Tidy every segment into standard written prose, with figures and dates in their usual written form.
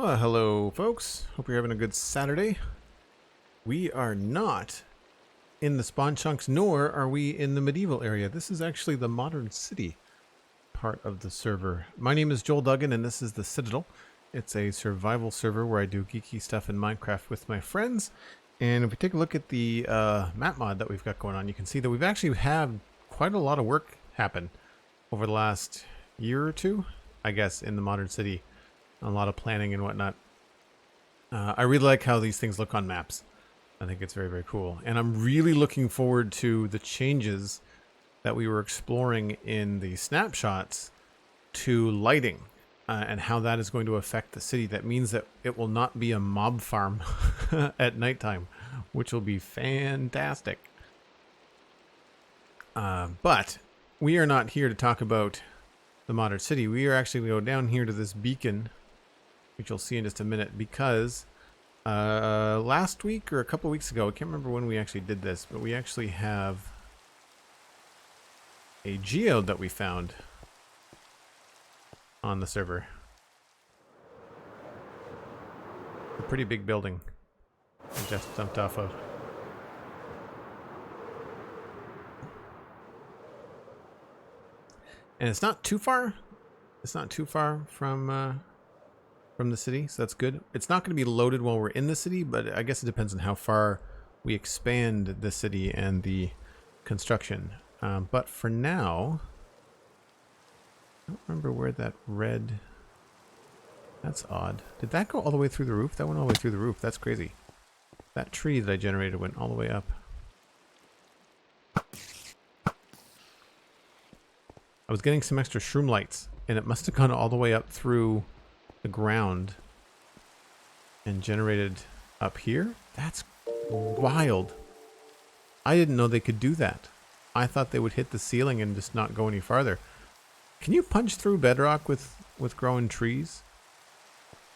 Well, hello folks. Hope you're having a good Saturday. We are not in the spawn chunks, nor are we in the medieval area. This is actually the modern city part of the server. My name is Duggan, and this is the Citadel. It's a survival server where I do geeky stuff in Minecraft with my friends. And if we take a look at the map mod that we've got going on, you can see that we've actually had quite a lot of work happen over the last year or two, I guess, in the modern city. A lot of planning and whatnot. I really like how these things look on maps. I think it's very, very cool. And I'm really looking forward to the changes that we were exploring in the snapshots to lighting and how that is going to affect the city. That means that it will not be a mob farm at nighttime, which will be fantastic. But we are not here to talk about the modern city. We are actually going to go down here to this beacon, which you'll see in just a minute, because last week or a couple weeks ago, I can't remember when we actually did this, but we actually have a geode that we found on the server. A pretty big building I just jumped off of. And it's not too far. It's not too far from the city, so that's good. It's not going to be loaded while we're in the city, but I guess it depends on how far we expand the city and the construction. But for now, I don't remember where that red... That's odd. Did that go all the way through the roof? That went all the way through the roof. That's crazy. That tree that I generated went all the way up. I was getting some extra shroom lights, and it must have gone all the way up through the ground and generated up here. That's wild. I didn't know they could do that. I thought they would hit the ceiling and just not go any farther. Can you punch through bedrock with growing trees?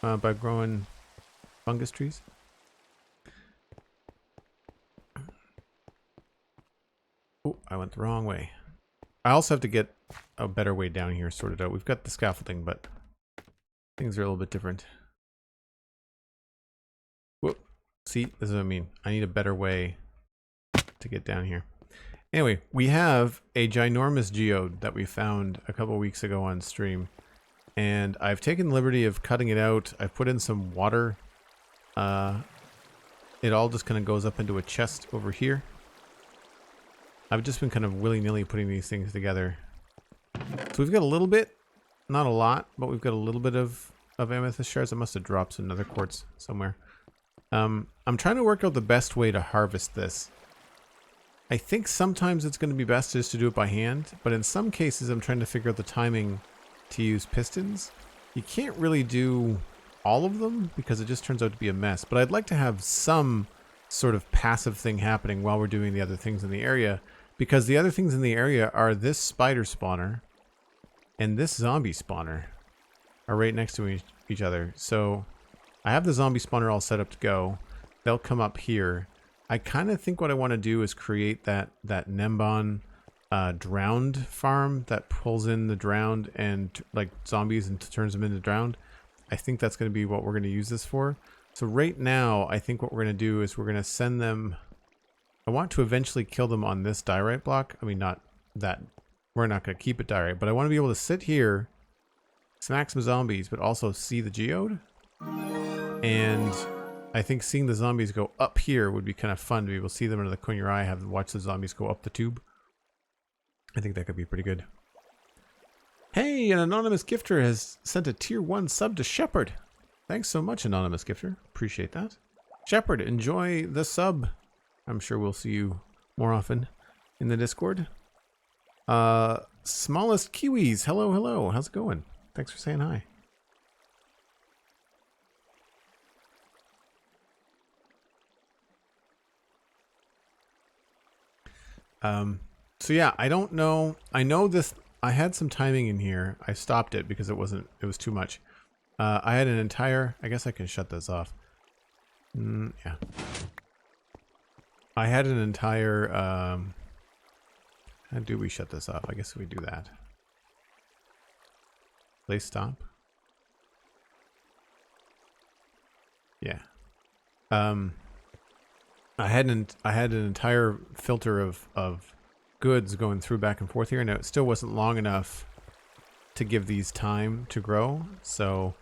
By growing fungus trees? Oh, I went the wrong way. I also have to get a better way down here sorted out. We've got the scaffolding, but things are a little bit different. Whoop. See, this is what I mean. I need a better way to get down here. Anyway, we have a ginormous geode that we found a couple weeks ago on stream. And I've taken the liberty of cutting it out. I've put in some water. It all just kind of goes up into a chest over here. I've just been kind of willy-nilly putting these things together. So we've got a little bit, not a lot, but we've got a little bit of amethyst shards. I must have dropped some nether quartz somewhere. I'm trying to work out the best way to harvest this. I think sometimes it's going to be best just to do it by hand, but in some cases I'm trying to figure out the timing to use pistons. You can't really do all of them because it just turns out to be a mess, but I'd like to have some sort of passive thing happening while we're doing the other things in the area, because the other things in the area are this spider spawner and this zombie spawner are right next to each other. So I have the zombie spawner all set up to go. They'll come up here. I kind of think what I want to do is create that Gnembon drowned farm that pulls in the drowned and like zombies and turns them into drowned. I think that's going to be what we're going to use this for. So right now, I think what we're going to do is we're going to send them... I want to eventually kill them on this diorite block. I mean, not that... We're not going to keep it diorite, but I want to be able to sit here, smack some zombies, but also see the geode. And I think seeing the zombies go up here would be kind of fun to be able to see them under the corner of your eye, have watch the zombies go up the tube. I think that could be pretty good. Hey, an anonymous gifter has sent a tier 1 sub to Shepherd. Thanks so much, anonymous gifter. Appreciate that. Shepherd, enjoy the sub. I'm sure we'll see you more often in the Discord. Smallest Kiwis. Hello, hello. How's it going? Thanks for saying hi. So yeah, I don't know. I know this. I had some timing in here. I stopped it because it was too much. I had an entire... I guess I can shut this off. Yeah. I had an entire... how do we shut this off? I guess we do that. Play stop. Yeah. I had an entire filter of goods going through back and forth here, and it still wasn't long enough to give these time to grow, so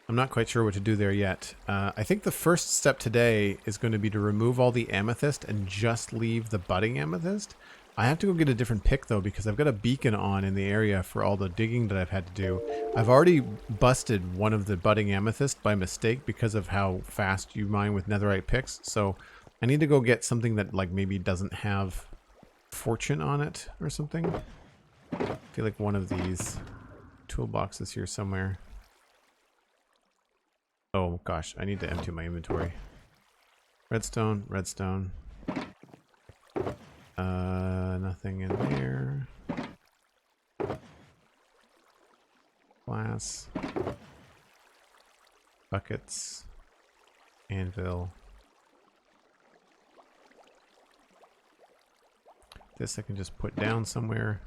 I'm not quite sure what to do there yet. I think the first step today is going to be to remove all the amethyst and just leave the budding amethyst. I have to go get a different pick though, because I've got a beacon on in the area for all the digging that I've had to do. I've already busted one of the budding amethyst by mistake because of how fast you mine with netherite picks, so I need to go get something that like maybe doesn't have fortune on it or something. I feel like one of these toolboxes here somewhere. Oh gosh, I need to empty my inventory. Redstone, redstone. Nothing in there. Glass. Buckets. Anvil. This I can just put down somewhere.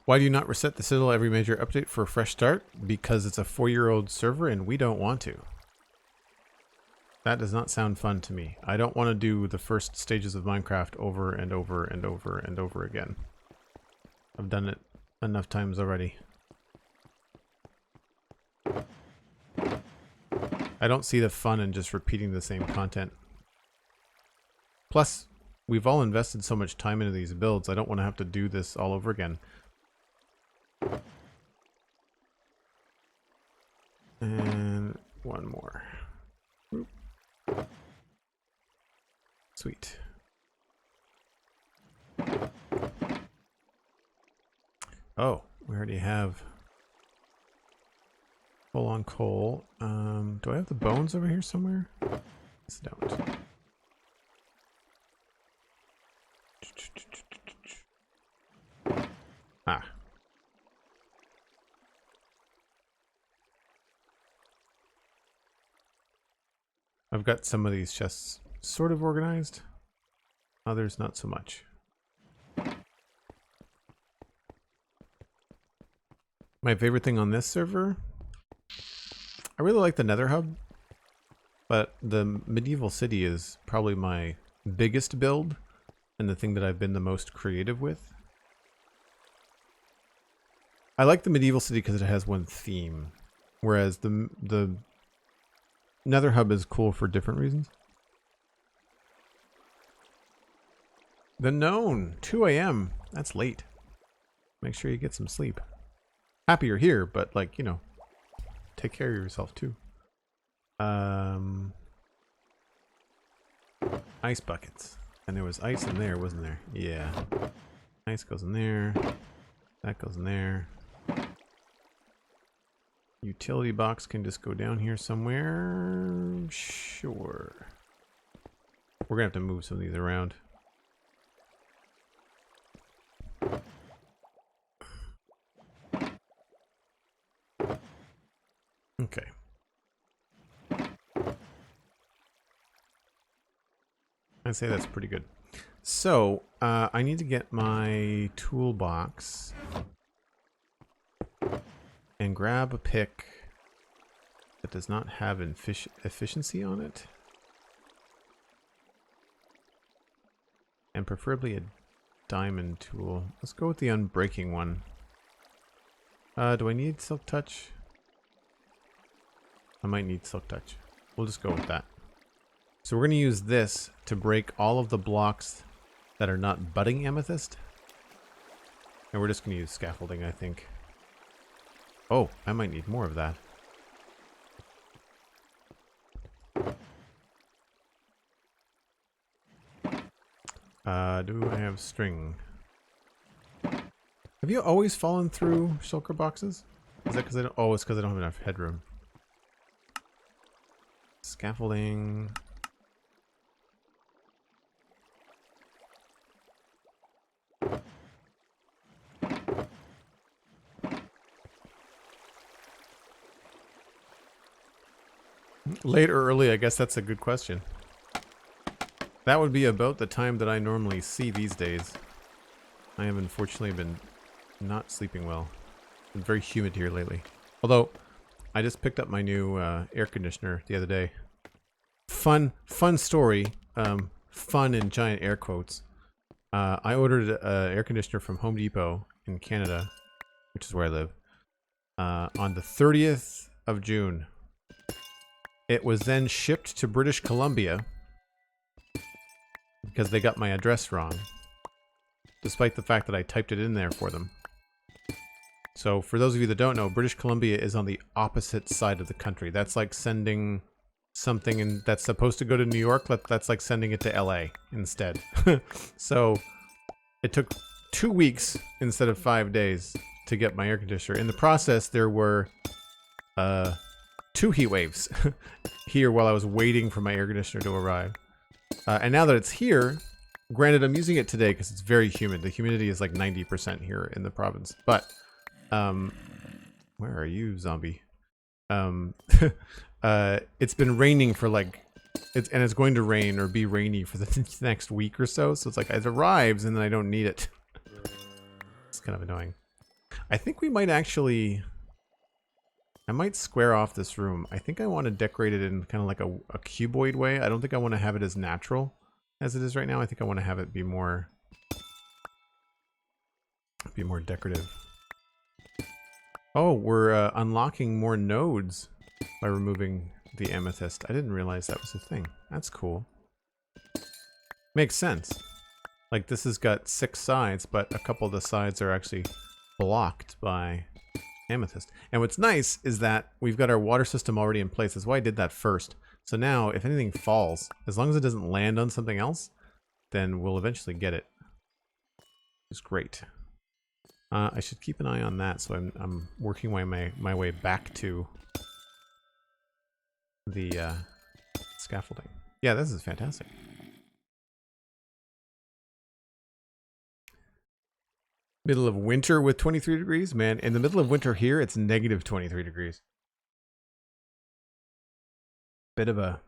Why do you not reset the Citadel every major update for a fresh start? Because it's a 4-year-old server and we don't want to. That does not sound fun to me. I don't want to do the first stages of Minecraft over and over and over and over again. I've done it enough times already. I don't see the fun in just repeating the same content. Plus, we've all invested so much time into these builds, I don't want to have to do this all over again. And one more. Sweet. Oh, we already have full on coal. Do I have the bones over here somewhere? Yes, I don't. Ah. I've got some of these chests sort of organized. Others not so much. My favorite thing on this server? I really like the Nether Hub, but the medieval city is probably my biggest build and the thing that I've been the most creative with. I like the medieval city because it has one theme, whereas the Nether Hub is cool for different reasons. The known, 2 a.m. That's late. Make sure you get some sleep. Happy you're here, but like, you know, take care of yourself too. Ice buckets. And there was ice in there, wasn't there? Yeah. Ice goes in there. That goes in there. Utility box can just go down here somewhere. Sure. We're gonna have to move some of these around. Okay. I'd say that's pretty good. So, I need to get my toolbox and grab a pick that does not have efficiency on it. And preferably a diamond tool. Let's go with the unbreaking one. Do I need silk touch? I might need silk touch. We'll just go with that. So we're going to use this to break all of the blocks that are not budding amethyst. And we're just going to use scaffolding, I think. Oh, I might need more of that. Do I have string? Have you always fallen through shulker boxes? Is that because I don't? Oh, it's because I don't have enough headroom. Scaffolding. Late or early, I guess that's a good question. That would be about the time that I normally see these days. I have unfortunately been not sleeping well. It's been very humid here lately. Although, I just picked up my new air conditioner the other day. Fun story. Fun in giant air quotes. I ordered an air conditioner from Home Depot in Canada, which is where I live, on the 30th of June. It was then shipped to British Columbia because they got my address wrong, despite the fact that I typed it in there for them. So for those of you that don't know, British Columbia is on the opposite side of the country. That's like sending something that's supposed to go to New York, that's like sending it to LA instead. So it took 2 weeks instead of 5 days to get my air conditioner. In the process, there were 2 heat waves here while I was waiting for my air conditioner to arrive. And now that it's here, granted I'm using it today because it's very humid. The humidity is like 90% here in the province. But, where are you, zombie? It's been raining for like, it's going to rain or be rainy for the next week or so. So it's like it arrives and then I don't need it. It's kind of annoying. I think we might actually, I might square off this room. I think I want to decorate it in kind of like a cuboid way. I don't think I want to have it as natural as it is right now. I think I want to have it be more decorative. Oh, we're unlocking more nodes by removing the amethyst. I didn't realize that was a thing. That's cool. Makes sense. Like this has got 6 sides, but a couple of the sides are actually blocked by amethyst. And what's nice is that we've got our water system already in place. That's why I did that first. So now if anything falls, as long as it doesn't land on something else, then we'll eventually get it. It's great. I should keep an eye on that, so I'm working my way back to the scaffolding. Yeah, this is fantastic. Middle of winter with 23 degrees? Man, in the middle of winter here, it's negative 23 degrees. Bit of a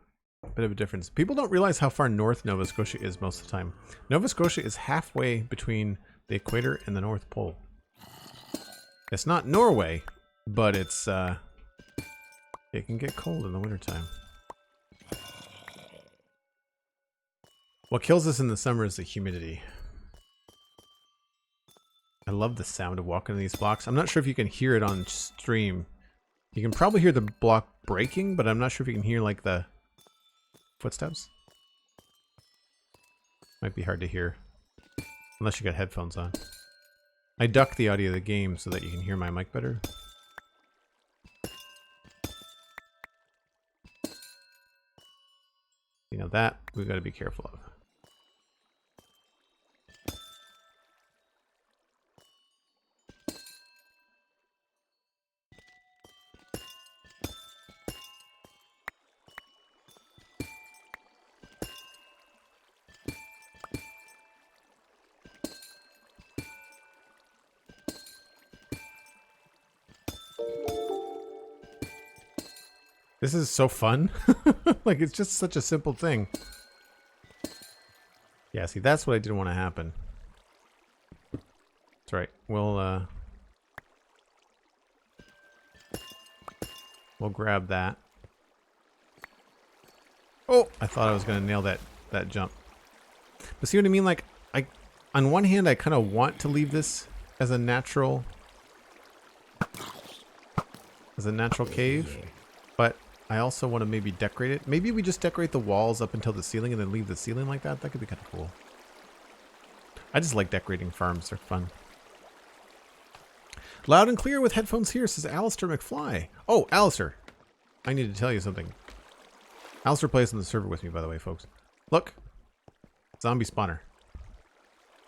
difference. People don't realize how far north Nova Scotia is most of the time. Nova Scotia is halfway between the equator and the North Pole. It's not Norway, but it's it can get cold in the wintertime. What kills us in the summer is the humidity. I love the sound of walking in these blocks. I'm not sure if you can hear it on stream. You can probably hear the block breaking, but I'm not sure if you can hear like the footsteps. Might be hard to hear. Unless you got headphones on. I duck the audio of the game so that you can hear my mic better. You know, that we've got to be careful of. This is so fun. Like, it's just such a simple thing. Yeah, see, that's what I didn't want to happen. That's right. We'll grab that. Oh, I thought I was going to nail that jump. But see what I mean? Like, on one hand, I kind of want to leave this as a natural cave, but I also want to maybe decorate it. Maybe we just decorate the walls up until the ceiling and then leave the ceiling like that. That could be kind of cool. I just like decorating farms. They're fun. Loud and clear with headphones here, says Alistair McFly. Oh, Alistair. I need to tell you something. Alistair plays on the server with me, by the way, folks. Look. Zombie spawner.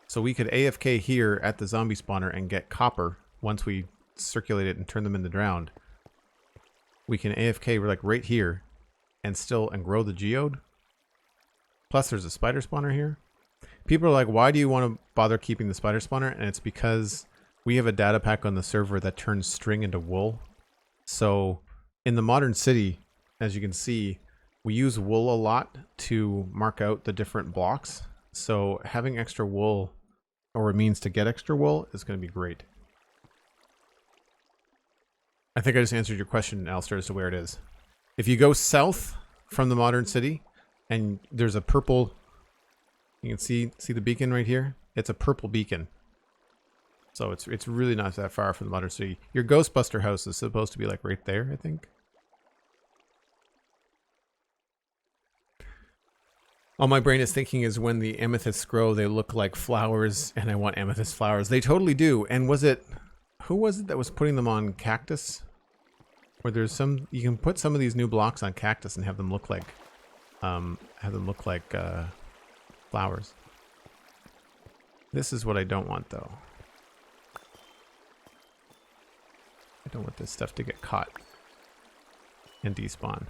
So we could AFK here at the zombie spawner and get copper once we circulate it and turn them into drowned. We can AFK like right here and grow the geode. Plus there's a spider spawner here. People are like, why do you want to bother keeping the spider spawner? And it's because we have a data pack on the server that turns string into wool. So in the modern city, as you can see, we use wool a lot to mark out the different blocks. So having extra wool or a means to get extra wool is going to be great. I think I just answered your question, Alistair, as to where it is. If you go south from the modern city, and there's a purple, you can see the beacon right here. It's a purple beacon, so it's really not that far from the modern city. Your Ghostbuster house is supposed to be like right there, I think. All my brain is thinking is when the amethysts grow, they look like flowers, and I want amethyst flowers. They totally do. And was it, who was it that was putting them on cactus? Where there's some, you can put some of these new blocks on cactus and have them look like, flowers. This is what I don't want, though. I don't want this stuff to get caught and despawn.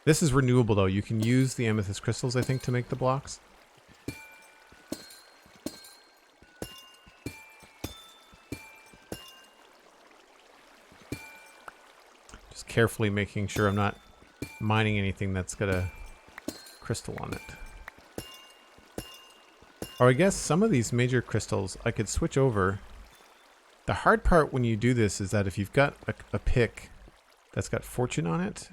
This is renewable, though. You can use the amethyst crystals, I think, to make the blocks. Just carefully making sure I'm not mining anything that's got a crystal on it. Or I guess some of these major crystals I could switch over. The hard part when you do this is that if you've got a pick that's got fortune on it,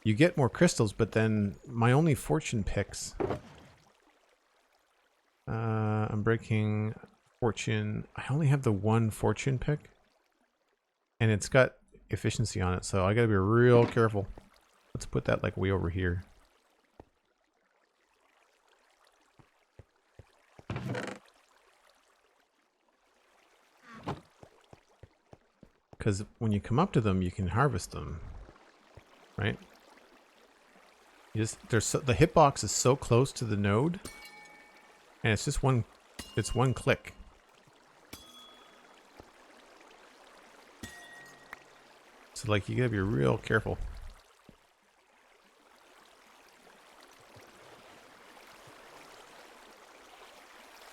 you get more crystals, but then my only fortune picks... I'm breaking fortune. I only have the one fortune pick. And it's got efficiency on it, so I gotta be real careful. Let's put that like way over here. Because when you come up to them, you can harvest them, right? You just the hitbox is so close to the node, and it's just one click. So like you gotta be real careful.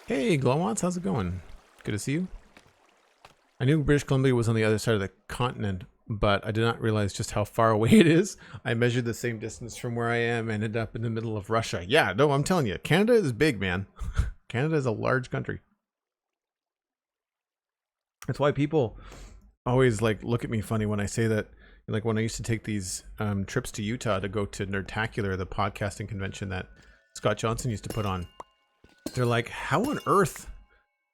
Hey, Glowants, how's it going? Good to see you. I knew British Columbia was on the other side of the continent, but I did not realize just how far away it is. I measured the same distance from where I am and ended up in the middle of Russia. Yeah, no, I'm telling you, Canada is big, man. Canada is a large country. That's why people always like look at me funny when I say that. Like when I used to take these trips to Utah to go to Nerdtacular, the podcasting convention that Scott Johnson used to put on. They're like, how on earth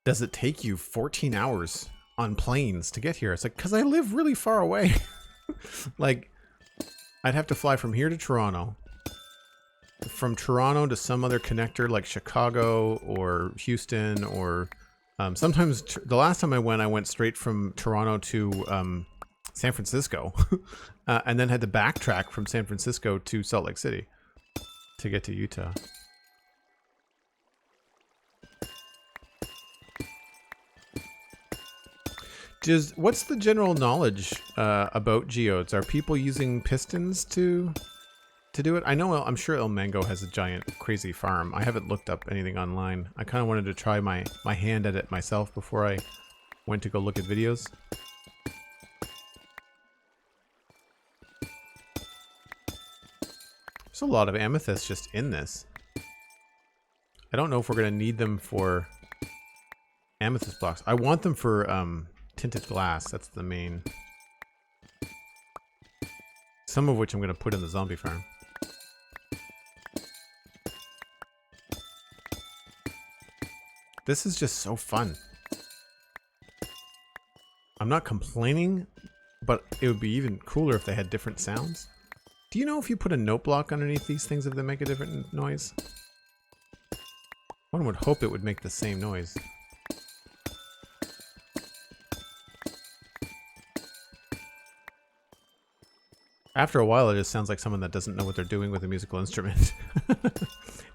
does it take you 14 hours on planes to get here? It's like, because I live really far away. Like, I'd have to fly from here to Toronto, from Toronto to some other connector like Chicago or Houston, or sometimes the last time I went straight from Toronto to San Francisco, and then had to backtrack from San Francisco to Salt Lake City to get to Utah. What's the general knowledge about geodes? Are people using pistons to do it? I know, I'm sure El Mango has a giant crazy farm. I haven't looked up anything online. I kind of wanted to try my hand at it myself before I went to go look at videos. There's a lot of amethysts just in this. I don't know if we're going to need them for amethyst blocks. I want them for tinted glass. That's the main. Some of which I'm going to put in the zombie farm. This is just so fun. I'm not complaining, but it would be even cooler if they had different sounds. Do you know if you put a note block underneath these things if they make a different noise? One would hope it would make the same noise. After a while, it just sounds like someone that doesn't know what they're doing with a musical instrument.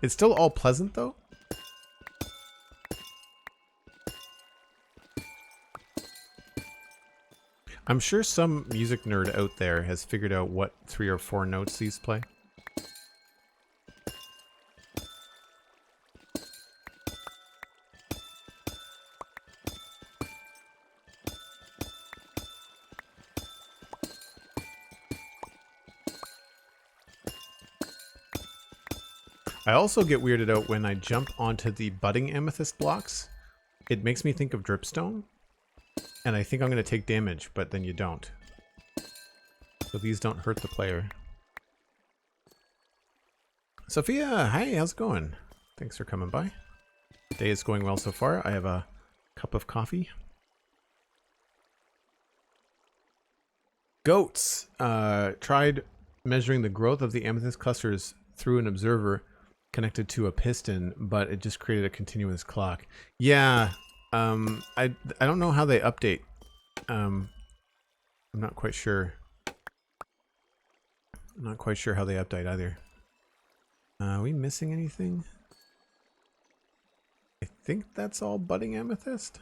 It's still all pleasant, though. I'm sure some music nerd out there has figured out what 3 or 4 notes these play. I also get weirded out when I jump onto the budding amethyst blocks. It makes me think of dripstone. And I think I'm going to take damage, but then you don't. So these don't hurt the player. Sophia, hi, how's it going? Thanks for coming by. Day is going well so far. I have a cup of coffee. Goats tried measuring the growth of the amethyst clusters through an observer connected to a piston, but it just created a continuous clock. Yeah, I don't know how they update. I'm not quite sure. I'm not quite sure how they update either. Are we missing anything? I think that's all budding amethyst.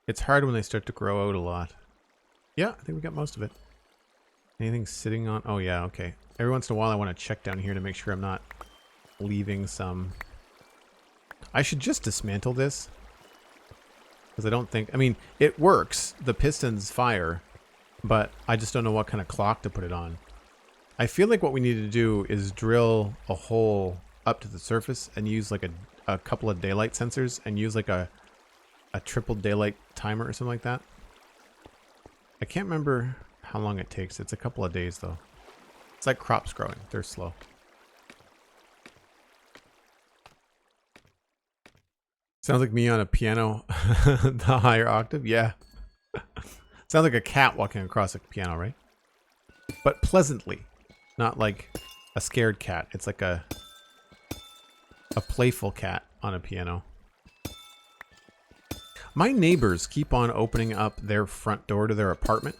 It's hard when they start to grow out a lot. Yeah, I think we got most of it. Anything sitting on... Oh yeah, okay. Every once in a while I want to check down here to make sure I'm not leaving some... I should just dismantle this. Because I don't think... I mean, it works. The pistons fire. But I just don't know what kind of clock to put it on. I feel like what we need to do is drill a hole up to the surface and use like a couple of daylight sensors and use like a triple daylight timer or something like that. I can't remember how long it takes. It's a couple of days though. It's like crops growing. They're slow. Sounds like me on a piano, the higher octave. Yeah. Sounds like a cat walking across a piano, right? But pleasantly. Not like a scared cat. It's like a playful cat on a piano. My neighbors keep on opening up their front door to their apartment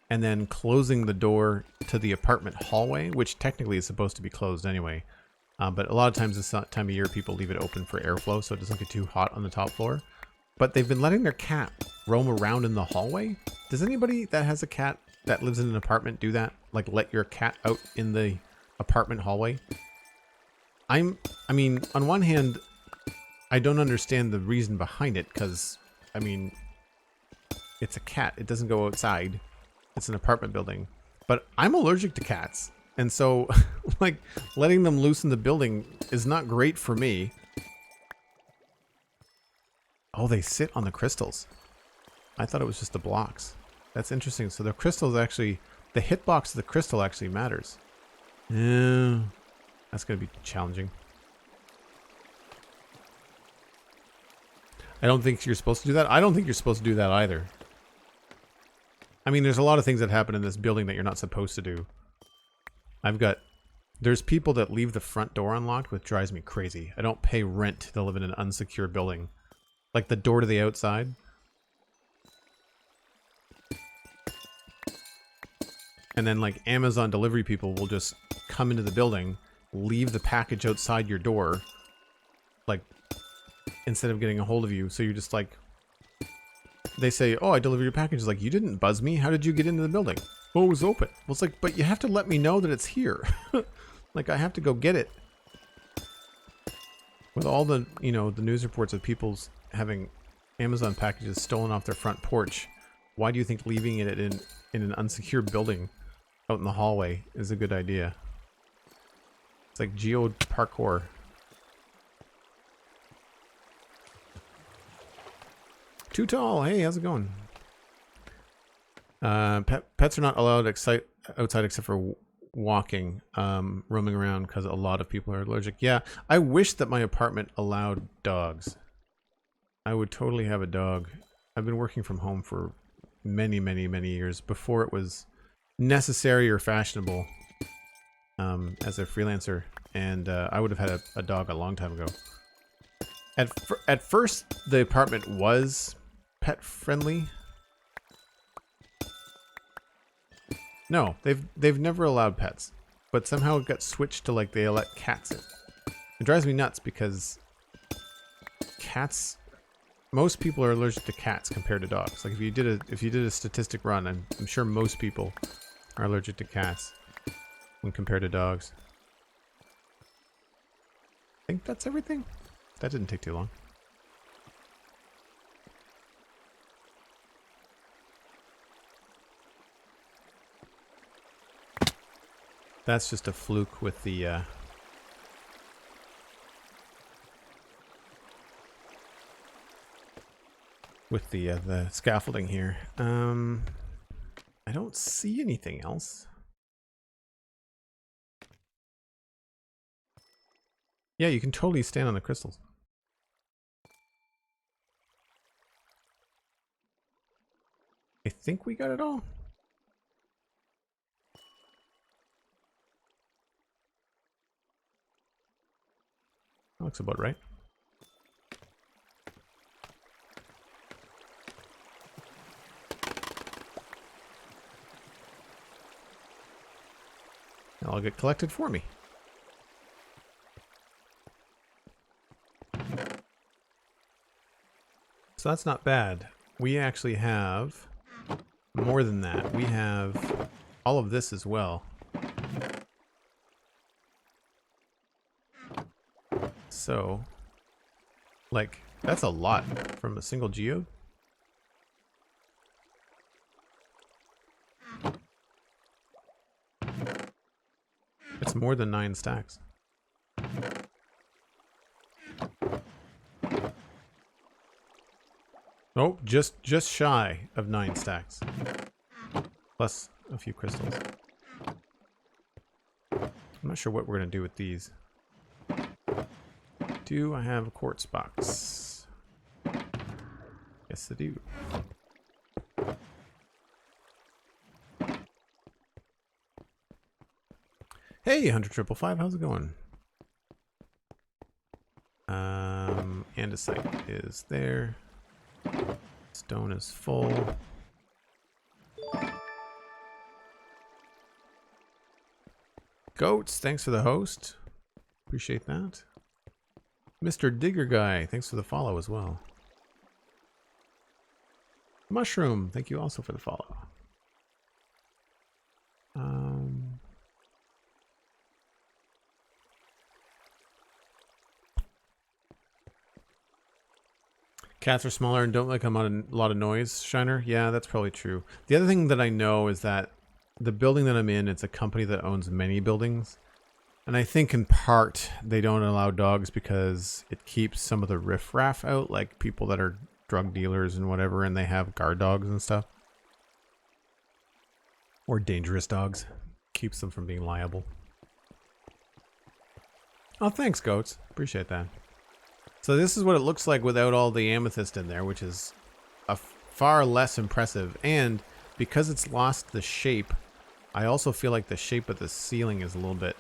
and then closing the door to the apartment hallway, which technically is supposed to be closed anyway. But a lot of times this time of year, people leave it open for airflow so it doesn't get too hot on the top floor. But they've been letting their cat roam around in the hallway. Does anybody that has a cat that lives in an apartment do that? Like let your cat out in the apartment hallway? I mean, on one hand, I don't understand the reason behind it because, I mean, it's a cat. It doesn't go outside. It's an apartment building. But I'm allergic to cats. And so, like, letting them loose in the building is not great for me. Oh, they sit on the crystals. I thought it was just the blocks. That's interesting. So the crystals actually, the hitbox of the crystal actually matters. Yeah, that's going to be challenging. I don't think you're supposed to do that. I don't think you're supposed to do that either. I mean, there's a lot of things that happen in this building that you're not supposed to do. There's people that leave the front door unlocked, which drives me crazy. I don't pay rent to live in an unsecure building. Like the door to the outside. And then like Amazon delivery people will just come into the building, leave the package outside your door, like instead of getting a hold of you. So you're just like, they say, oh, I delivered your package. It's like, you didn't buzz me. How did you get into the building? Oh, it was open. Well, it's like, but you have to let me know that it's here. Like I have to go get it. With all the, you know, the news reports of people's having Amazon packages stolen off their front porch, why do you think leaving it in an unsecure building out in the hallway is a good idea? It's like Geode parkour. Too tall. Hey, how's it going? Pets are not allowed outside except for walking, roaming around because a lot of people are allergic. Yeah, I wish that my apartment allowed dogs. I would totally have a dog. I've been working from home for many, many, many years before it was necessary or fashionable as a freelancer, and I would have had a dog a long time ago. At first, the apartment was pet friendly. No, they've never allowed pets, but somehow it got switched to like they let cats in. It drives me nuts because cats. Most people are allergic to cats compared to dogs. Like if you did a statistic run, I'm sure most people are allergic to cats when compared to dogs. I think that's everything. That didn't take too long. That's just a fluke with the with the scaffolding here. I don't see anything else. Yeah, you can totally stand on the crystals. I think we got it all. That looks about right. I'll get collected for me. So that's not bad. We actually have more than that. We have all of this as well. So, like, that's a lot from a single geode. It's more than 9 stacks. Oh, just shy of 9 stacks. Plus a few crystals. I'm not sure what we're going to do with these. Do I have a quartz box? Yes, I do. Hey, 100,555, how's it going? Andesite is there. Stone is full. Goats, thanks for the host. Appreciate that. Mr. Digger Guy, thanks for the follow as well. Mushroom, thank you also for the follow. Cats are smaller and don't like them on a lot of noise, Shiner. Yeah, that's probably true. The other thing that I know is that the building that I'm in, it's a company that owns many buildings. And I think in part they don't allow dogs because it keeps some of the riffraff out, like people that are drug dealers and whatever, and they have guard dogs and stuff. Or dangerous dogs. Keeps them from being liable. Oh, thanks, Goats. Appreciate that. So this is what it looks like without all the amethyst in there, which is far less impressive. And because it's lost the shape, I also feel like the shape of the ceiling is a little bit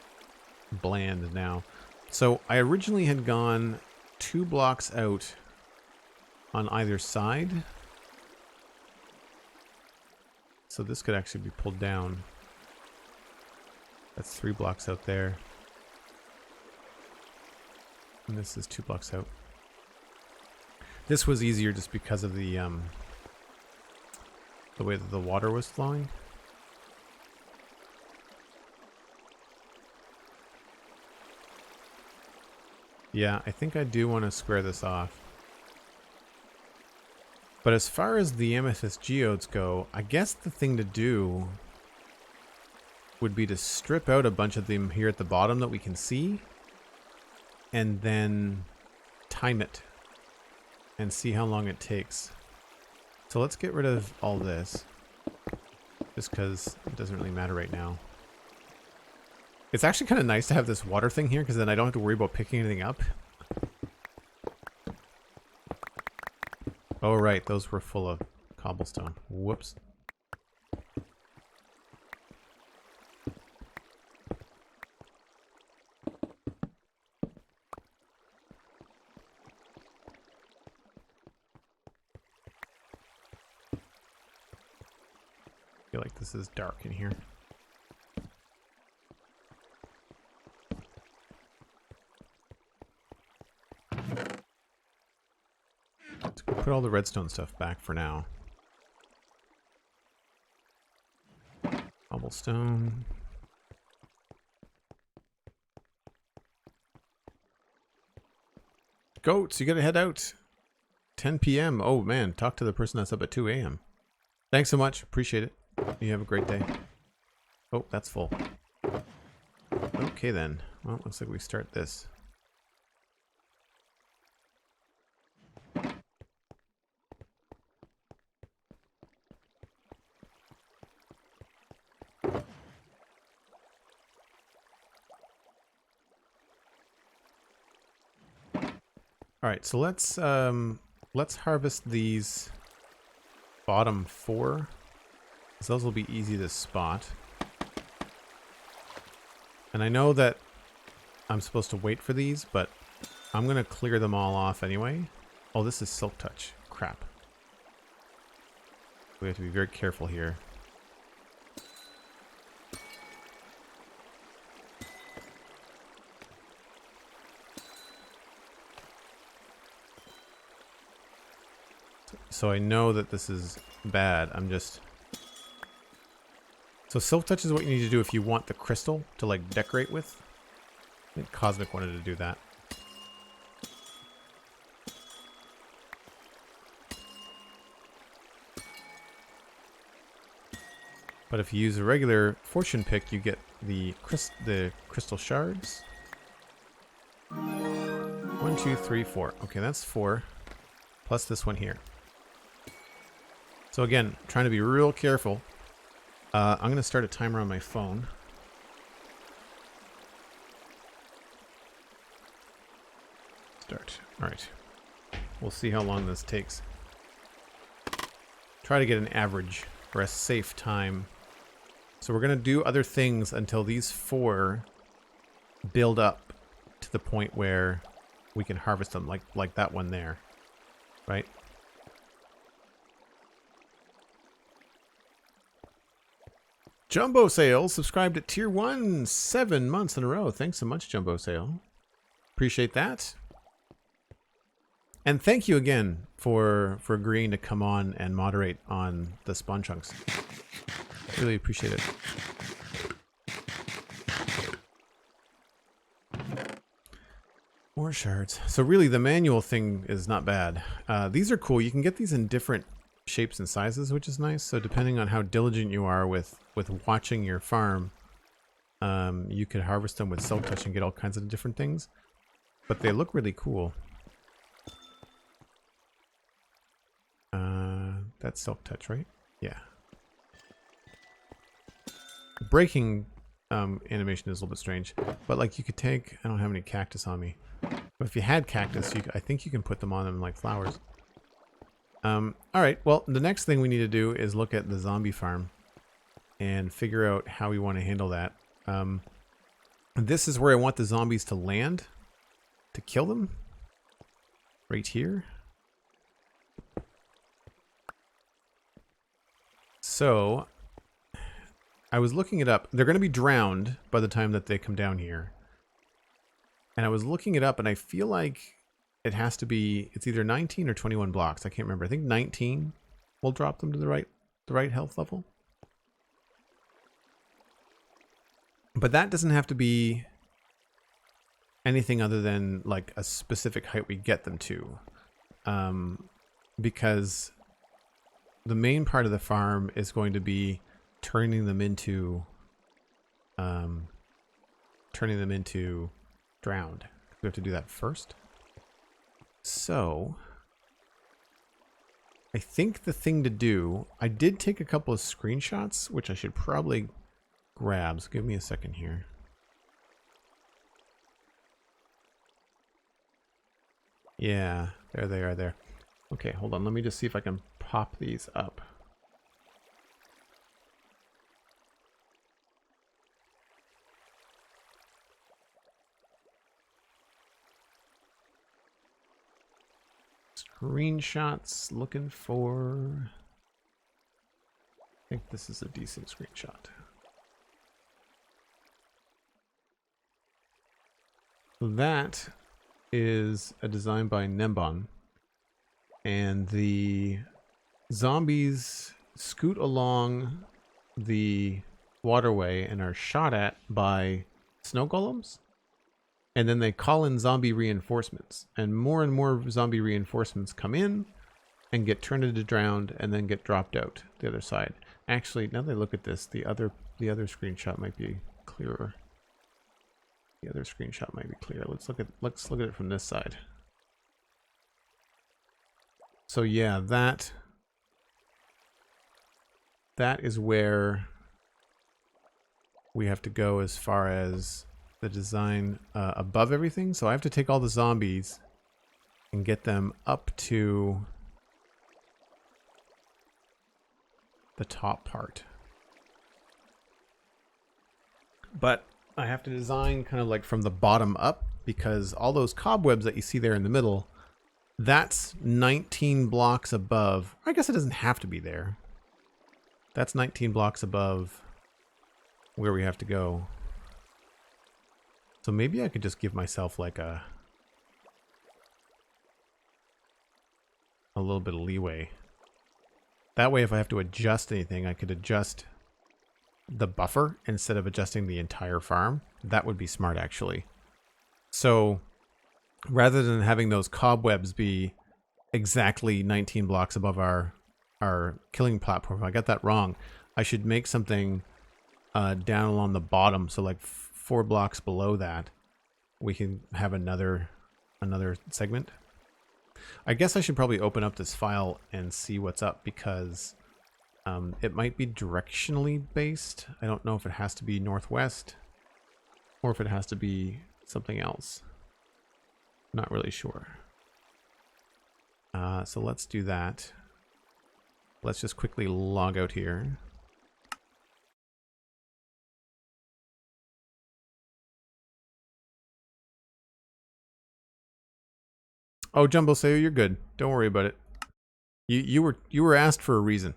bland now. So I originally had gone 2 blocks out on either side. So this could actually be pulled down. That's 3 blocks out there. And this is 2 blocks out. This was easier just because of the way that the water was flowing. Yeah, I think I do want to square this off. But as far as the Amethyst geodes go, I guess the thing to do would be to strip out a bunch of them here at the bottom that we can see. And then time it. And see how long it takes. So let's get rid of all this. Just because it doesn't really matter right now. It's actually kind of nice to have this water thing here, because then I don't have to worry about picking anything up. Oh right, those were full of cobblestone. Whoops. I feel like this is dark in here. Let's put all the redstone stuff back for now. Cobblestone. Goats, you gotta head out. 10 p.m. Oh man, talk to the person that's up at 2 a.m. Thanks so much. Appreciate it. You have a great day. Oh, that's full. Okay then. Well, looks like we start this. All right, so let's harvest these bottom 4, because those will be easy to spot. And I know that I'm supposed to wait for these, but I'm gonna clear them all off anyway. Oh, this is Silk Touch. Crap. We have to be very careful here. So I know that this is bad. I'm just... So Silk Touch is what you need to do if you want the crystal to like decorate with. I think Cosmic wanted to do that. But if you use a regular fortune pick, you get the crystal shards. 1, 2, 3, 4. Okay, that's 4. Plus this one here. So again, trying to be real careful. I'm going to start a timer on my phone. Start. All right. We'll see how long this takes. Try to get an average or a safe time. So we're going to do other things until these 4 build up to the point where we can harvest them, like that one there. Right? Jumbo Sale subscribed at tier 1 7 months in a row. Thanks so much, Jumbo Sale. Appreciate that. And thank you again for agreeing to come on and moderate on the spawn chunks. Really appreciate it. More shards. So really the manual thing is not bad. These are cool. You can get these in different shapes and sizes, which is nice. So depending on how diligent you are with watching your farm, you can harvest them with Silk Touch and get all kinds of different things. But they look really cool. That's Silk Touch, right? Yeah. Breaking animation is a little bit strange, but like you could take, I don't have any cactus on me, but if you had cactus, I think you can put them on them like flowers. All right, well, the next thing we need to do is look at the zombie farm and figure out how we want to handle that. This is where I want the zombies to land to kill them. Right here. So I was looking it up. They're going to be drowned by the time that they come down here. And I was looking it up, and I feel like it has to be, it's either 19 or 21 blocks. I can't remember. I think 19 will drop them to the right health level. But that doesn't have to be anything other than like a specific height we get them to. Because the main part of the farm is going to be turning them into drowned. We have to do that first. So I think the thing to do, I did take a couple of screenshots, which I should probably grab. So give me a second here. Yeah, there they are there. Okay, hold on. Let me just see if I can pop these up. Screenshots looking for... I think this is a decent screenshot. That is a design by Gnembon. And the zombies scoot along the waterway and are shot at by snow golems. And then they call in zombie reinforcements. And more zombie reinforcements come in and get turned into drowned and then get dropped out the other side. Actually, now that I look at this, the other screenshot might be clearer. The other screenshot might be clearer. Let's look at it from this side. So yeah, that is where we have to go as far as the design above everything. So I have to take all the zombies and get them up to the top part. But I have to design kind of like from the bottom up, because all those cobwebs that you see there in the middle, that's 19 blocks above. I guess it doesn't have to be there. That's 19 blocks above where we have to go. So maybe I could just give myself like a little bit of leeway. That way, if I have to adjust anything, I could adjust the buffer instead of adjusting the entire farm. That would be smart, actually. So rather than having those cobwebs be exactly 19 blocks above our killing platform, I got that wrong. I should make something down along the bottom, so like 4 blocks below that, we can have another segment. I guess I should probably open up this file and see what's up, because it might be directionally based. I don't know if it has to be northwest or if it has to be something else. Not really sure. So let's do that. Let's just quickly log out here. Oh, Jumbo Sayo, you're good. Don't worry about it. You were asked for a reason.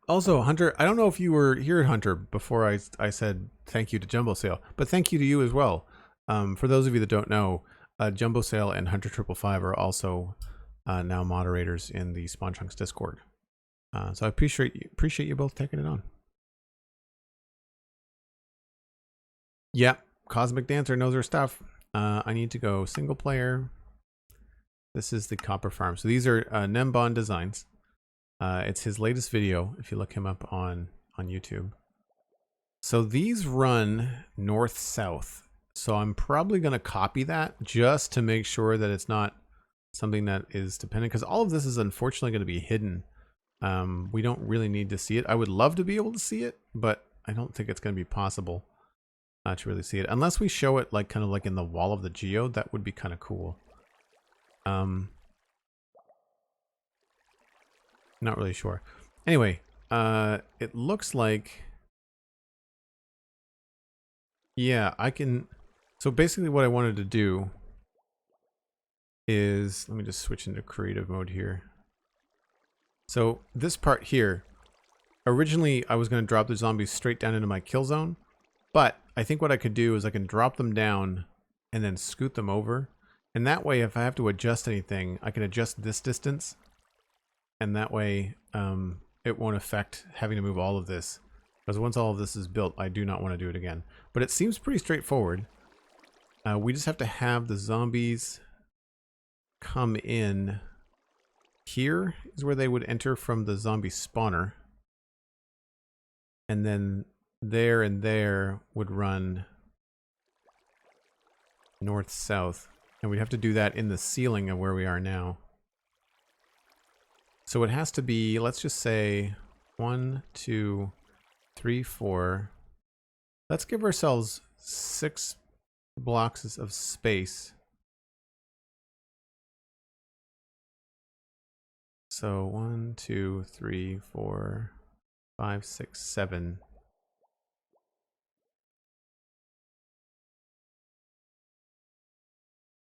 Also, Hunter, I don't know if you were here, Hunter, before I said thank you to Jumbo Sale, but thank you to you as well. For those of you that don't know, Jumbo Sale and Hunter 555 are also now moderators in the Spawn Chunks Discord. So I appreciate you both taking it on. Yep, Cosmic Dancer knows her stuff. I need to go single player. This is the copper farm. So these are Gnembon designs. It's his latest video, if you look him up on YouTube. So these run north-south. So I'm probably going to copy that just to make sure that it's not something that is dependent, because all of this is unfortunately going to be hidden. We don't really need to see it. I would love to be able to see it, but I don't think it's going to be possible to really see it. Unless we show it like kind of like in the wall of the Geode, that would be kind of cool. Not really sure. Anyway, it looks like, yeah, I can. So basically what I wanted to do is, let me just switch into creative mode here. So this part here, originally I was going to drop the zombies straight down into my kill zone, but I think what I could do is I can drop them down and then scoot them over. And that way, if I have to adjust anything, I can adjust this distance. And that way, it won't affect having to move all of this. Because once all of this is built, I do not want to do it again. But it seems pretty straightforward. We just have to have the zombies come in. Here is where they would enter from the zombie spawner. And then there and there would run north-south. And we'd have to do that in the ceiling of where we are now. So it has to be, let's just say 1, 2, 3, 4. Let's give ourselves 6 blocks of space. So 1, 2, 3, 4, 5, 6, 7.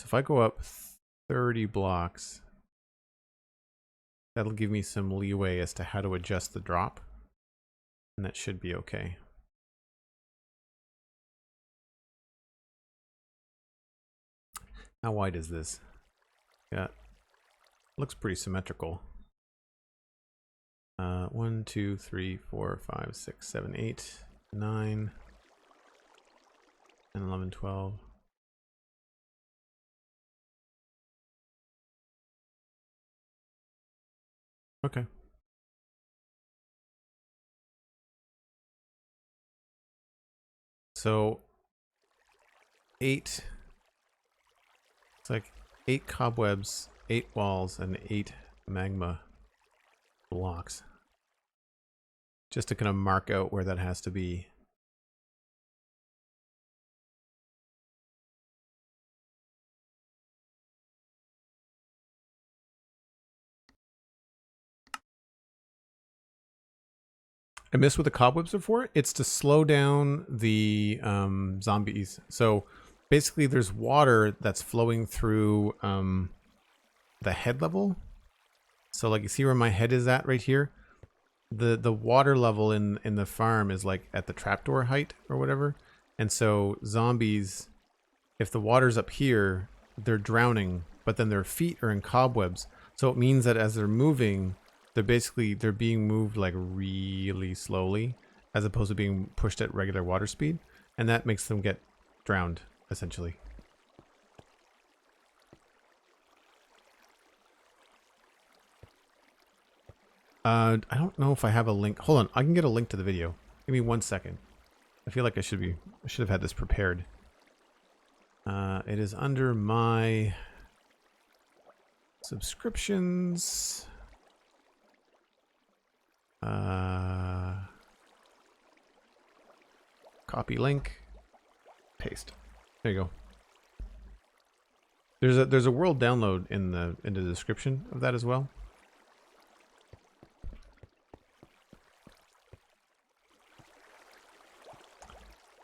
So if I go up 30 blocks, that'll give me some leeway as to how to adjust the drop. And that should be okay. How wide is this? Yeah, looks pretty symmetrical. 1, 2, 3, 4, 5, 6, 7, 8, 9, 10, 11, 12. Okay. So 8. It's like 8 cobwebs, 8 walls, and 8 magma blocks. Just to kind of mark out where that has to be. I missed what the cobwebs are for. It's to slow down the zombies. So basically there's water that's flowing through the head level. So like you see where my head is at right here? The water level in the farm is like at the trapdoor height or whatever. And so zombies, if the water's up here, they're drowning, but then their feet are in cobwebs. So it means that as they're moving, they're being moved like really slowly as opposed to being pushed at regular water speed. And that makes them get drowned, essentially. I don't know if I have a link. Hold on, I can get a link to the video. Give me 1 second. I feel like I should have had this prepared. It is under my subscriptions. Copy link, paste. There you go. There's a world download in the description of that as well.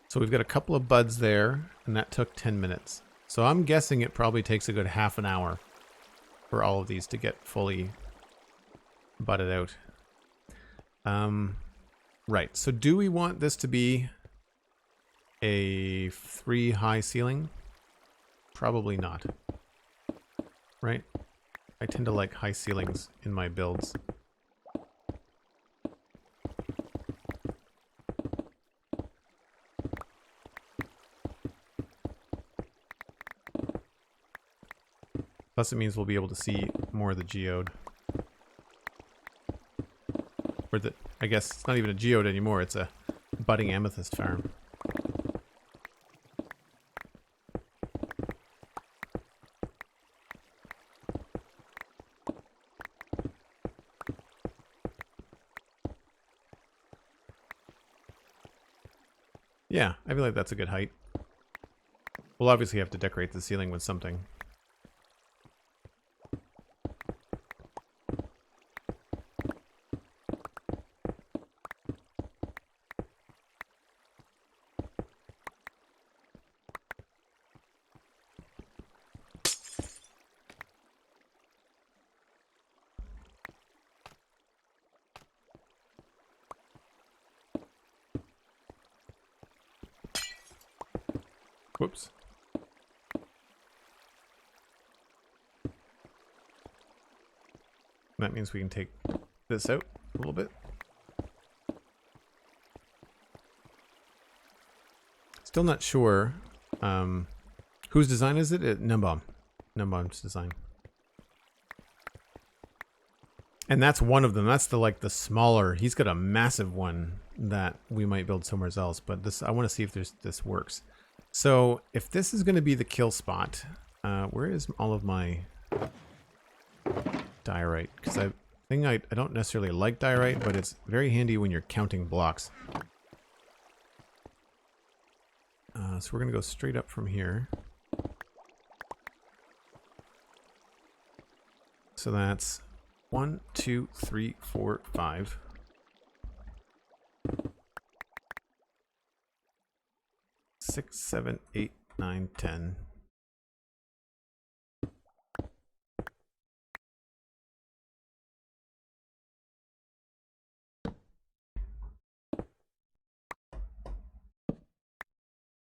So we've got a couple of buds there, and that took 10 minutes. So I'm guessing it probably takes a good half an hour for all of these to get fully budded out. Right, so do we want this to be a 3 high ceiling? Probably not. Right? I tend to like high ceilings in my builds. Plus it means we'll be able to see more of the geode. Or I guess it's not even a geode anymore, it's a budding amethyst farm. Yeah, I feel like that's a good height. We'll obviously have to decorate the ceiling with something. Whoops. That means we can take this out a little bit. Still not sure. Whose design is it? Gnembon. Gnembon's design. And that's one of them. That's the smaller. He's got a massive one that we might build somewhere else. But this, I want to see if this works. So if this is going to be the kill spot, where is all of my diorite? Because I don't necessarily like diorite, but it's very handy when you're counting blocks. So we're going to go straight up from here. So that's 1, 2, 3, 4, 5. 6, 7, 8, 9, 10.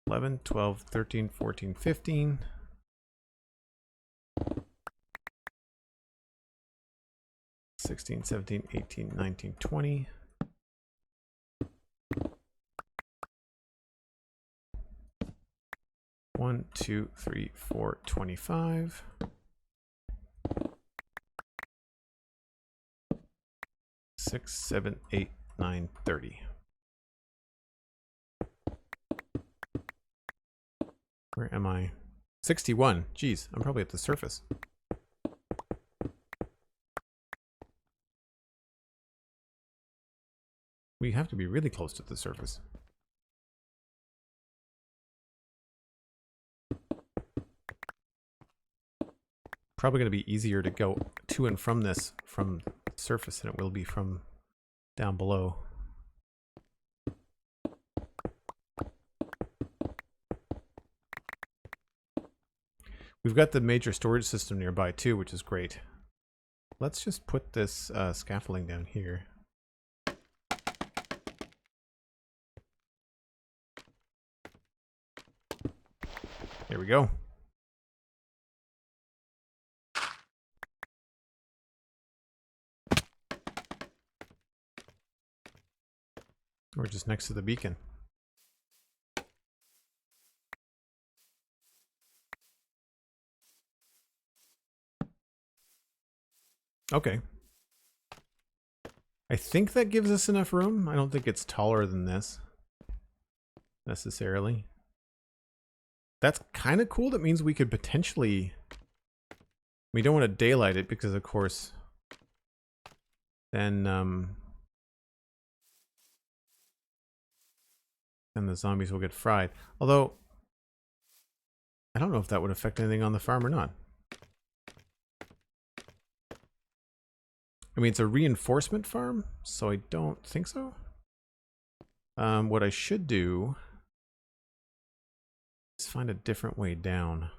$11, $12, $13, $14, $15. $16, $17, $18, $19, $20. One, 2, 3, 4, 25. 6, 7, 8, 9, 30. Where am I? 61. Geez, I'm probably at the surface. We have to be really close to the surface. Probably going to be easier to go to and from this from the surface than it will be from down below. We've got the major storage system nearby too, which is great. Let's just put this scaffolding down here. There we go. We're just next to the beacon. Okay. I think that gives us enough room. I don't think it's taller than this necessarily. That's kind of cool. That means we could potentially... We don't want to daylight it because, of course, then the zombies will get fried. Although, I don't know if that would affect anything on the farm or not. I mean, it's a reinforcement farm, so I don't think so. What I should do is find a different way down.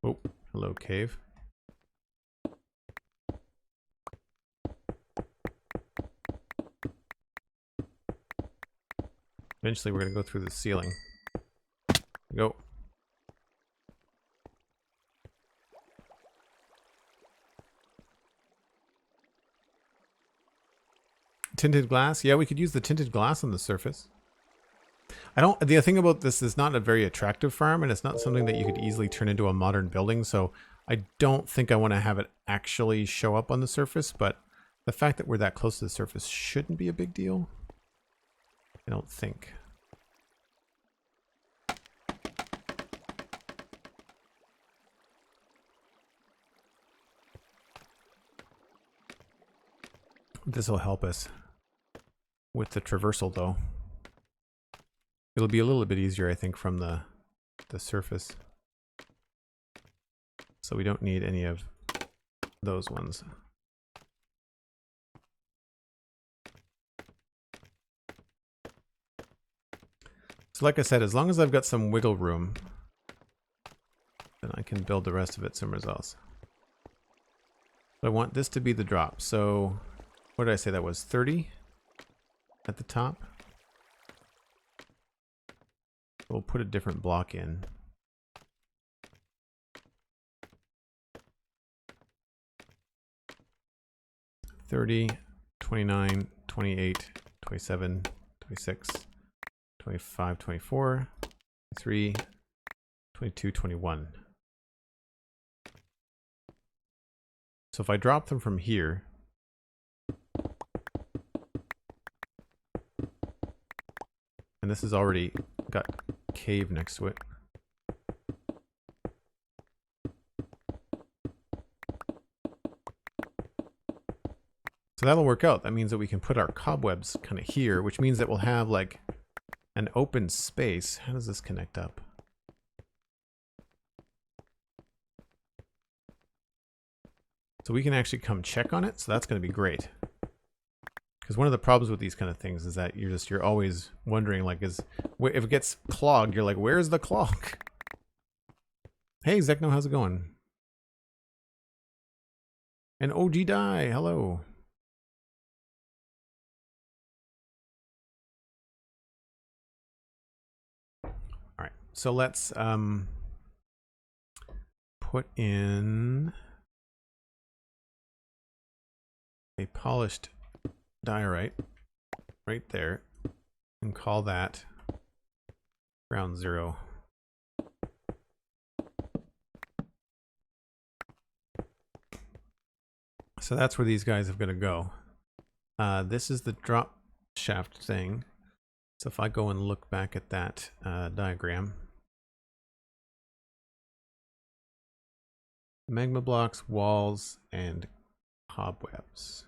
Oh, hello, cave. Eventually, we're going to go through the ceiling. Go. Tinted glass? Yeah, we could use the tinted glass on the surface. The thing about this is not a very attractive farm, and it's not something that you could easily turn into a modern building, so I don't think I want to have it actually show up on the surface, but the fact that we're that close to the surface shouldn't be a big deal. I don't think. This will help us with the traversal, though. It'll be a little bit easier, I think, from the surface. So we don't need any of those ones. So like I said, as long as I've got some wiggle room, then I can build the rest of it somewhere else. But I want this to be the drop. So what did I say that was? 30 at the top? We'll put a different block in. $30, $29, $28, $27, $26, $25, $24, $23, $22, $21. So if I drop them from here, and this has already got cave next to it. So that'll work out. That means that we can put our cobwebs kind of here, which means that we'll have like an open space. How does this connect up? So we can actually come check on it. So that's going to be great. Because one of the problems with these kind of things is that you're always wondering, like, if it gets clogged, you're like, where's the clog? Hey, Zekno, how's it going? And OG Die, hello. All right, so let's put in a polished diorite right there and call that ground 0. So that's where these guys are going to go. This is the drop shaft thing. So if I go and look back at that diagram, magma blocks, walls, and cobwebs.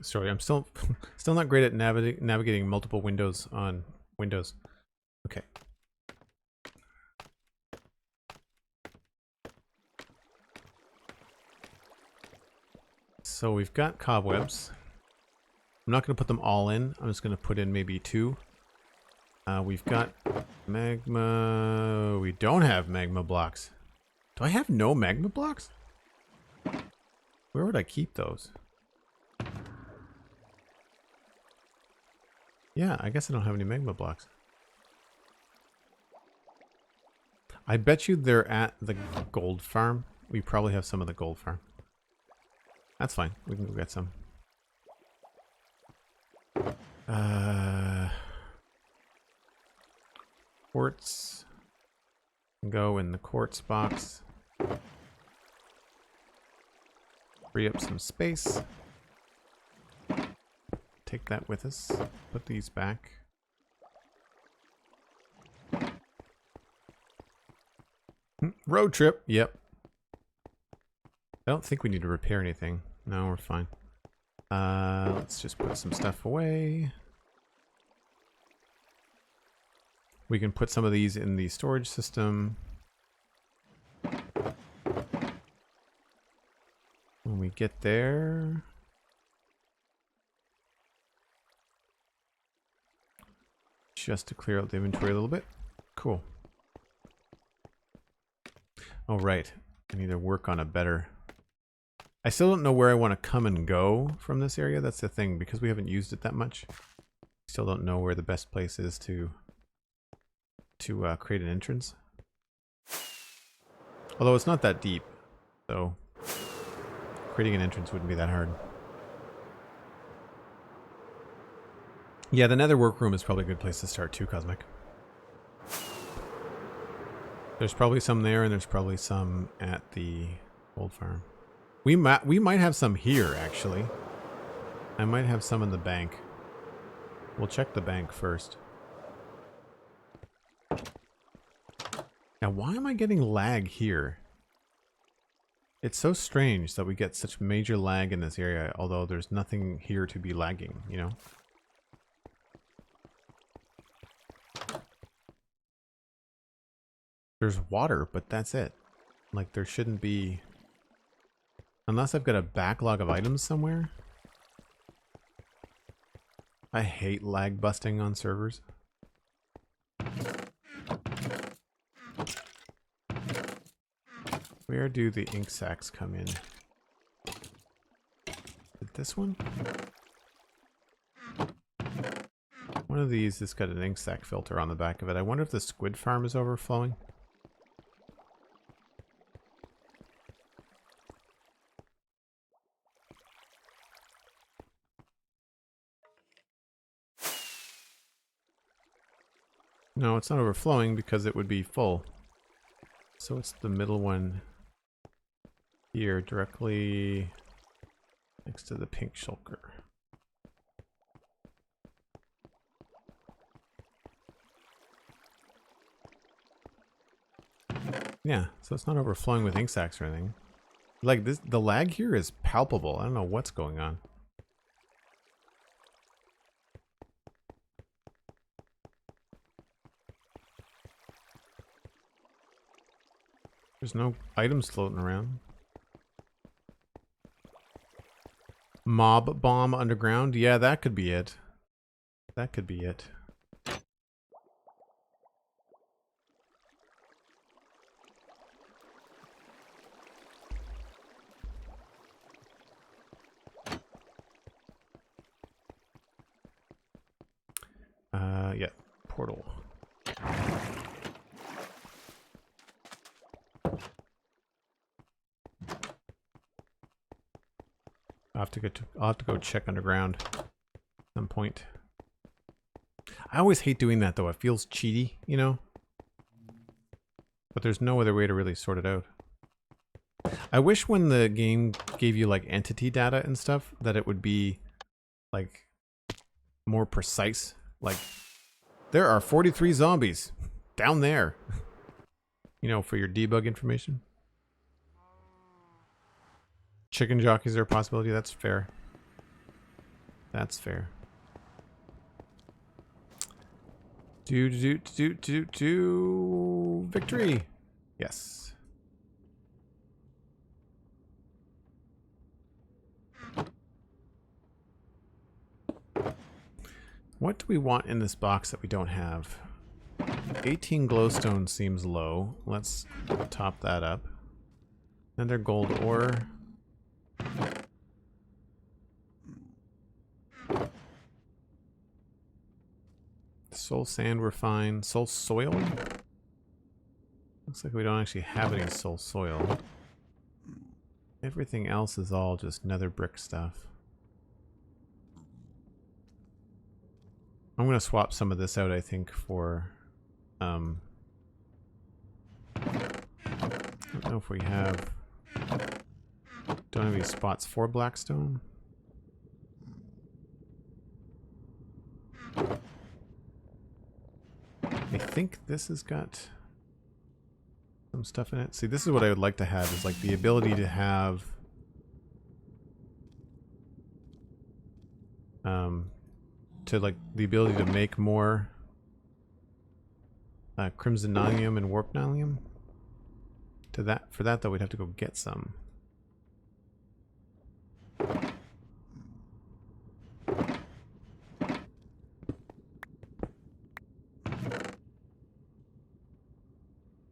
Sorry, I'm still still not great at navigating multiple windows on Windows. Okay. So we've got cobwebs. I'm not going to put them all in. I'm just going to put in maybe 2. We've got magma. We don't have magma blocks. Do I have no magma blocks? Where would I keep those? Yeah, I guess I don't have any magma blocks. I bet you they're at the gold farm. We probably have some of the gold farm. That's fine. We can go get some. Quartz. Go in the quartz box. Free up some space. Take that with us. Put these back. Road trip. Yep. I don't think we need to repair anything. No, we're fine. Let's just put some stuff away. We can put some of these in the storage system. When we get there... Just to clear out the inventory a little bit. Cool. Oh, right. I need to work on a better... I still don't know where I want to come and go from this area. That's the thing, because we haven't used it that much. Still don't know where the best place is to create an entrance. Although it's not that deep, so creating an entrance wouldn't be that hard. Yeah, the nether workroom is probably a good place to start too, Cosmic. There's probably some there, and there's probably some at the old farm. We might have some here, actually. I might have some in the bank. We'll check the bank first. Now, why am I getting lag here? It's so strange that we get such major lag in this area, although there's nothing here to be lagging, you know? There's water, but that's it. Like, there shouldn't be... Unless I've got a backlog of items somewhere. I hate lag busting on servers. Where do the ink sacs come in? Is it this one? One of these has got an ink sac filter on the back of it. I wonder if the squid farm is overflowing. No, it's not overflowing because it would be full. So it's the middle one here, directly next to the pink shulker. Yeah, so it's not overflowing with ink sacs or anything. Like this, the lag here is palpable. I don't know what's going on. There's no items floating around. Mob bomb underground? Yeah, that could be it. That could be it. Yeah, portal. I'll have to go check underground at some point. I always hate doing that though. It feels cheaty, you know? But there's no other way to really sort it out. I wish when the game gave you like entity data and stuff that it would be like more precise. Like, there are 43 zombies down there. You know, for your debug information. Chicken jockeys are a possibility. That's fair. That's fair. Victory! Yes. What do we want in this box that we don't have? 18 glowstone seems low. Let's top that up. Another gold ore. Soul sand we're fine. Soul soil? Looks like we don't actually have any soul soil. Everything else is all just nether brick stuff. I'm going to swap some of this out, I think, for... I don't know if we have... Don't have any spots for blackstone. I think this has got some stuff in it. See, this is what I would like to have, is like the ability to have the ability to make more crimson nyllium and warp nyllium. For that though, we'd have to go get some.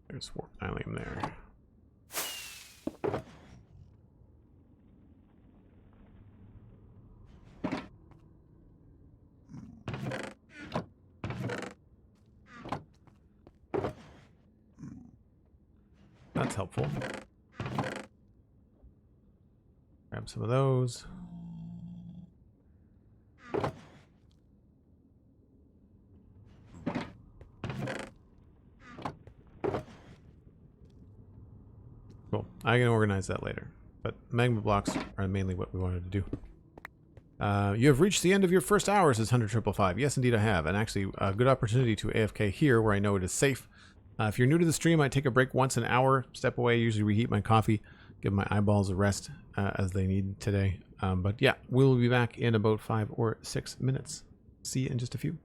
There's warp nyllium there. That's helpful. Grab some of those. Cool. I can organize that later. But magma blocks are mainly what we wanted to do. You have reached the end of your first hour, says 100,555. Yes, indeed I have. And actually, a good opportunity to AFK here where I know it is safe. If you're new to the stream, I take a break once an hour, step away, usually reheat my coffee, give my eyeballs a rest as they need today. But yeah, we'll be back in about 5 or 6 minutes. See you in just a few.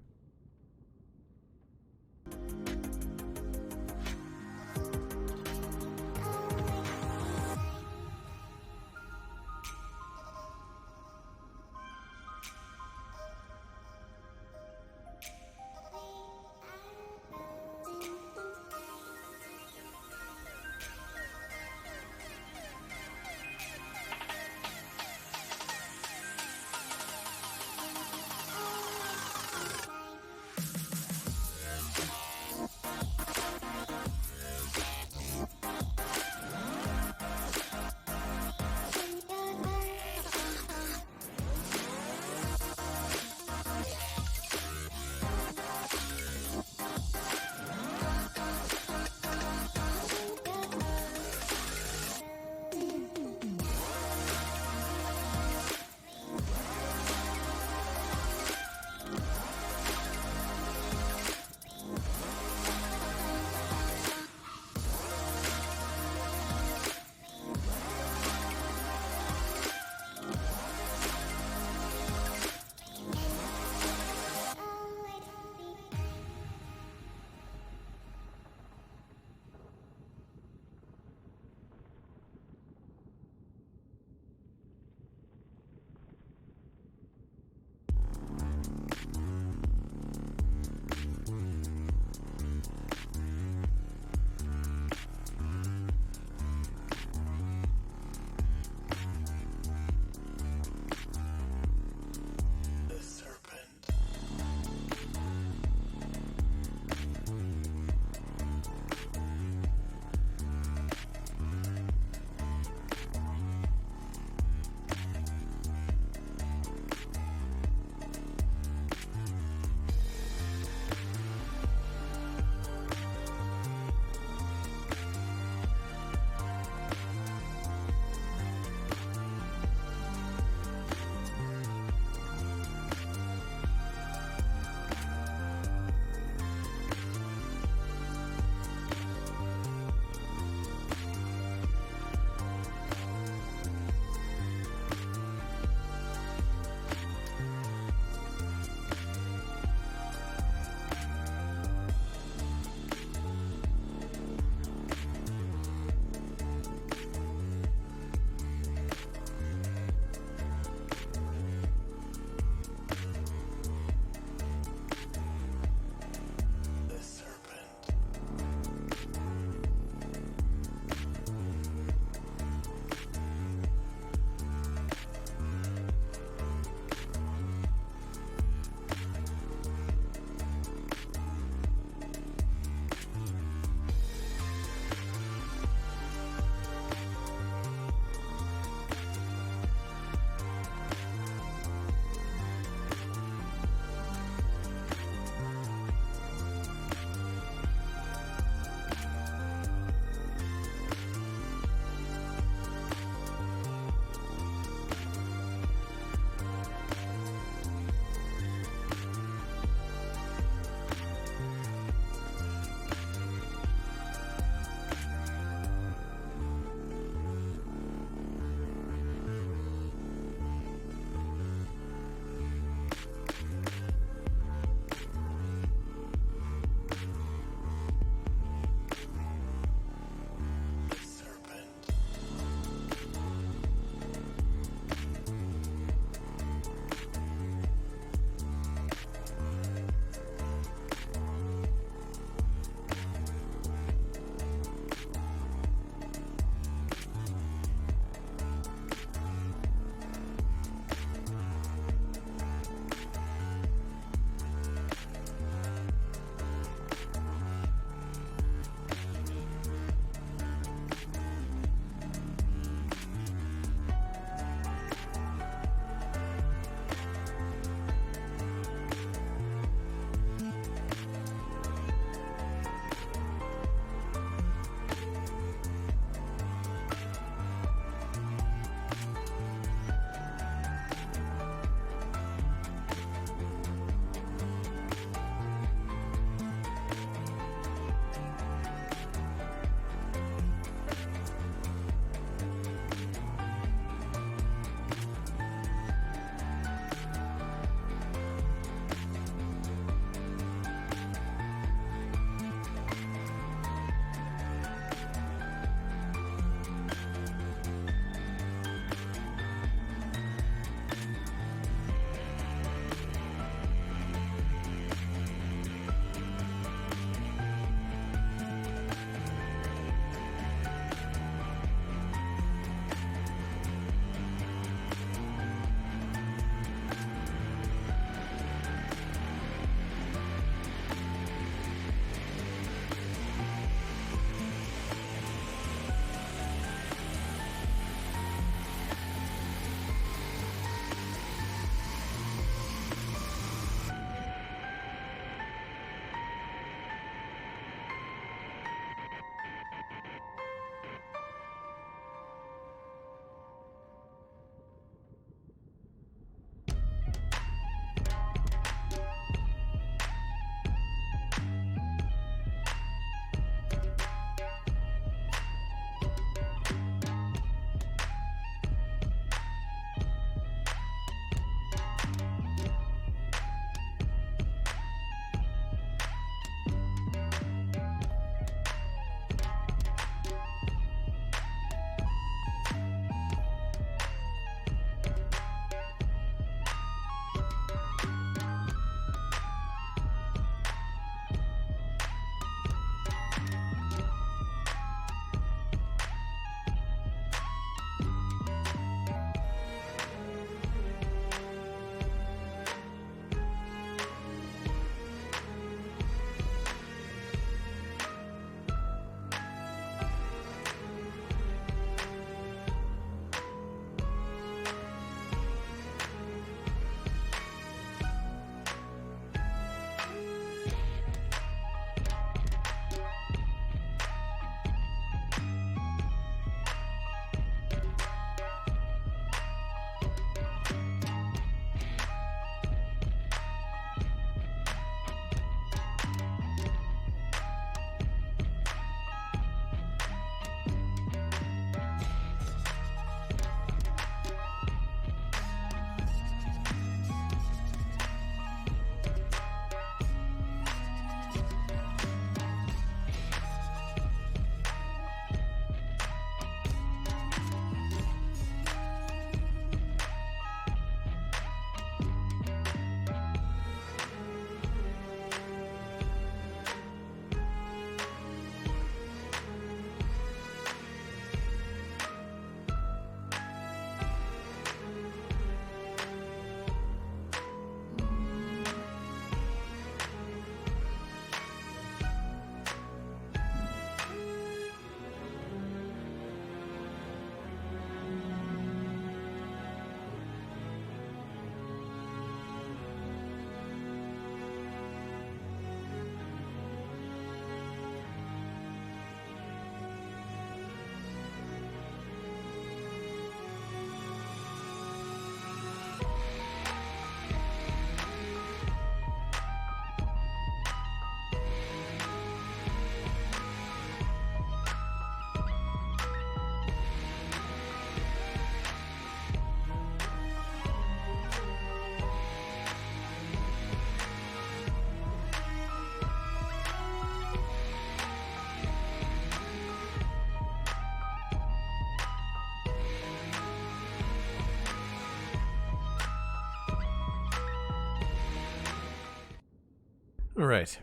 All right.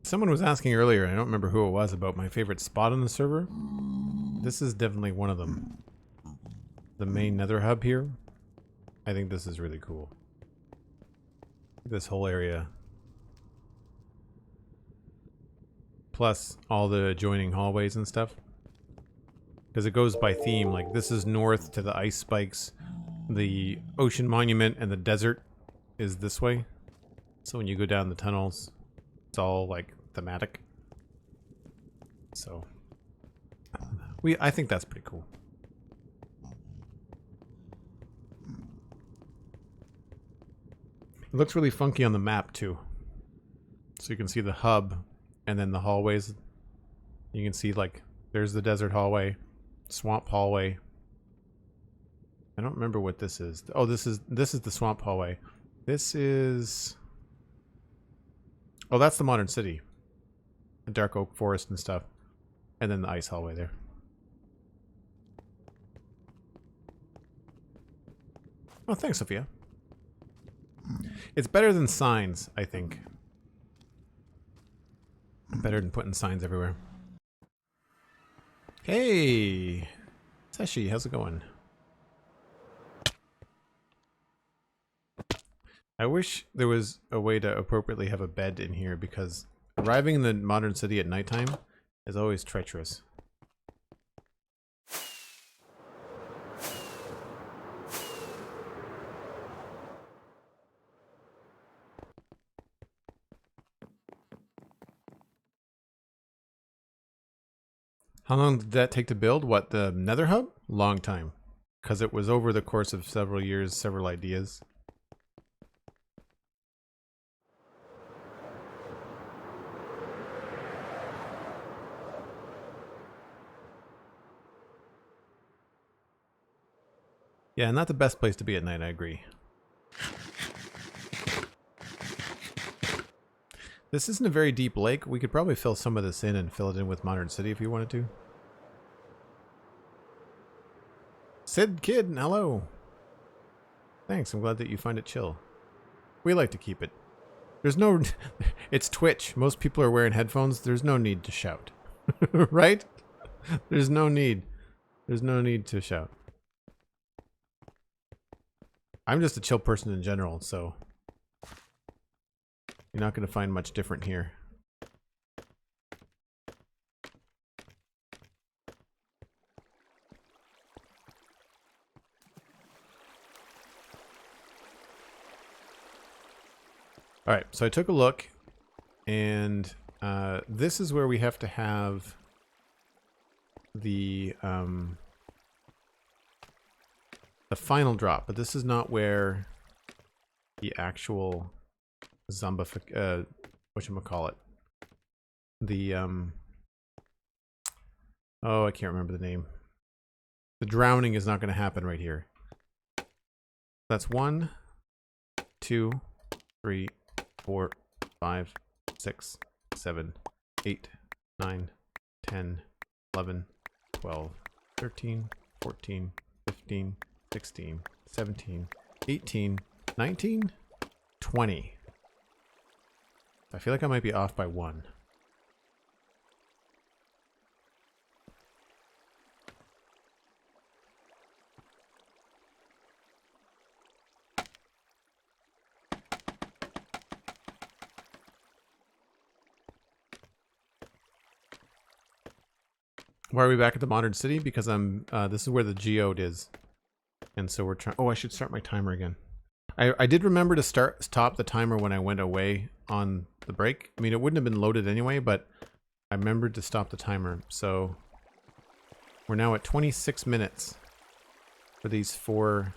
Someone was asking earlier, I don't remember who it was, about my favorite spot on the server. This is definitely one of them. The main nether hub here. I think this is really cool. This whole area. Plus all the adjoining hallways and stuff. Because it goes by theme, like this is north to the ice spikes. The ocean monument and the desert is this way. So when you go down the tunnels, it's all like thematic. So I think that's pretty cool. It looks really funky on the map too. So you can see the hub and then the hallways. You can see like there's the desert hallway, swamp hallway. I don't remember what this is. Oh, this is the swamp hallway. This is, oh, that's the modern city. The dark oak forest and stuff. And then the ice hallway there. Oh, thanks, Sophia. It's better than signs, I think. Better than putting signs everywhere. Hey! Seshi, how's it going? I wish there was a way to appropriately have a bed in here, because arriving in the modern city at nighttime is always treacherous. How long did that take to build? What, the nether hub? Long time. Because it was over the course of several years, several ideas. Yeah, not the best place to be at night, I agree. This isn't a very deep lake. We could probably fill some of this in and fill it in with Modern City if you wanted to. Sid Kid, hello. Thanks, I'm glad that you find it chill. We like to keep it. There's no... It's Twitch. Most people are wearing headphones. There's no need to shout. Right? There's no need. There's no need to shout. I'm just a chill person in general, so... You're not going to find much different here. Alright, so I took a look, and this is where we have to have the final drop, but this is not where the actual whatchamacallit, the oh, I can't remember the name. The drowning is not going to happen right here. That's 1, 2, 3, 4, 5, 6, 7, 8, 9, 10, 11, 12, 13, 14, 15, 16, 17, 18, 19, 20. I feel like I might be off by 1. Why are we back at the modern city? Because I'm this is where the Geode is. And so we're trying... Oh, I should start my timer again. I did remember to stop the timer when I went away on the break. I mean, it wouldn't have been loaded anyway, but I remembered to stop the timer. So we're now at 26 minutes for these four.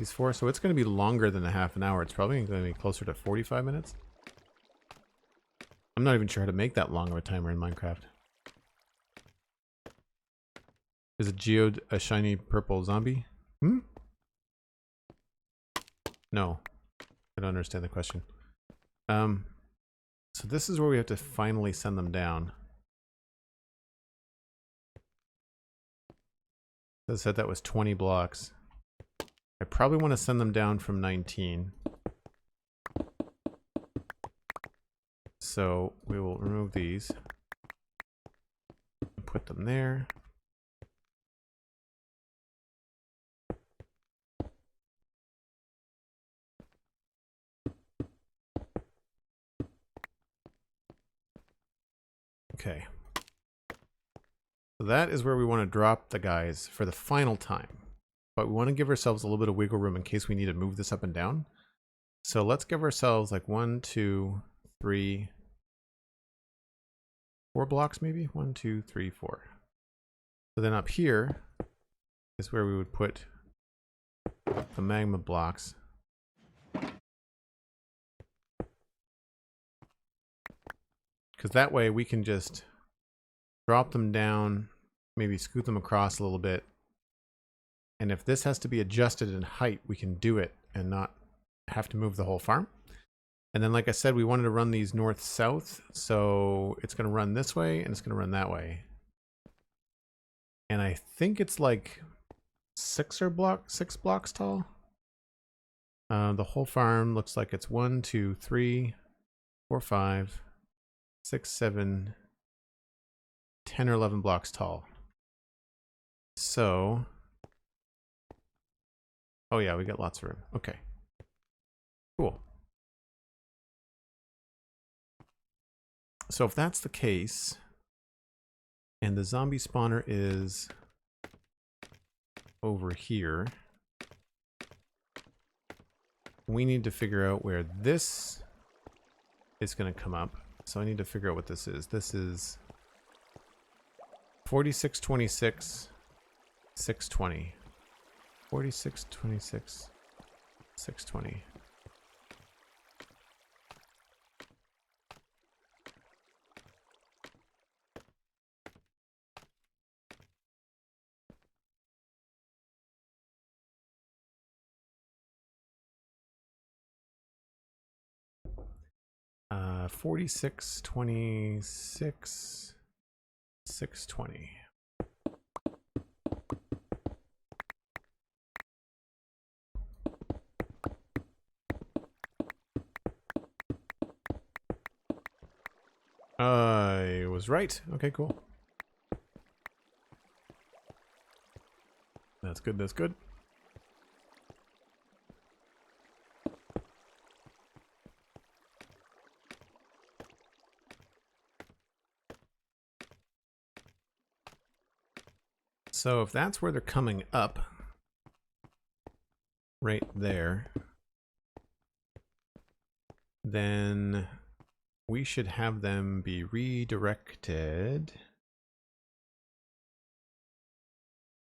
So it's going to be longer than a half an hour. It's probably going to be closer to 45 minutes. I'm not even sure how to make that long of a timer in Minecraft. Is a Geode a shiny purple zombie? Hmm? No. I don't understand the question. So this is where we have to finally send them down. I said that was 20 blocks. I probably want to send them down from 19. So we will remove these. Put them there. Okay. So that is where we want to drop the guys for the final time. But we want to give ourselves a little bit of wiggle room in case we need to move this up and down. So let's give ourselves like 1, 2, 3, 4 blocks maybe? 1, 2, 3, 4. So then up here is where we would put the magma blocks. Because that way we can just drop them down, maybe scoot them across a little bit. And if this has to be adjusted in height, we can do it and not have to move the whole farm. And then, like I said, we wanted to run these north-south. So it's going to run this way and it's going to run that way. And I think it's like 6 blocks tall. The whole farm looks like it's 1, 2, 3, 4, 5, 6, 7, 10 or 11 blocks tall. So, oh yeah, we got lots of room. Okay, cool. So if that's the case, and the zombie spawner is over here, we need to figure out where this is going to come up. So I need to figure out what this is. This is 4626 620. 4626 620. Uh, 4626 620. I was right. Okay, cool. That's good, that's good. So if that's where they're coming up, right there, then we should have them be redirected.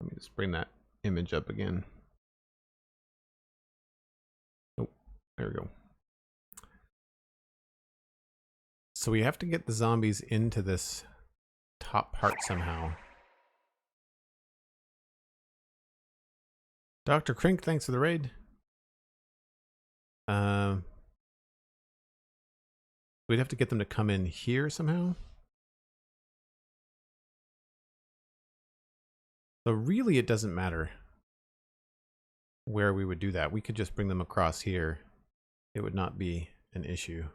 Let me just bring that image up again. Oh, there we go. So we have to get the zombies into this top part somehow. Dr. Krink, thanks for the raid. We'd have to get them to come in here somehow. So really it doesn't matter where we would do that. We could just bring them across here. It would not be an issue.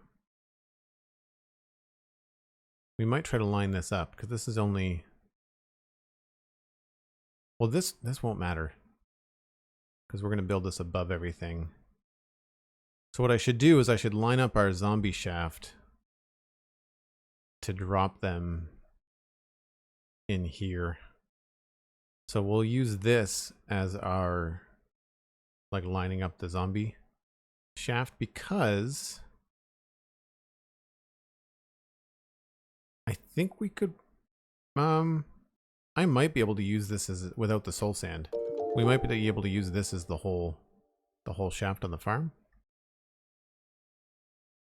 We might try to line this up because this is only... Well, this won't matter because we're going to build this above everything. So what I should do is I should line up our zombie shaft to drop them in here. So we'll use this as our, like, lining up the zombie shaft because I think we could, I might be able to use this as, without the soul sand. We might be able to use this as the whole shaft on the farm.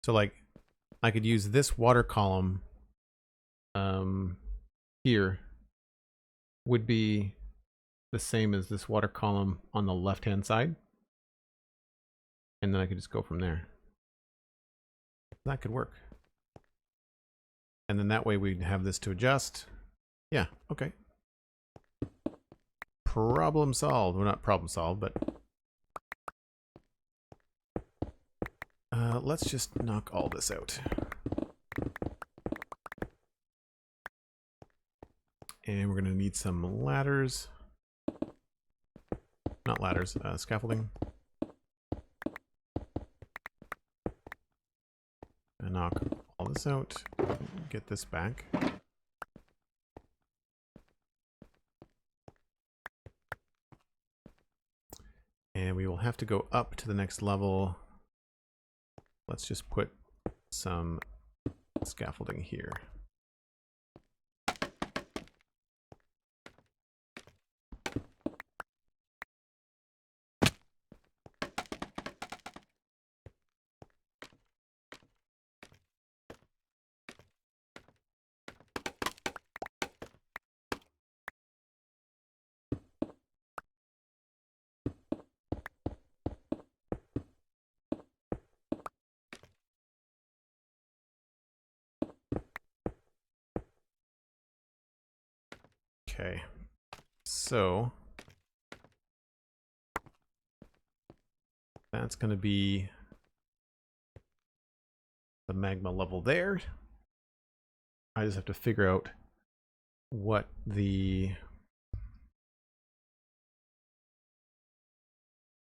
So like, I could use this water column here would be the same as this water column on the left hand side, and then I could just go from there. That could work, and then that way we'd have this to adjust. Yeah, okay, problem solved. Well, not problem solved, but let's just knock all this out. And we're going to need some ladders. Not ladders, scaffolding. And knock all this out. Get this back. And we will have to go up to the next level. Let's just put some scaffolding here. Okay, so that's going to be the magma level there. I just have to figure out what the...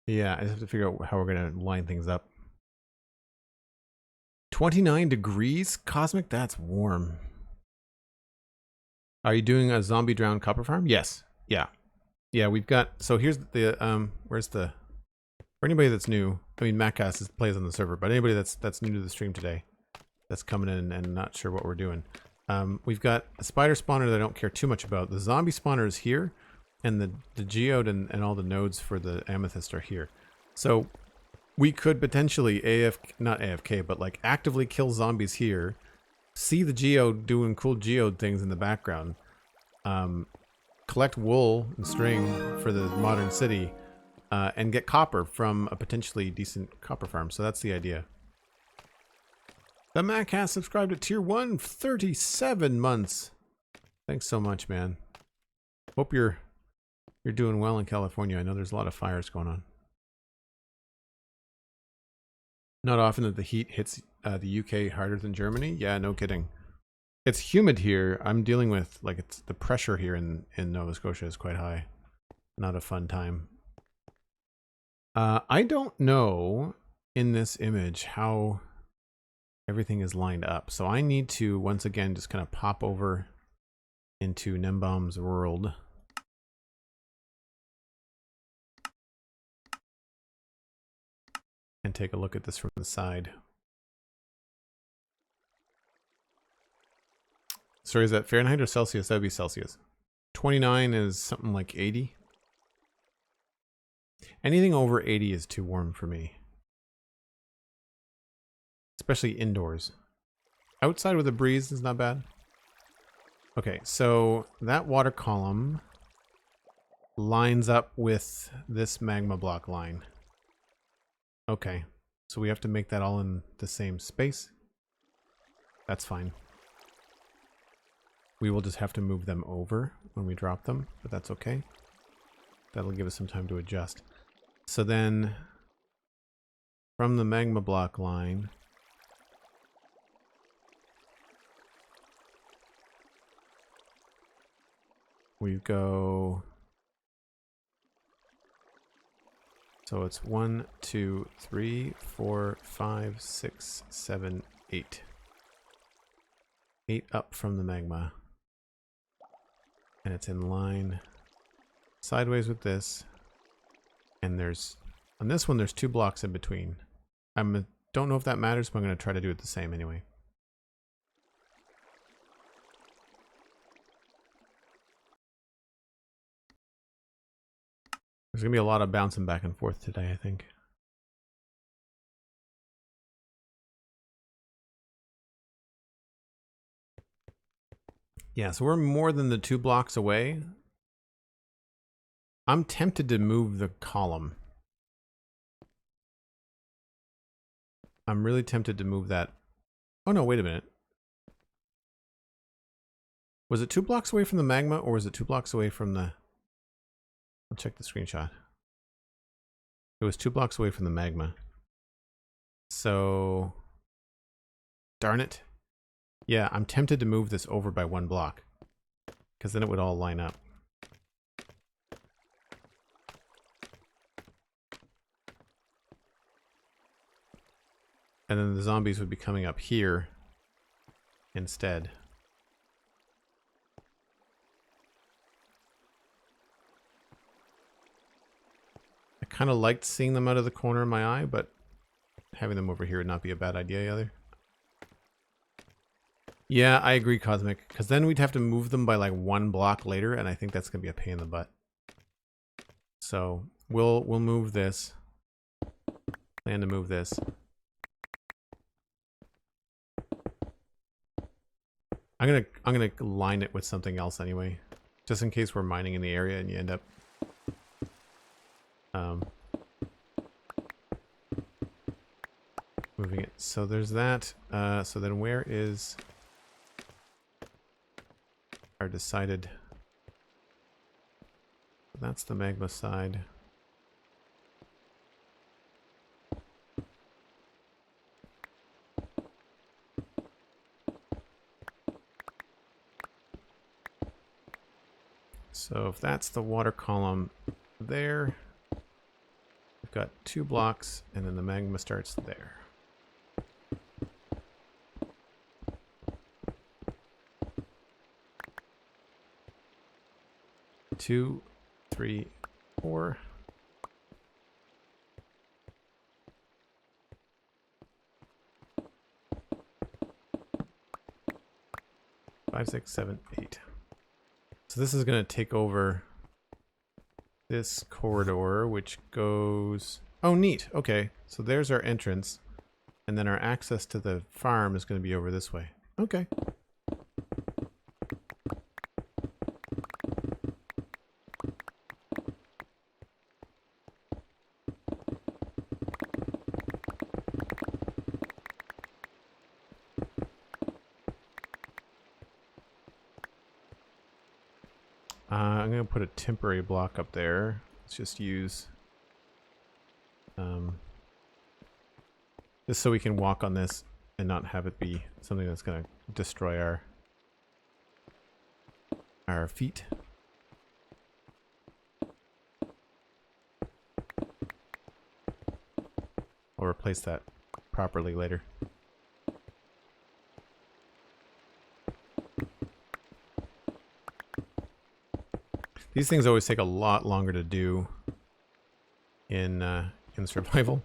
Yeah, I just have to figure out how we're going to line things up. 29 degrees cosmic? That's warm. Are you doing a zombie drowned copper farm? Yes. Yeah. Yeah, we've got... So here's the... where's the... For anybody that's new, I mean, Mattcast plays on the server, but anybody that's new to the stream today, that's coming in and not sure what we're doing, we've got a spider spawner that I don't care too much about. The zombie spawner is here, and the geode and all the nodes for the amethyst are here. So we could potentially not AFK, but like actively kill zombies here, see the geode doing cool geode things in the background, collect wool and string for the modern city, and get copper from a potentially decent copper farm. So that's the idea. The Mac has subscribed at tier 1, 37 months. Thanks so much, man. Hope you're doing well in California. I know there's a lot of fires going on. Not often that the heat hits the UK harder than Germany. Yeah, no kidding. It's humid here. I'm dealing with, like, it's the pressure here in Nova Scotia is quite high. Not a fun time. I don't know in this image how everything is lined up. So I need to, once again, just kind of pop over into Gnembon's world. And take a look at this from the side. Sorry, is that Fahrenheit or Celsius? That would be Celsius. 29 is something like 80. Anything over 80 is too warm for me. Especially indoors. Outside with a breeze is not bad. Okay, so that water column lines up with this magma block line. Okay, so we have to make that all in the same space. That's fine. We will just have to move them over when we drop them, but that's okay. That'll give us some time to adjust. So then, from the magma block line, we go... So it's 1, 2, 3, 4, 5, 6, 7, 8. 8 up from the magma. And it's in line sideways with this. And there's, on this one, there's 2 blocks in between. I don't know if that matters, but I'm going to try to do it the same anyway. There's going to be a lot of bouncing back and forth today, I think. Yeah, so we're more than the 2 blocks away. I'm tempted to move the column. I'm really tempted to move that. Oh no, wait a minute. Was it 2 blocks away from the magma, or was it 2 blocks away from the... I'll check the screenshot. It was 2 blocks away from the magma. So... Darn it. Yeah, I'm tempted to move this over by 1 block. because then it would all line up. And then the zombies would be coming up here instead. I kind of liked seeing them out of the corner of my eye, but having them over here would not be a bad idea either. Yeah, I agree, Cosmic, because then we'd have to move them by like 1 block later, and I think that's going to be a pain in the butt. So we'll move this. Plan to move this. I'm gonna line it with something else anyway, just in case we're mining in the area and you end up moving it. So there's that. So then where is our decided? That's the magma side. So if that's the water column there, we've got 2 blocks, and then the magma starts there. 2, 3, 4. Five, 6, 7, 8. So this is going to take over this corridor, which goes... Oh, neat. Okay. So there's our entrance. And then our access to the farm is going to be over this way. Okay. I'm going to put a temporary block up there. Let's just use... just so we can walk on this and not have it be something that's going to destroy our feet. I'll replace that properly later. These things always take a lot longer to do in survival.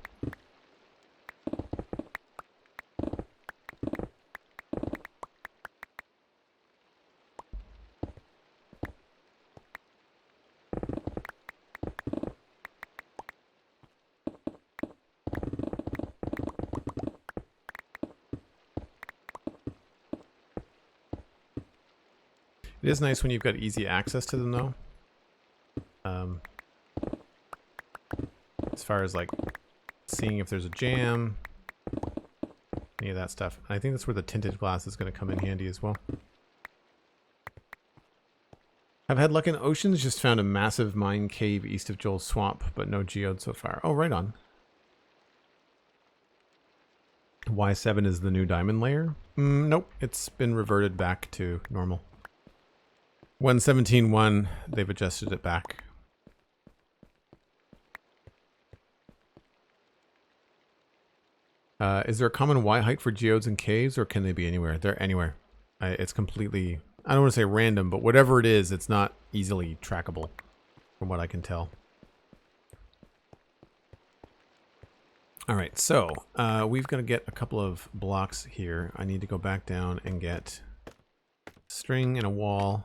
It is nice when you've got easy access to them, though. As far as like seeing if there's a jam, any of that stuff. I think that's where the tinted glass is going to come in handy as well. I've had luck in oceans, just found a massive mine cave east of Joel's swamp, but no geode so far. Oh, right on. Y7 is the new diamond layer? Nope, it's been reverted back to normal. 117.1, they've adjusted it back. Is there a common Y height for geodes and caves, or can they be anywhere? They're anywhere. It's completely, I don't want to say random, but whatever it is, it's not easily trackable, from what I can tell. All right, so we've got to get a couple of blocks here. I need to go back down and get string and a wall.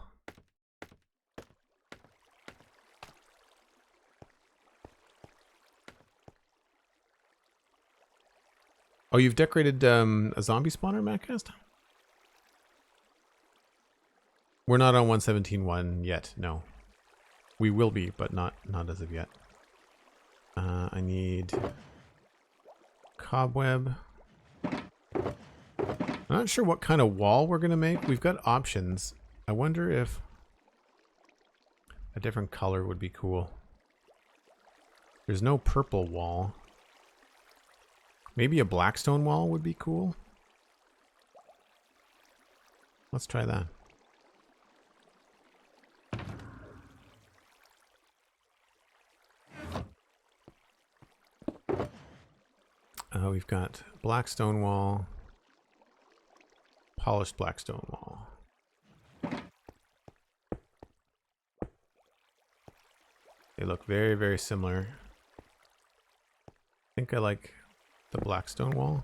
Oh, you've decorated a zombie spawner, Mattcast? We're not on 117.1 yet, no. We will be, but not as of yet. I need cobweb. I'm not sure what kind of wall we're going to make. We've got options. I wonder if a different color would be cool. There's no purple wall. Maybe a blackstone wall would be cool. Let's try that. We've got black stone wall, polished black stone wall. They look very, very similar. I think I like the black stone wall.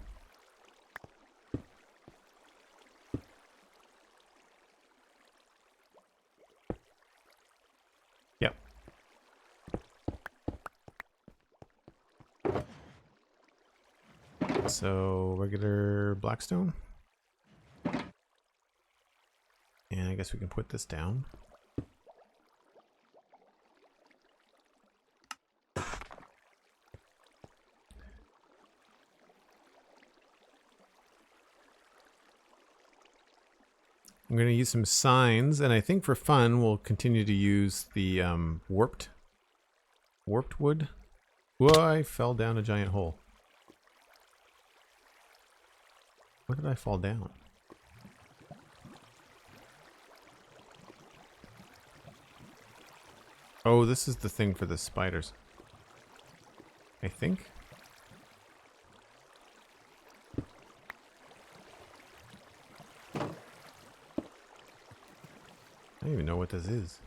Yep. So regular blackstone. And I guess we can put this down. I'm going to use some signs, and I think for fun we'll continue to use the warped wood. Whoa, I fell down a giant hole. Where did I fall down? Oh, this is the thing for the spiders, I think. I don't even know what this is.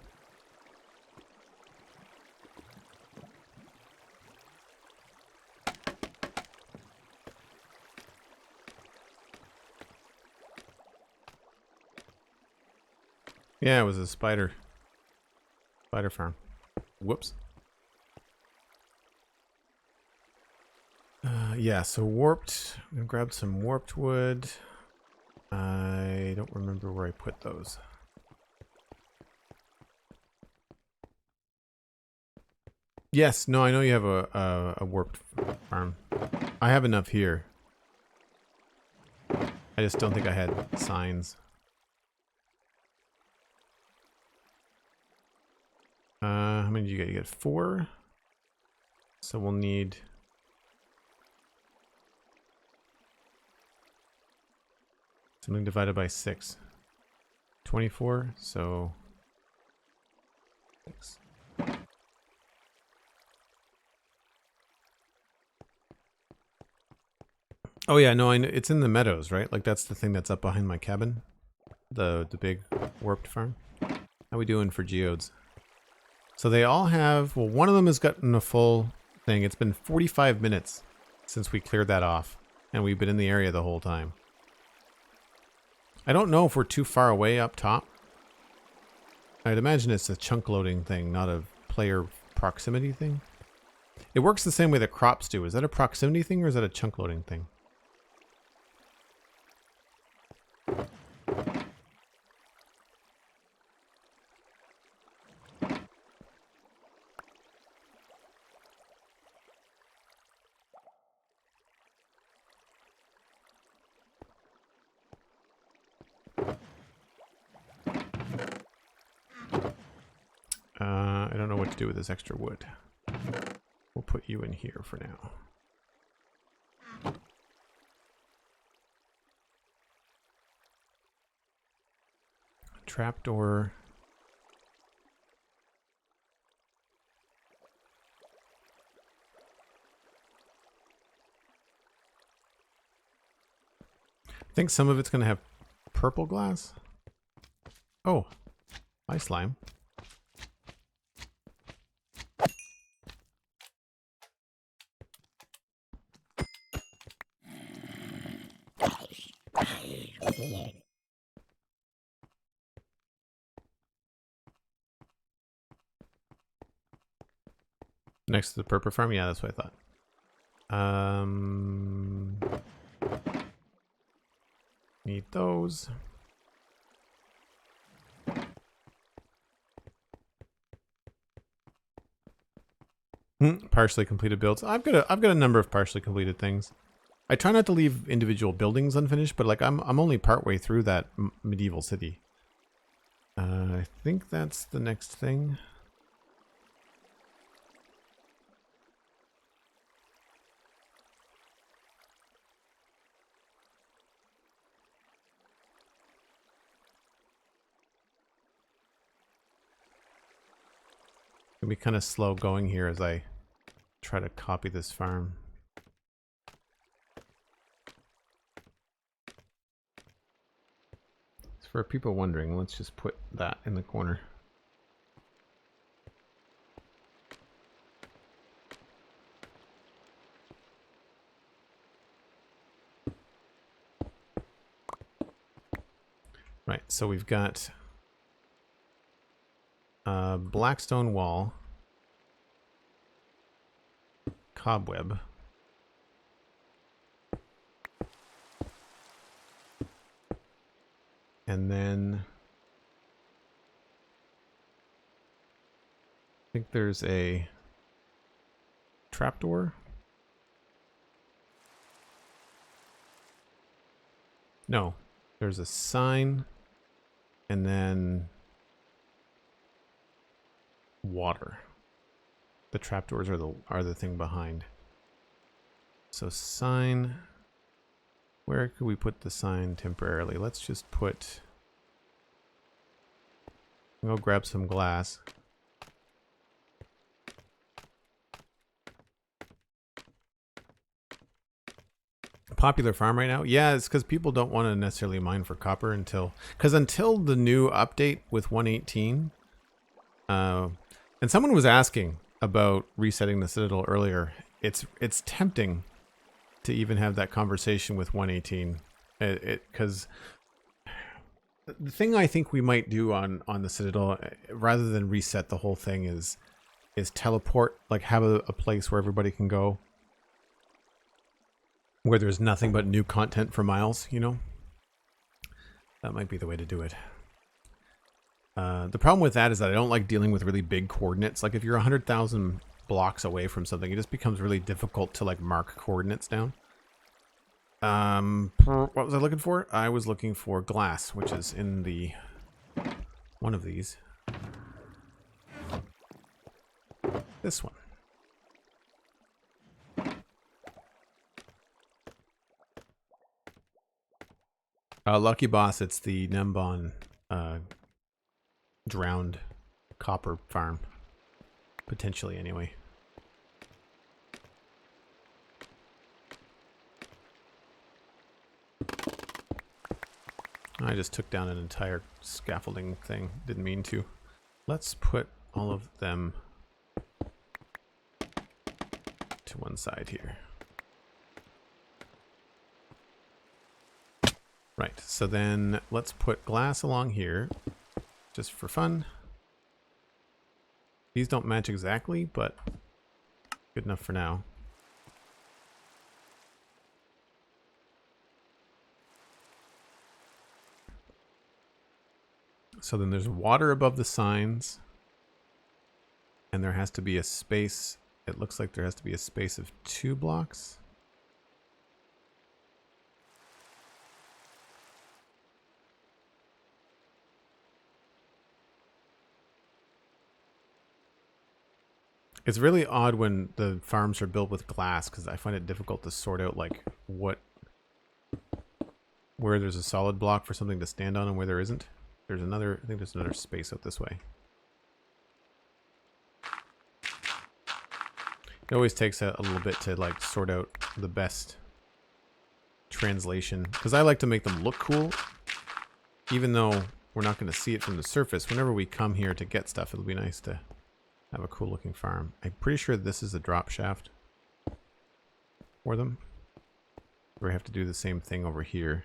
Yeah, it was a spider farm. Whoops. Yeah, so warped. I'm gonna grab some warped wood. I don't remember where I put those. Yes, no, I know you have a warped farm. I have enough here. I just don't think I had signs. How many did you get? You get 4. So we'll need something divided by 6. 24, so 6. Oh yeah, no, I know it's in the meadows, right? Like that's the thing that's up behind my cabin. The big warped farm. How we doing for geodes? So they all have, well, one of them has gotten a full thing. It's been 45 minutes since we cleared that off, and we've been in the area the whole time. I don't know if we're too far away up top. I'd imagine it's a chunk loading thing, not a player proximity thing. It works the same way that crops do. Is that a proximity thing or is that a chunk loading thing? I don't know what to do with this extra wood. We'll put you in here for now. Trapdoor. I think some of it's going to have purple glass. Oh, hi slime. Next to the purple farm? Yeah, that's what I thought. Need those. Partially completed builds. I've got a number of partially completed things. I try not to leave individual buildings unfinished, but like I'm only partway through that medieval city. I think that's the next thing. It'll be kind of slow going here as I try to copy this farm. For people wondering, let's just put that in the corner. Right, so we've got a black stone wall, cobweb, and then I think there's a trapdoor. No, there's a sign, and then water. The trapdoors are the thing behind. So sign. Where could we put the sign temporarily? Let's just put. Go grab some glass. Popular farm right now? Yeah, it's because people don't want to necessarily mine for copper until the new update with 1.18. And someone was asking about resetting the Citadel earlier. It's tempting to even have that conversation with 1.18. Because the thing I think we might do on the Citadel, rather than reset the whole thing, is teleport, like have a place where everybody can go, where there's nothing but new content for miles, you know? That might be the way to do it. The problem with that is that I don't like dealing with really big coordinates. Like if you're 100,000 blocks away from something, it just becomes really difficult to like mark coordinates down. What was I looking for? I was looking for glass, which is in the one of these. This one. Lucky Boss, it's the Gnembon drowned copper farm. Potentially, anyway. I just took down an entire scaffolding thing. Didn't mean to. Let's put all of them to one side here. Right, so then let's put glass along here, just for fun. These don't match exactly, but good enough for now. So then there's water above the signs, and there has to be a space. It looks like there has to be a space of 2 blocks. It's really odd when the farms are built with glass, because I find it difficult to sort out like where there's a solid block for something to stand on and where there isn't. There's another, I think there's another space out this way. It always takes a little bit to like sort out the best translation, because I like to make them look cool, even though we're not going to see it from the surface. Whenever we come here to get stuff, it'll be nice to have a cool looking farm. I'm pretty sure this is a drop shaft for them. We have to do the same thing over here.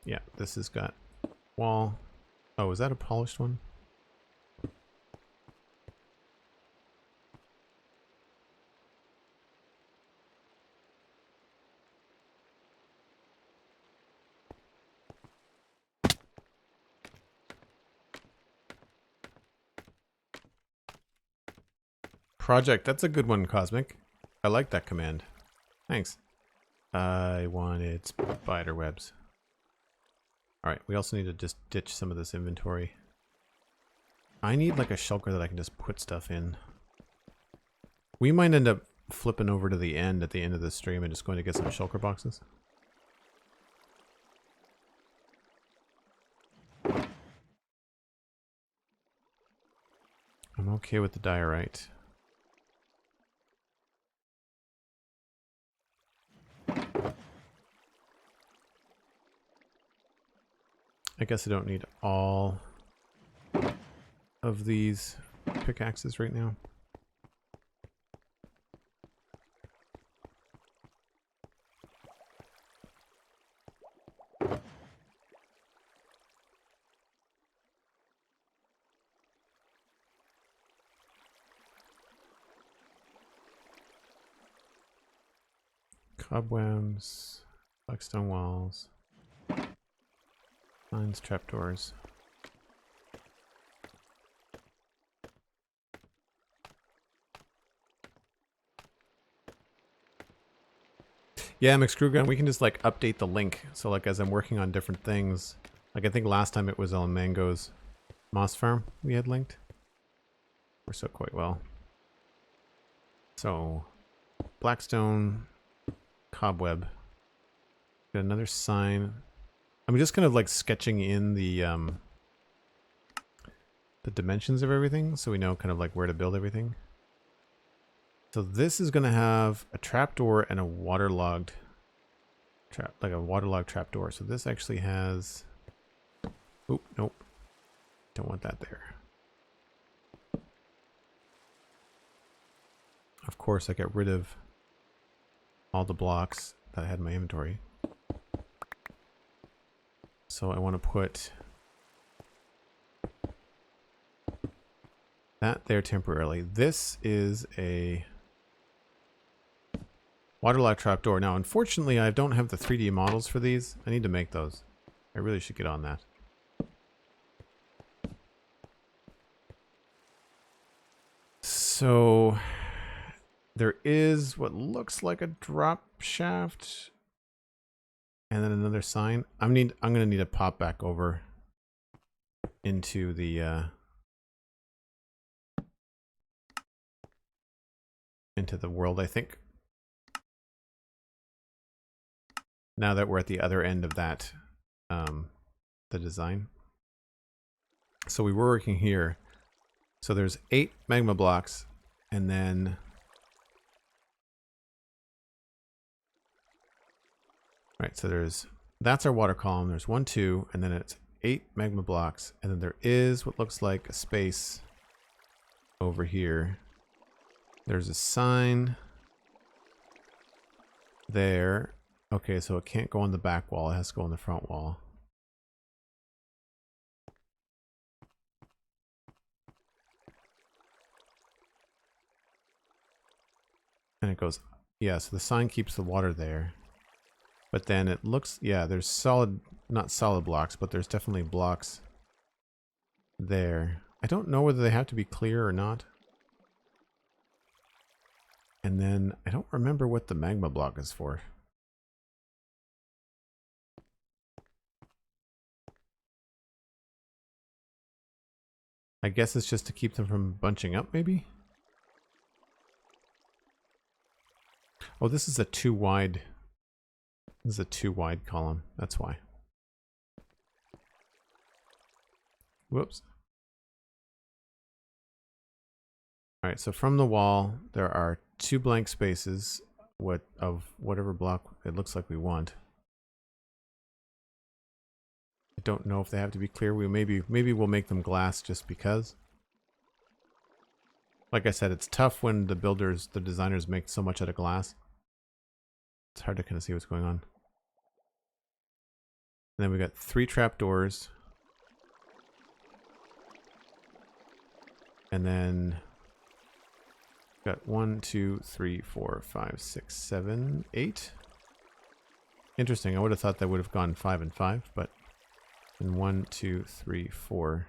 Yeah, this has got wall. Oh, is that a polished one? Project, that's a good one, Cosmic. I like that command. Thanks. I wanted spider webs. Alright, we also need to just ditch some of this inventory. I need like a shulker that I can just put stuff in. We might end up flipping over to the end at the end of the stream and just going to get some shulker boxes. I'm okay with the diorite. I guess I don't need all of these pickaxes right now. Cobwebs, blackstone walls, mines, trapdoors. Yeah, McScrewgun, we can just like update the link. So like as I'm working on different things, like I think last time it was on Mango's moss farm we had linked. Works out quite well. So blackstone, cobweb. Got another sign. I'm just kind of like sketching in the dimensions of everything so we know kind of like where to build everything. So this is going to have a trapdoor and a waterlogged like a waterlogged trapdoor. So this actually has, oop, nope. Don't want that there. Of course, I get rid of all the blocks that I had in my inventory. So I want to put that there temporarily. This is a waterlogged trapdoor. Now, unfortunately, I don't have the 3D models for these. I need to make those. I really should get on that. So there is what looks like a drop shaft and then another sign. I'm gonna need to pop back over into the world, I think. Now that we're at the other end of that, the design. So we were working here. So there's 8 magma blocks, and then right. So that's our water column. There's 1, 2, and then it's 8 magma blocks, and then there is what looks like a space over here. There's a sign there. Okay, so it can't go on the back wall. It has to go on the front wall. And it goes, yeah, so the sign keeps the water there. But then it looks, yeah, there's solid, not solid blocks, but there's definitely blocks there. I don't know whether they have to be clear or not. And then I don't remember what the magma block is for. I guess it's just to keep them from bunching up, maybe? Oh, this is a too wide. This is a too wide column. That's why. Whoops. All right, so from the wall, there are 2 blank spaces of whatever block it looks like we want. I don't know if they have to be clear. Maybe we'll make them glass just because. Like I said, it's tough when the designers make so much out of glass. It's hard to kind of see what's going on. And then we got 3 trapdoors. And then got 1, 2, 3, 4, 5, 6, 7, 8. Interesting. I would have thought that would have gone 5 and 5, but and 1, 2, 3, 4.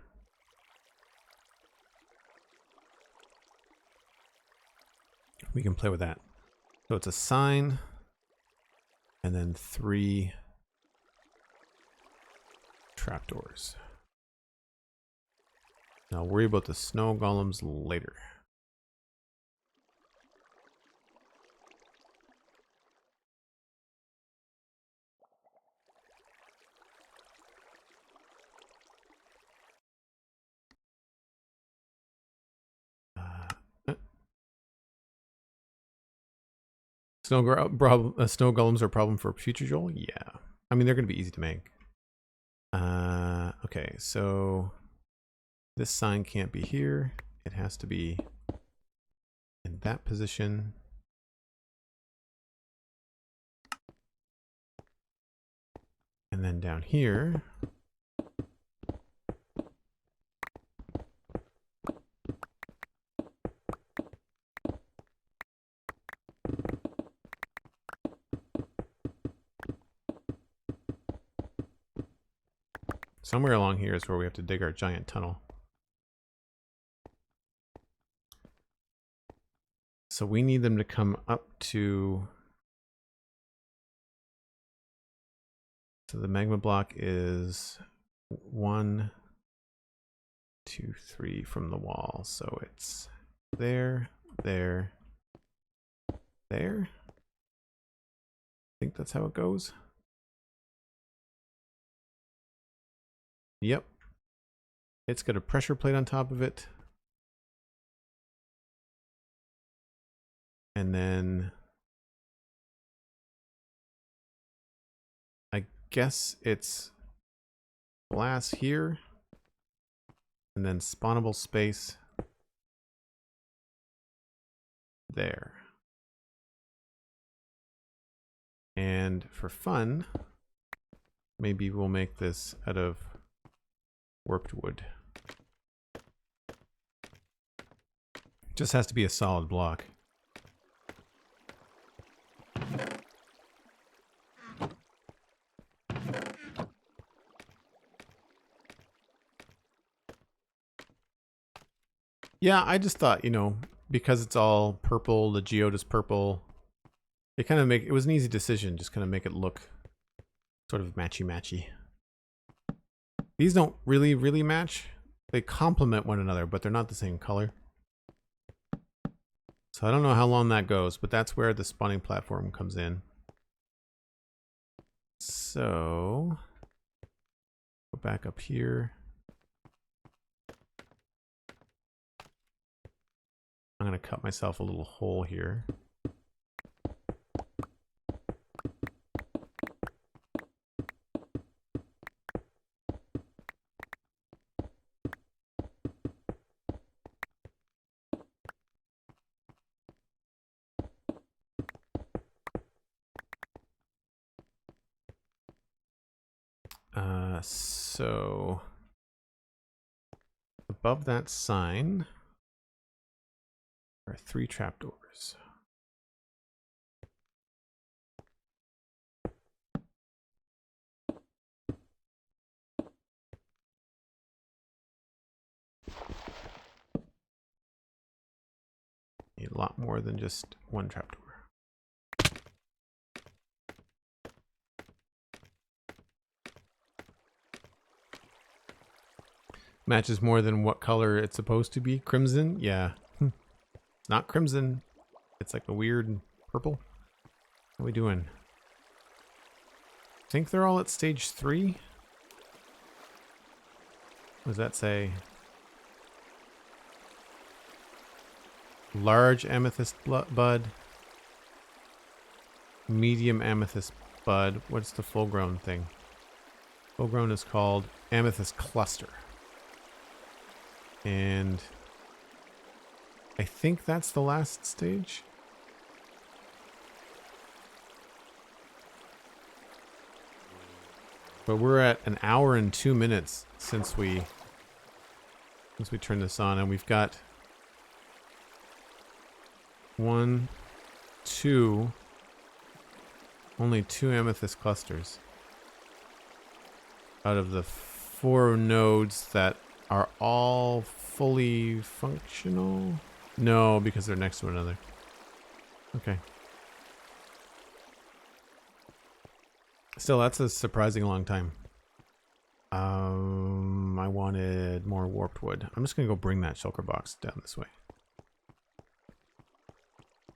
We can play with that. So it's a sign, and then 3 trapdoors. Now I'll worry about the snow golems later. Snow golems are a problem for future Joel? Yeah. I mean, they're going to be easy to make. Okay, so this sign can't be here. It has to be in that position. And then down here, somewhere along here is where we have to dig our giant tunnel. So we need them to come up to... So the magma block is 1, 2, 3 from the wall. So it's there, there, there. I think that's how it goes. Yep. It's got a pressure plate on top of it. And then I guess it's glass here. And then spawnable space there. And for fun, maybe we'll make this out of warped wood. Just has to be a solid block. Yeah, I just thought, you know, because it's all purple, the geode is purple, it kind of it was an easy decision, just kind of make it look sort of matchy-matchy. These don't really match. They complement one another, but they're not the same color. So I don't know how long that goes, but that's where the spawning platform comes in. So go back up here. I'm going to cut myself a little hole here. So above that sign are 3 trapdoors. Need a lot more than just 1 trapdoor. Matches more than what color it's supposed to be. Crimson? Yeah. Not crimson. It's like a weird purple. What are we doing? I think they're all at stage 3. What does that say? Large amethyst bud. Medium amethyst bud. What's the full grown thing? Full grown is called amethyst cluster. And I think that's the last stage. But we're at 1 hour and 2 minutes since we turned this on, and we've got 1, 2, only 2 amethyst clusters out of the 4 nodes that are all fully functional. No, because they're next to one another. Okay. Still, that's a surprising long time. I wanted more warped wood. I'm just gonna go bring that shulker box down this way.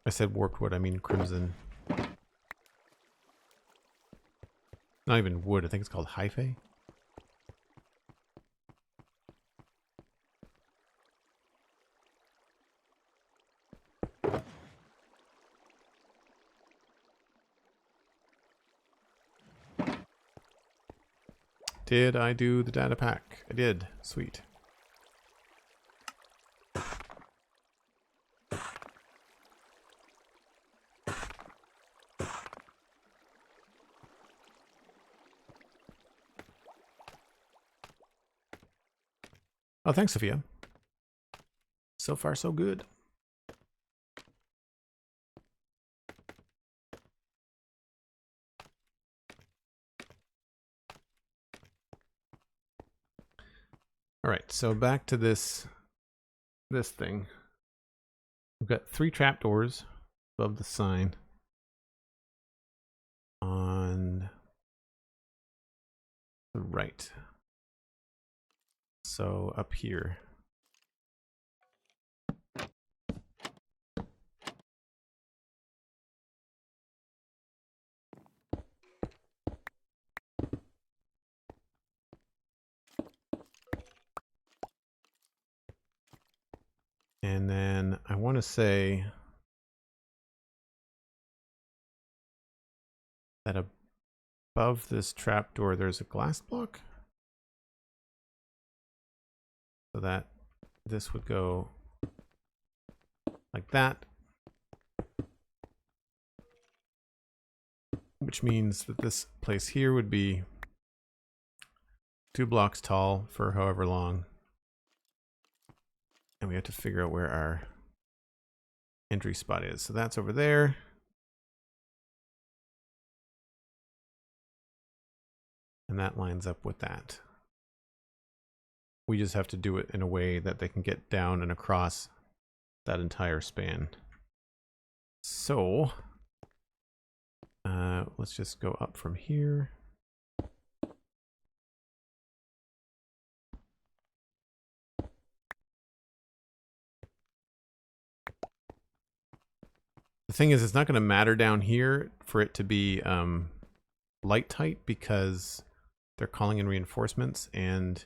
I said warped wood, I mean crimson. Not even wood, I think it's called hyphae. Did I do the data pack? I did. Sweet. Oh, thanks, Sophia. So far, so good. All right, so back to this thing. We've got 3 trapdoors above the sign on the right. So up here. And then I want to say that above this trapdoor there's a glass block. So that this would go like that. Which means that this place here would be 2 blocks tall for however long. And we have to figure out where our entry spot is. So that's over there. And that lines up with that. We just have to do it in a way that they can get down and across that entire span. So let's just go up from here. The thing is, it's not going to matter down here for it to be light tight because they're calling in reinforcements, and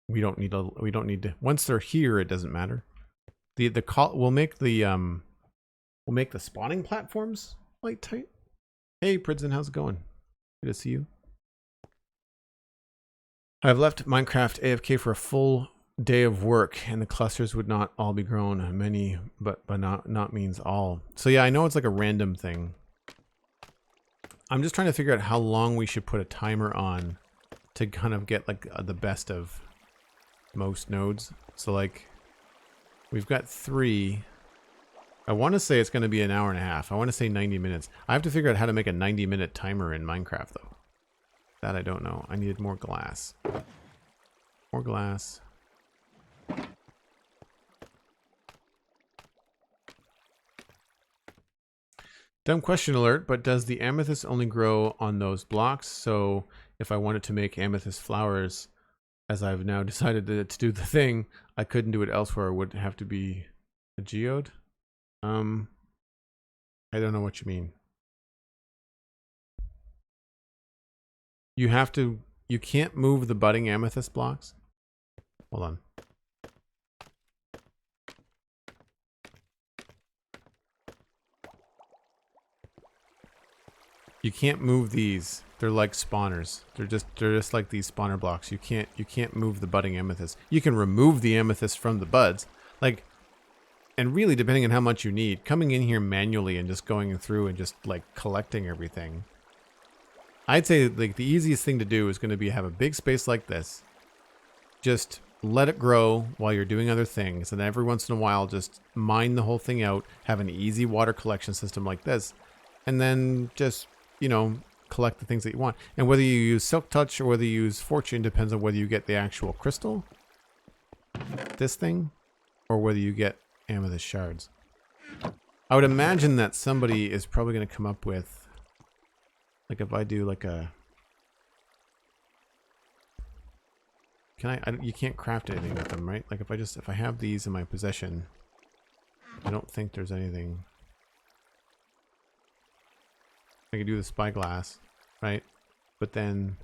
we don't need to. Once they're here, it doesn't matter. We'll make the spawning platforms light tight. Hey Pridzen, how's it going? Good to see you. I've left Minecraft AFK for a full day of work, and the clusters would not all be grown. Many, but not means all. So yeah, I know it's like a random thing. I'm just trying to figure out how long we should put a timer on to kind of get like the best of most nodes. So like we've got 3. I want to say it's going to be an hour and a half. I want to say 90 minutes. I have to figure out how to make a 90-minute timer in Minecraft though. That I don't know. I needed more glass. More glass. Dumb question alert, but does the amethyst only grow on those blocks? So if I wanted to make amethyst flowers, as I've now decided to do the thing, I couldn't do it elsewhere. It would have to be a geode. I don't know what you mean. You can't move the budding amethyst blocks. Hold on. You can't move these. They're like spawners. They're just like these spawner blocks. You can't move the budding amethyst. You can remove the amethyst from the buds. Like, and really depending on how much you need, coming in here manually and just going through and just like collecting everything. I'd say like the easiest thing to do is going to be have a big space like this. Just let it grow while you're doing other things, and every once in a while just mine the whole thing out, have an easy water collection system like this, and then just, you know, collect the things that you want. And whether you use Silk Touch or whether you use Fortune depends on whether you get the actual crystal, this thing, or whether you get amethyst shards. I would imagine that somebody is probably going to come up with, like if I do like a... you can't craft anything with them, right? Like if I have these in my possession, I don't think there's anything. I could do the spyglass, right? But then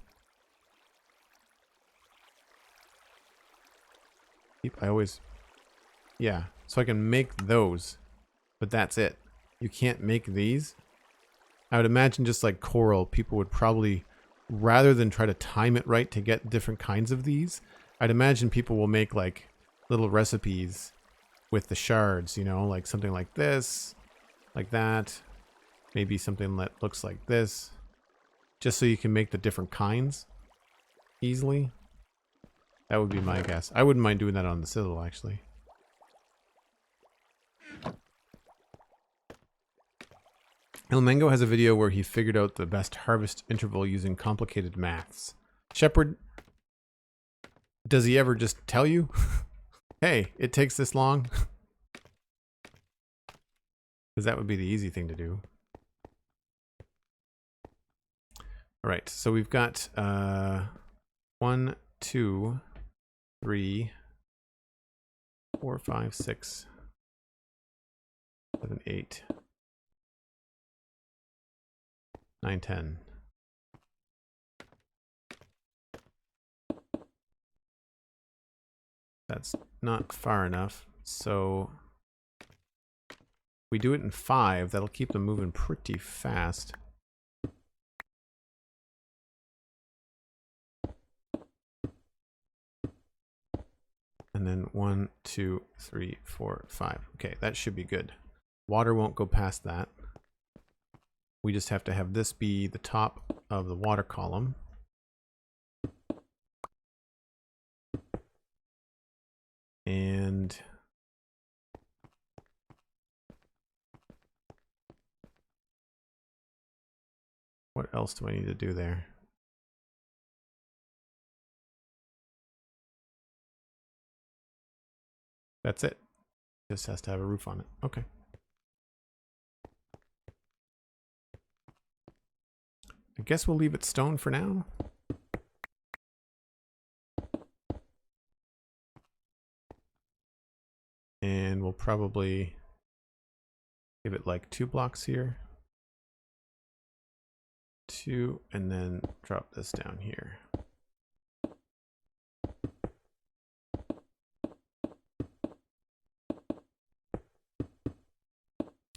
yeah, so I can make those, but that's it. You can't make these. I would imagine just like coral, people would probably, rather than try to time it right to get different kinds of these, I'd imagine people will make like little recipes with the shards, you know, like something like this, like that, maybe something that looks like this, just so you can make the different kinds easily. That would be my guess. I wouldn't mind doing that on the Citadel, actually. Ilmengo has a video where he figured out the best harvest interval using complicated maths. Shepard, does he ever just tell you, hey, it takes this long? Because that would be the easy thing to do. All right, so we've got 1, 2, 3, 4, 5, 6, 7, 8, 9, 10. That's not far enough. So we do it in 5. That'll keep them moving pretty fast. And then 1, 2, 3, 4, 5. Okay, that should be good. Water won't go past that. We just have to have this be the top of the water column. And what else do I need to do there? That's it. Just has to have a roof on it. Okay. I guess we'll leave it stone for now. And we'll probably give it like 2 blocks here. 2, and then drop this down here.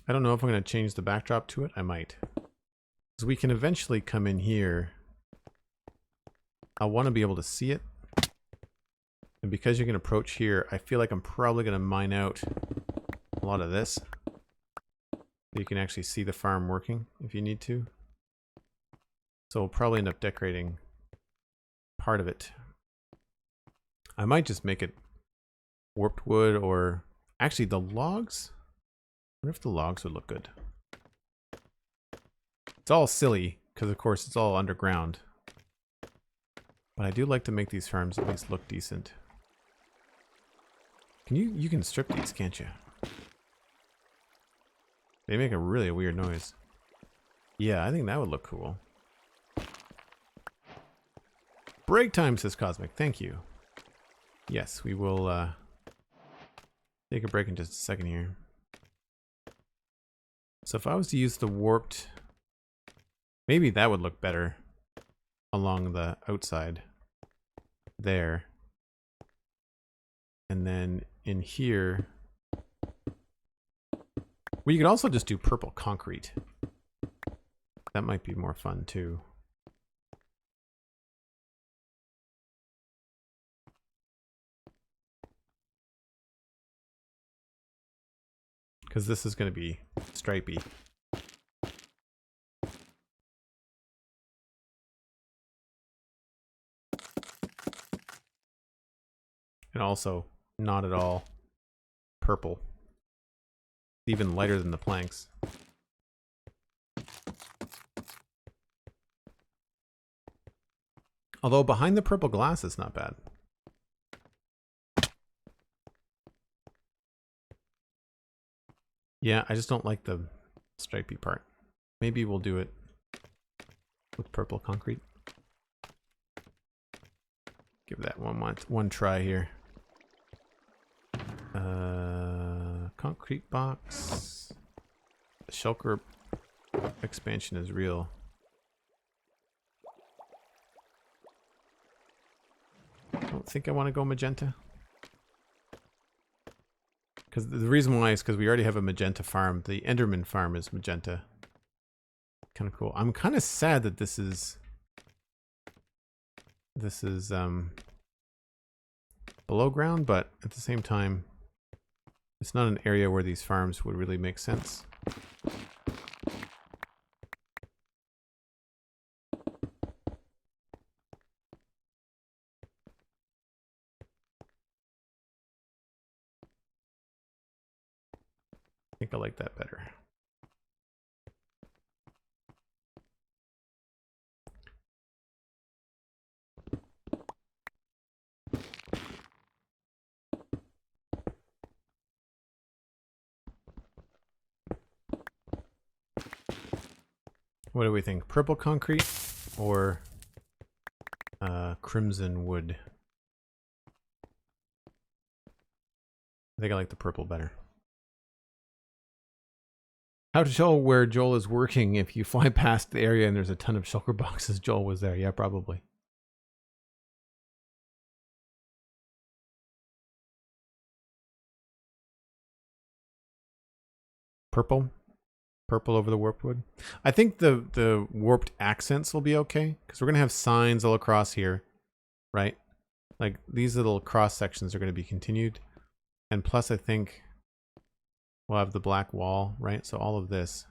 I don't know if I'm going to change the backdrop to it. I might. Because we can eventually come in here. I want to be able to see it. And because you can approach here, I feel like I'm probably going to mine out a lot of this. So you can actually see the farm working if you need to. So we'll probably end up decorating part of it. I might just make it warped wood, or actually the logs. I wonder if the logs would look good. It's all silly because of course it's all underground. But I do like to make these farms at least look decent. Can you can strip these, can't you? They make a really weird noise. Yeah, I think that would look cool. Break time, says Cosmic. Thank you. Yes, we will take a break in just a second here. So if I was to use the warped, maybe that would look better along the outside there. And then in here, we could also just do purple concrete. That might be more fun too. Because this is going to be stripy. And also not at all purple. Even lighter than the planks. Although behind the purple glass is not bad. Yeah, I just don't like the stripy part. Maybe we'll do it with purple concrete. Give that one try here. Concrete box. The shulker expansion is real. I don't think I want to go magenta. Because the reason why is because we already have a magenta farm. The Enderman farm is magenta. Kind of cool. I'm kind of sad that this is below ground, but at the same time, it's not an area where these farms would really make sense. I think I like that better. What do we think? Purple concrete or crimson wood? I think I like the purple better. How to tell where Joel is working if you fly past the area and there's a ton of shulker boxes? Joel was there. Yeah, probably. Purple? Purple over the warped wood? I think the warped accents will be okay, because we're going to have signs all across here, right? Like, these little cross sections are going to be continued. And plus, I think we'll have the black wall, right? So all of this.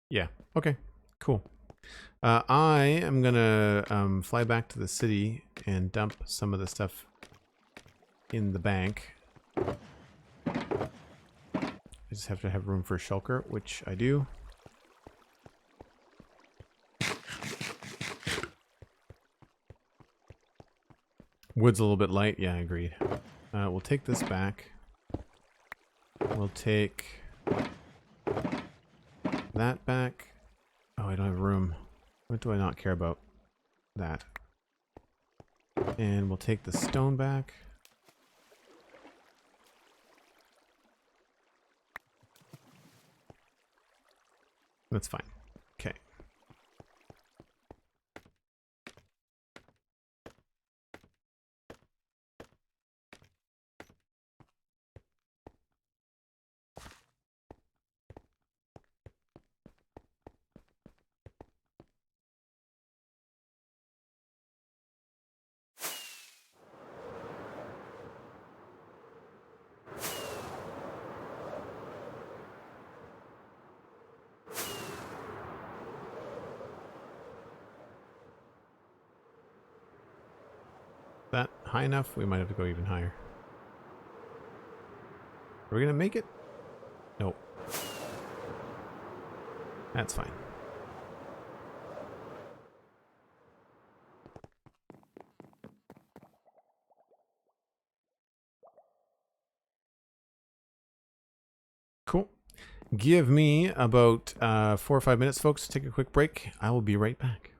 Yeah, okay, cool. I am going to fly back to the city and dump some of the stuff in the bank. I just have to have room for shulker, which I do. Wood's a little bit light. Yeah, agreed. We'll take this back. We'll take that back. Oh, I don't have room. What do I not care about? That. And we'll take the stone back. That's fine. Okay. That high enough? We might have to go even higher. Are we gonna make it? Nope. That's fine. Cool. Give me about 4 or 5 minutes, folks. Take a quick break. I will be right back.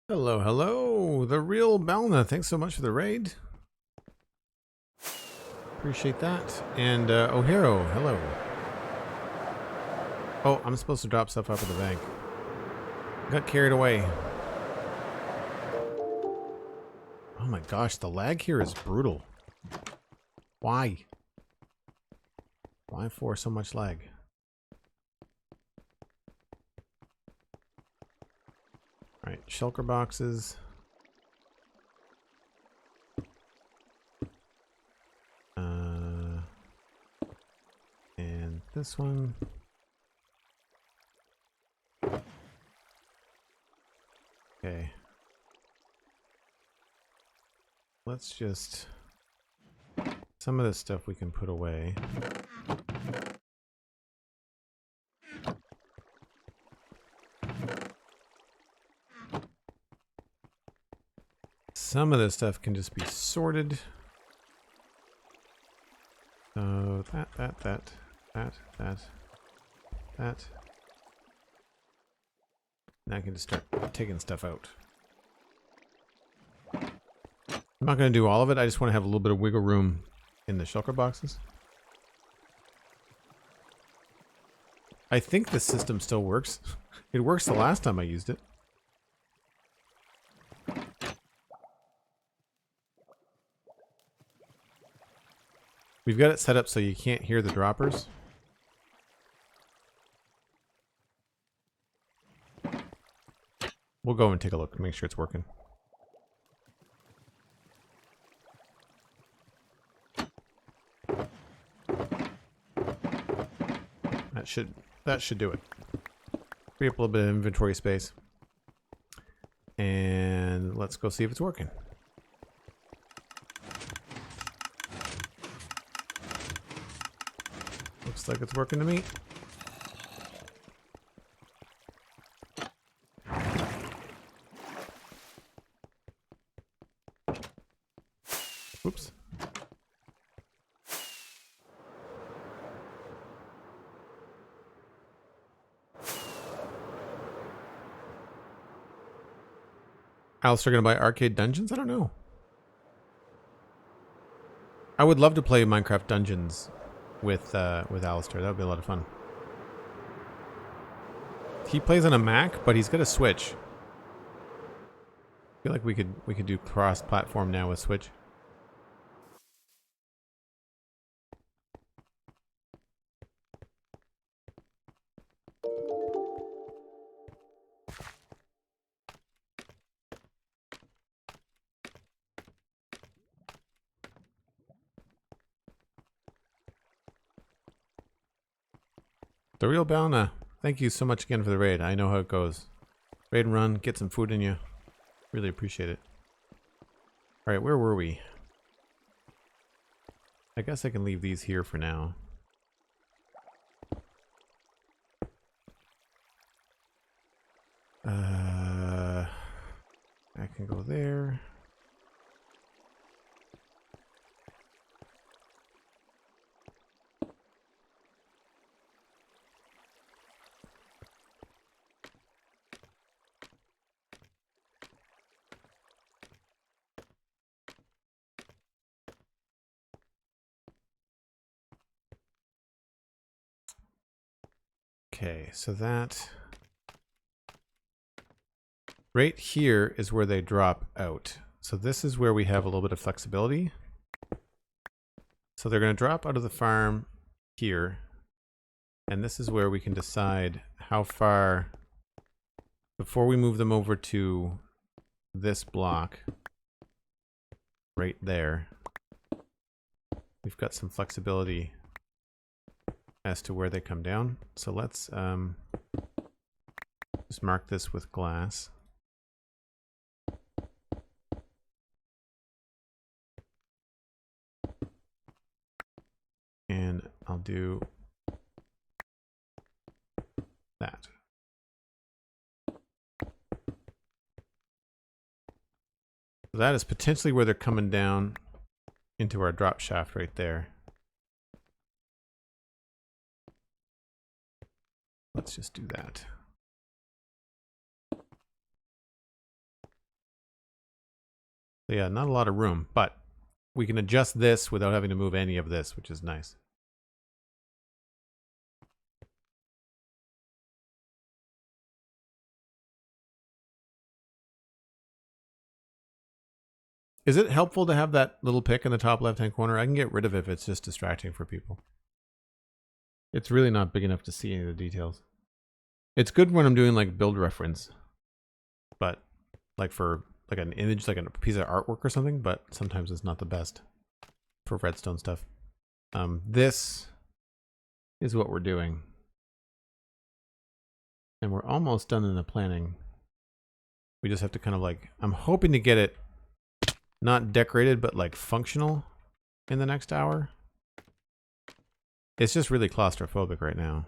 Hello, hello, the real Balna. Thanks so much for the raid. Appreciate that. And O'Haro, hello. Oh, I'm supposed to drop stuff up at the bank. Got carried away. Oh my gosh, the lag here is brutal. Why? Why for so much lag? Alright, shulker boxes. And this one. Okay. Let's just... Some of this stuff we can put away. Some of this stuff can just be sorted. So that. Now I can just start taking stuff out. I'm not going to do all of it. I just want to have a little bit of wiggle room in the shulker boxes. I think the system still works. It works the last time I used it. We've got it set up so you can't hear the droppers. We'll go and take a look, make sure it's working. That should do it. Free up a little bit of inventory space. And let's go see if it's working. Looks like it's working to me. Oops. Alistair gonna buy arcade dungeons? I don't know. I would love to play Minecraft Dungeons with Alistair. That would be a lot of fun. He plays on a Mac, but he's got a Switch. I feel like we could do cross-platform now with Switch. The real Balna, thank you so much again for the raid. I know how it goes. Raid and run, get some food in you. Really appreciate it. Alright, where were we? I guess I can leave these here for now. I can go there. Okay, so that right here is where they drop out. So this is where we have a little bit of flexibility. So they're going to drop out of the farm here. And this is where we can decide how far, before we move them over to this block right there, we've got some flexibility as to where they come down. So let's just mark this with glass. And I'll do that. So that is potentially where they're coming down into our drop shaft right there. Let's just do that. So yeah, not a lot of room, but we can adjust this without having to move any of this, which is nice. Is it helpful to have that little pick in the top left-hand corner? I can get rid of it if it's just distracting for people. It's really not big enough to see any of the details. It's good when I'm doing like build reference, but like for like an image, like a piece of artwork or something, but sometimes it's not the best for redstone stuff. This is what we're doing. And we're almost done in the planning. We just have to kind of like, I'm hoping to get it not decorated, but like functional in the next hour. It's just really claustrophobic right now.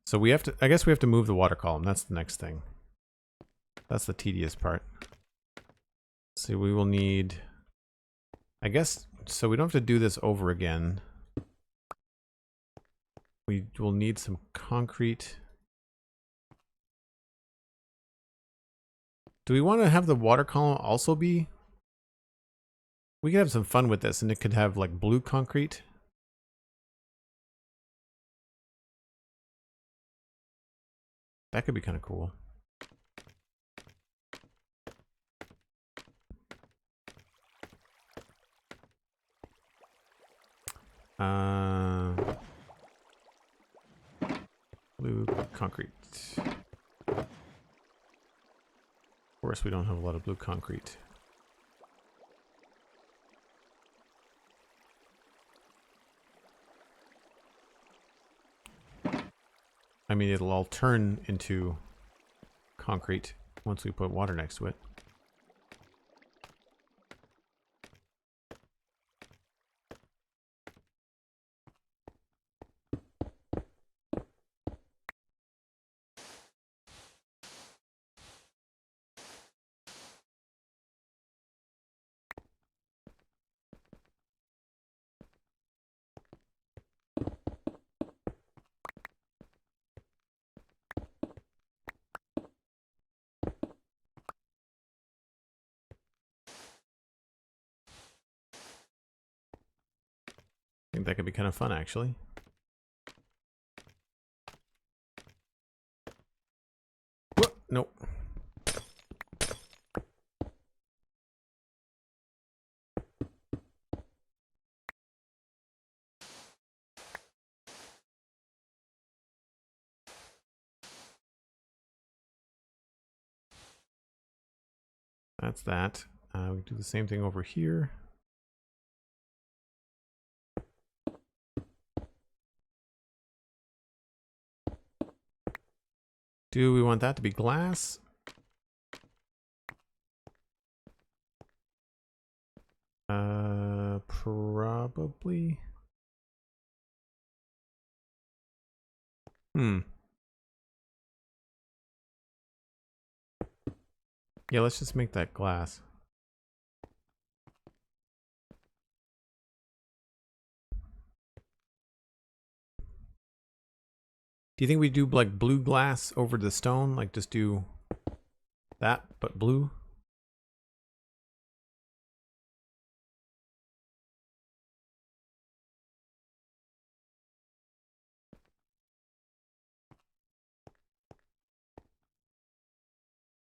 So we have to, I guess we have to move the water column. That's the next thing. That's the tedious part. So we will need, I guess, so we don't have to do this over again. We will need some concrete. Do we want to have the water column also be? We could have some fun with this and it could have like blue concrete. That could be kind of cool. Blue concrete. Of course, we don't have a lot of blue concrete. I mean, it'll all turn into concrete once we put water next to it. I think that could be kind of fun, actually. Whoop, nope. That's that. We do the same thing over here. Do we want that to be glass? Probably. Yeah, let's just make that glass. Do you think we do like blue glass over the stone? Like just do that, but blue?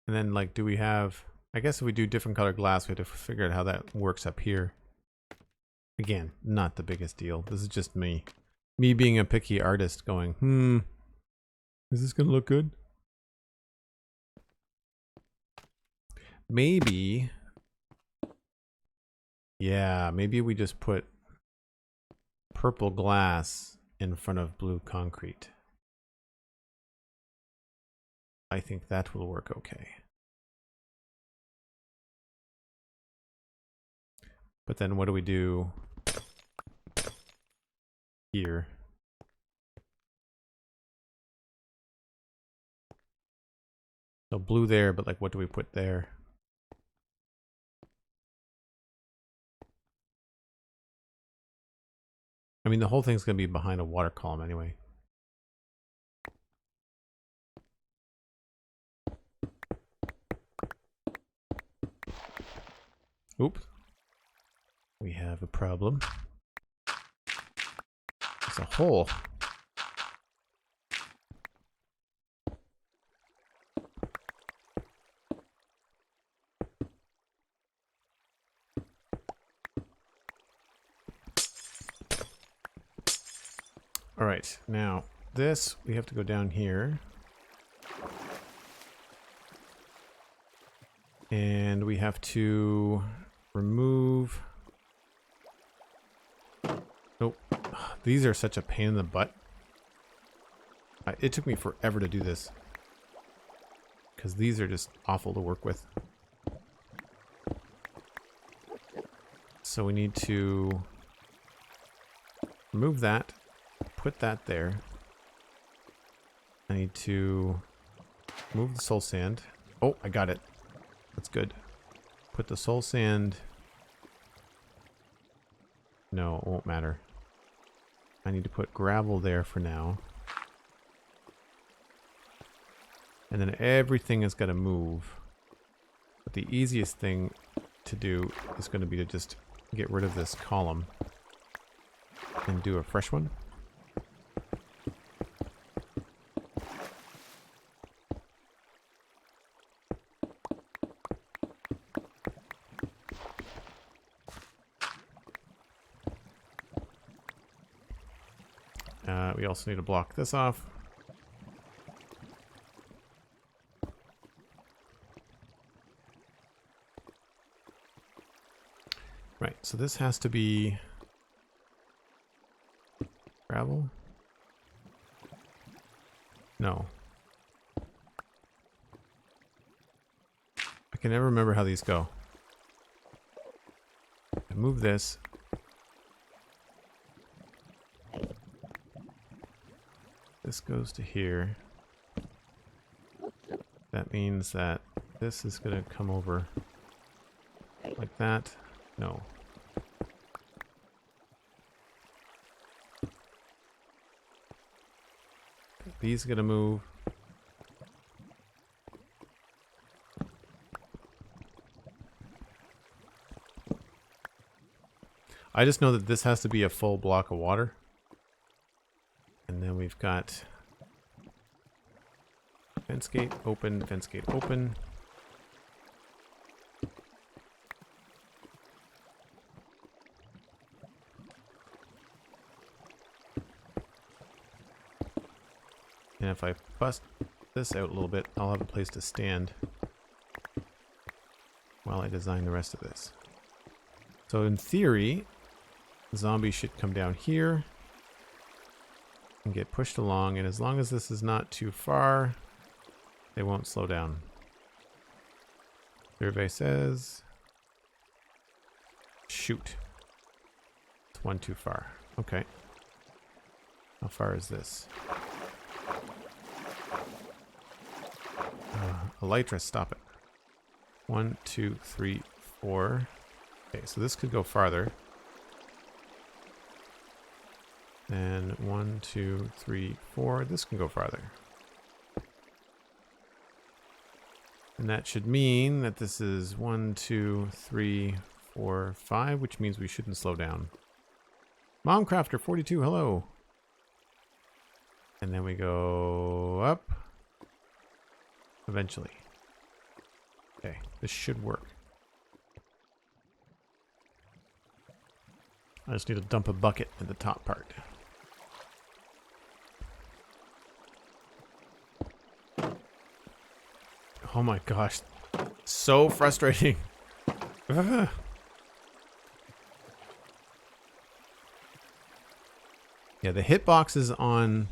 And then like, do we have, I guess if we do different color glass, we have to figure out how that works up here. Again, not the biggest deal. This is just me. Me being a picky artist going, is this gonna look good? Maybe. Yeah, maybe we just put purple glass in front of blue concrete. I think that will work okay. But then what do we do here? So blue there, but like what do we put there? I mean, the whole thing's going to be behind a water column anyway. Oops. We have a problem. It's a hole. All right, now this, we have to go down here. And we have to remove... Nope. These are such a pain in the butt. It took me forever to do this. Because these are just awful to work with. So we need to remove that. Put that there. I need to move the soul sand. Oh, I got it. That's good. Put the soul sand. No, it won't matter. I need to put gravel there for now. And then everything is going to move. But the easiest thing to do is going to be to just get rid of this column and do a fresh one. We also need to block this off. Right, so this has to be gravel? No. I can never remember how these go. I move this. This goes to here. That means that this is going to come over like that. No. These are going to move. I just know that this has to be a full block of water. And then we've got fence gate open, fence gate open. And if I bust this out a little bit, I'll have a place to stand while I design the rest of this. So in theory, zombies should come down here and get pushed along, and as long as this is not too far, they won't slow down. Survey says, shoot. It's one too far. Okay. How far is this? Elytra, stop it. 1, 2, 3, 4. Okay, so this could go farther. And 1, 2, 3, 4. This can go farther. And that should mean that this is 1, 2, 3, 4, 5, which means we shouldn't slow down. Momcrafter42, hello. And then we go up. Eventually. Okay, this should work. I just need to dump a bucket in the top part. Oh my gosh. So frustrating. Yeah, the hitboxes on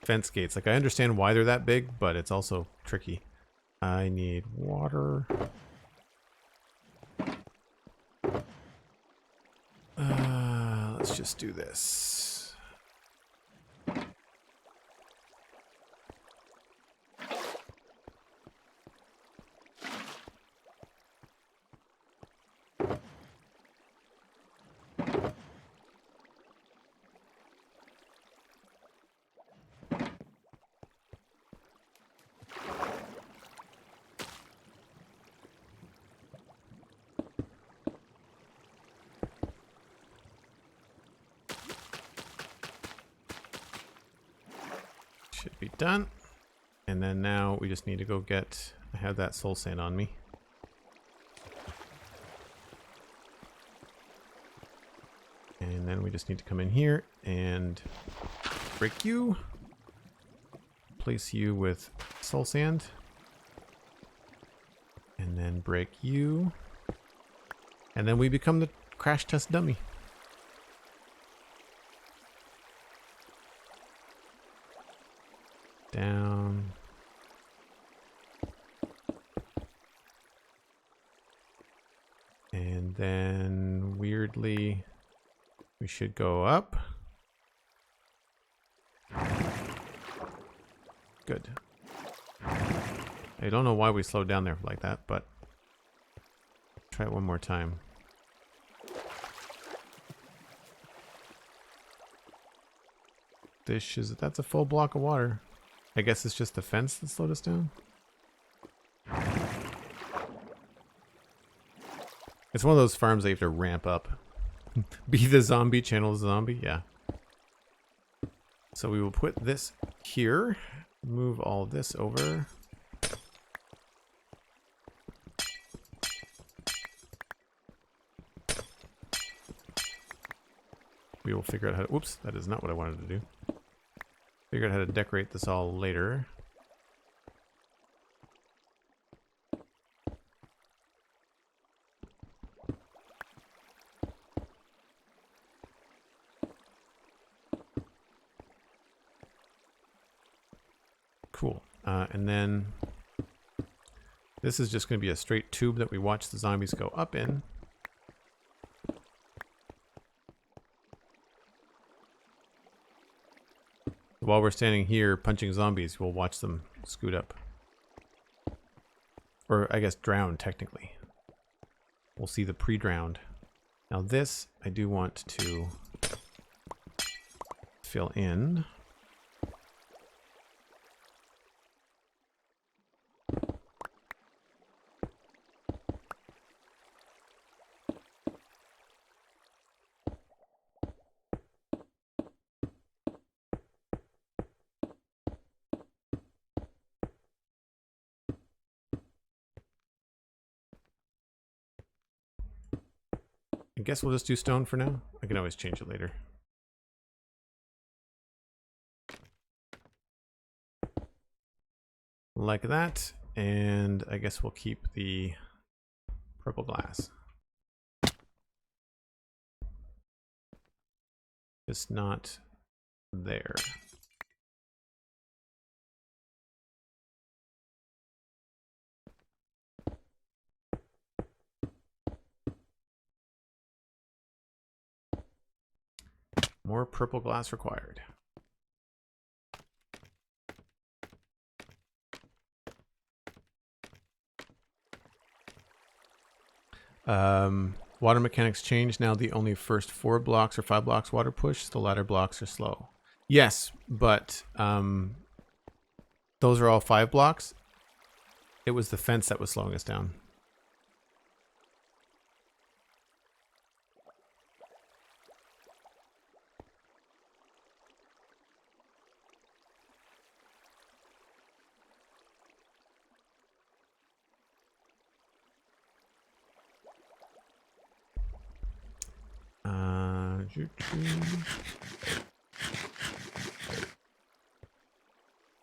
fence gates. Like, I understand why they're that big, but it's also tricky. I need water. Let's just do this. be done. And then now we just need to go get... I have that soul sand on me. And then we just need to come in here and break you. Place you with soul sand. And then break you. And then we become the crash test dummy. Down. And then weirdly, we should go up. Good. I don't know why we slowed down there like that, but try it one more time. That's a full block of water. I guess it's just the fence that slowed us down. It's one of those farms that you have to ramp up. Be the zombie, channel the zombie, yeah. So we will put this here. Move all this over. We will figure out how to... Whoops, that is not what I wanted to do. Figure out how to decorate this all later. Cool. And then this is just going to be a straight tube that we watch the zombies go up in. While we're standing here punching zombies, we'll watch them scoot up. Or I guess drown, technically. We'll see the pre-drowned. Now this, I do want to fill in. I guess we'll just do stone for now. I can always change it later. Like that. And I guess we'll keep the purple glass. Just not there. More purple glass required. Water mechanics change. Now the only first 4 blocks or 5 blocks water push. The latter blocks are slow. Yes, but those are all 5 blocks. It was the fence that was slowing us down.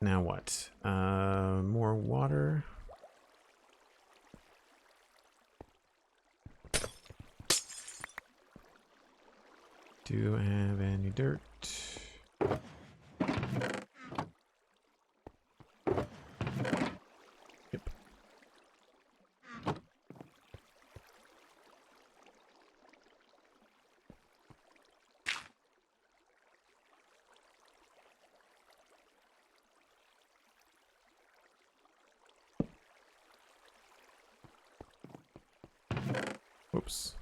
Now what? More water. Do I have any dirt? Yep. Oops.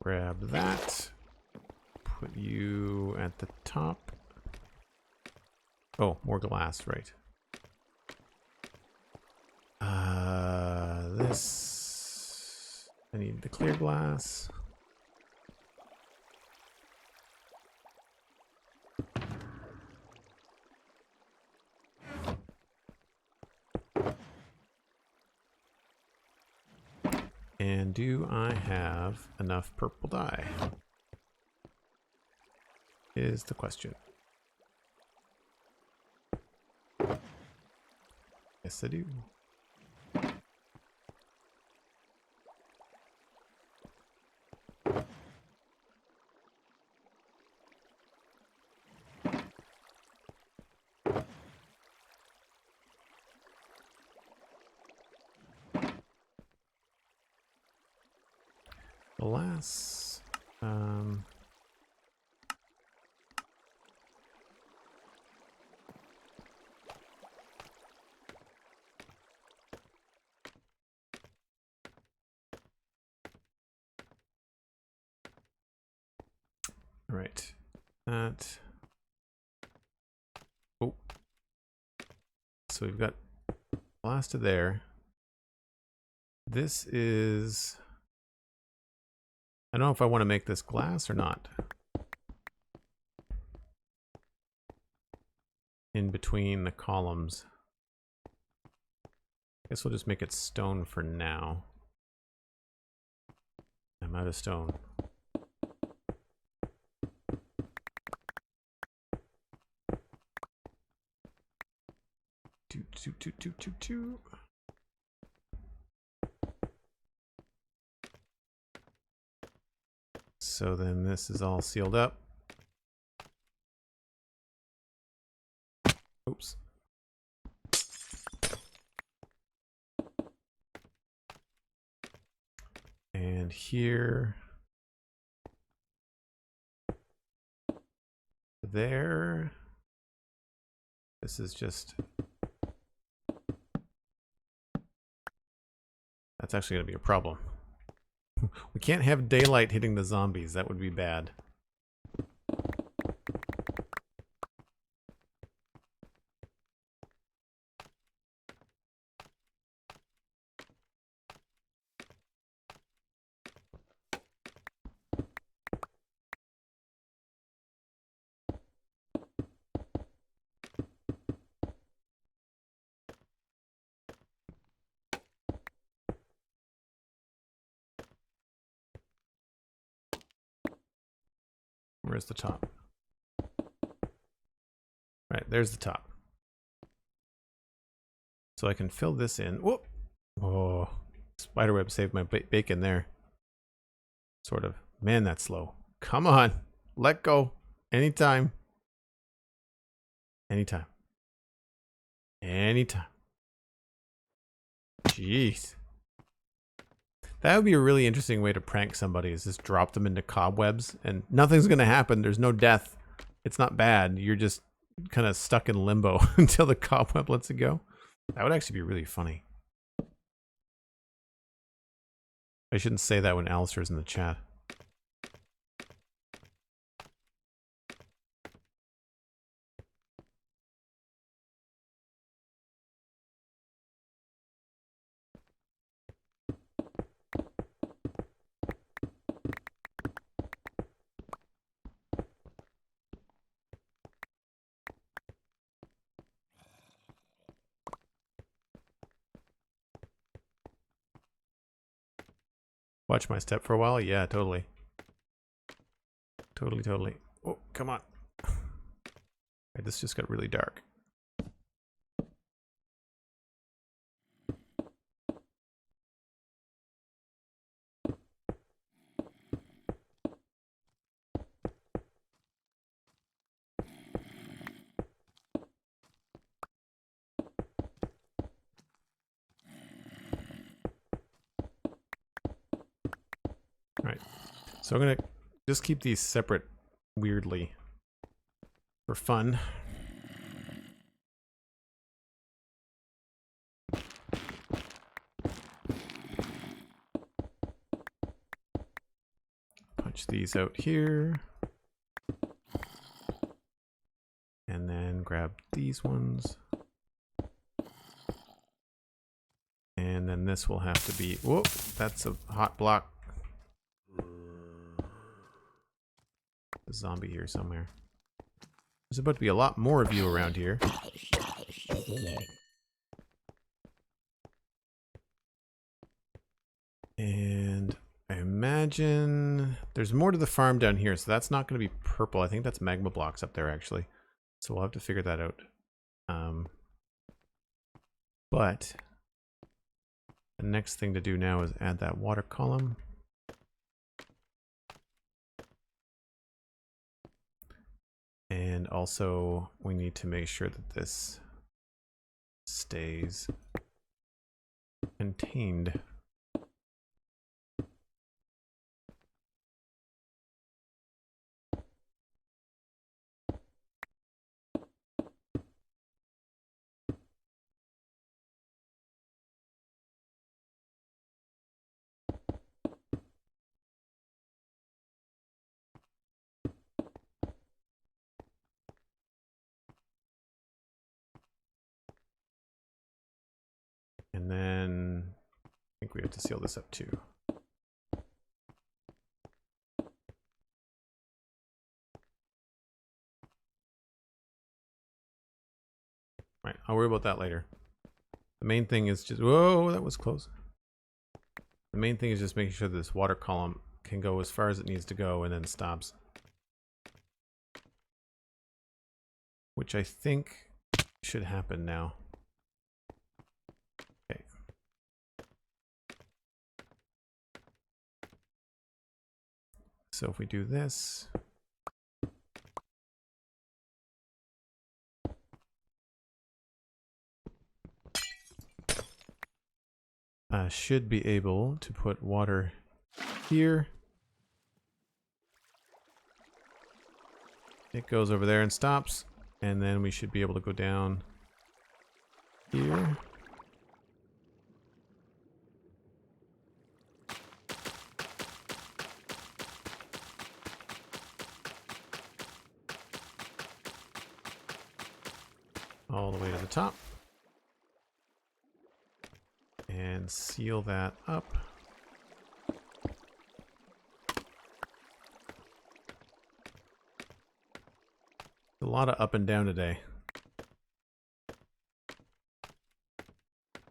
Grab that. Put you at the top. Oh, more glass, right. This. I need the clear glass. And do I have enough purple dye? Is the question. Yes, I do. Alas, right. That. Oh. So we've got last of there. This is. I don't know if I want to make this glass or not. In between the columns. Guess we'll just make it stone for now. I'm out of stone. Two. So then this is all sealed up. Oops. And here, there, this is just, that's actually going to be a problem. We can't have daylight hitting the zombies. That would be bad. Where's the top? Right, there's the top. So I can fill this in. Whoop! Oh, spiderweb saved my bacon there. Sort of. Man, that's slow. Come on. Let go. Anytime. Anytime. Anytime. Jeez. That would be a really interesting way to prank somebody, is just drop them into cobwebs and nothing's going to happen. There's no death. It's not bad. You're just kind of stuck in limbo until the cobweb lets it go. That would actually be really funny. I shouldn't say that when Alistair's in the chat. Watch my step for a while? Yeah, totally. Totally. Oh, come on. Right, this just got really dark. Right. So I'm going to just keep these separate weirdly for fun. Punch these out here. And then grab these ones. And then this will have to be, whoop, that's a hot block. A zombie here somewhere. There's about to be a lot more of you around here. And I imagine there's more to the farm down here, so that's not going to be purple. I think that's magma blocks up there, actually. So we'll have to figure that out. But the next thing to do now is add that water column. And also, we need to make sure that this stays contained. And then I think we have to seal this up too. Right, I'll worry about that later. The main thing is just, whoa, that was close. The main thing is just making sure that this water column can go as far as it needs to go and then stops. Which I think should happen now. Okay. So if we do this, should be able to put water here. It goes over there and stops, and then we should be able to go down here. All the way to the top. And seal that up. A lot of up and down today.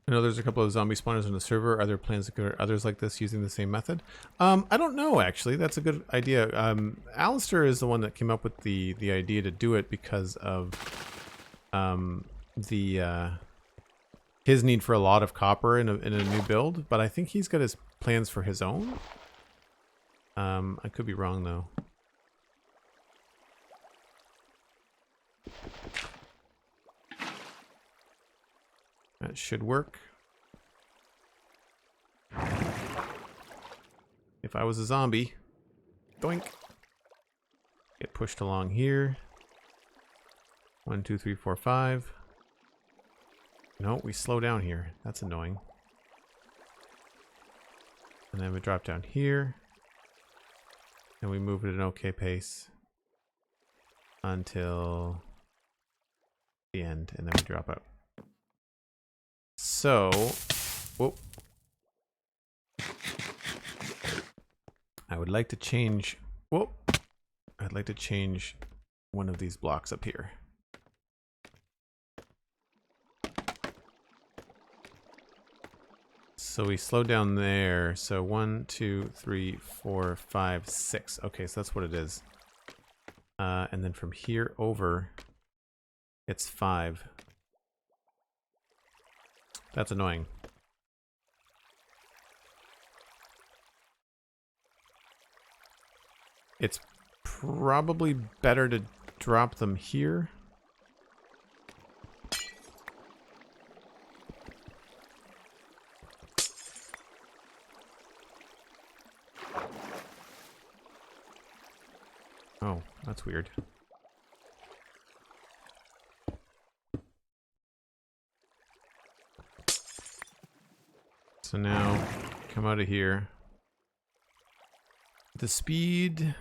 I know there's a couple of zombie spawners on the server. Are there plans to go others like this using the same method? I don't know, actually. That's a good idea. Alistair is the one that came up with the idea to do it because of his need for a lot of copper in a new build, but I think he's got his plans for his own. I could be wrong though. That should work. If I was a zombie, doink. Get pushed along here. 1, 2, 3, 4, 5. No, we slow down here. That's annoying. And then we drop down here. And we move at an okay pace until the end, and then we drop out. So, whoop. I would like to change, whoop. I'd like to change one of these blocks up here. So we slow down there. So 1, 2, 3, 4, 5, 6. Okay, so that's what it is. And then from here over, it's 5. That's annoying. It's probably better to drop them here. Oh, that's weird. So now, come out of here. The speed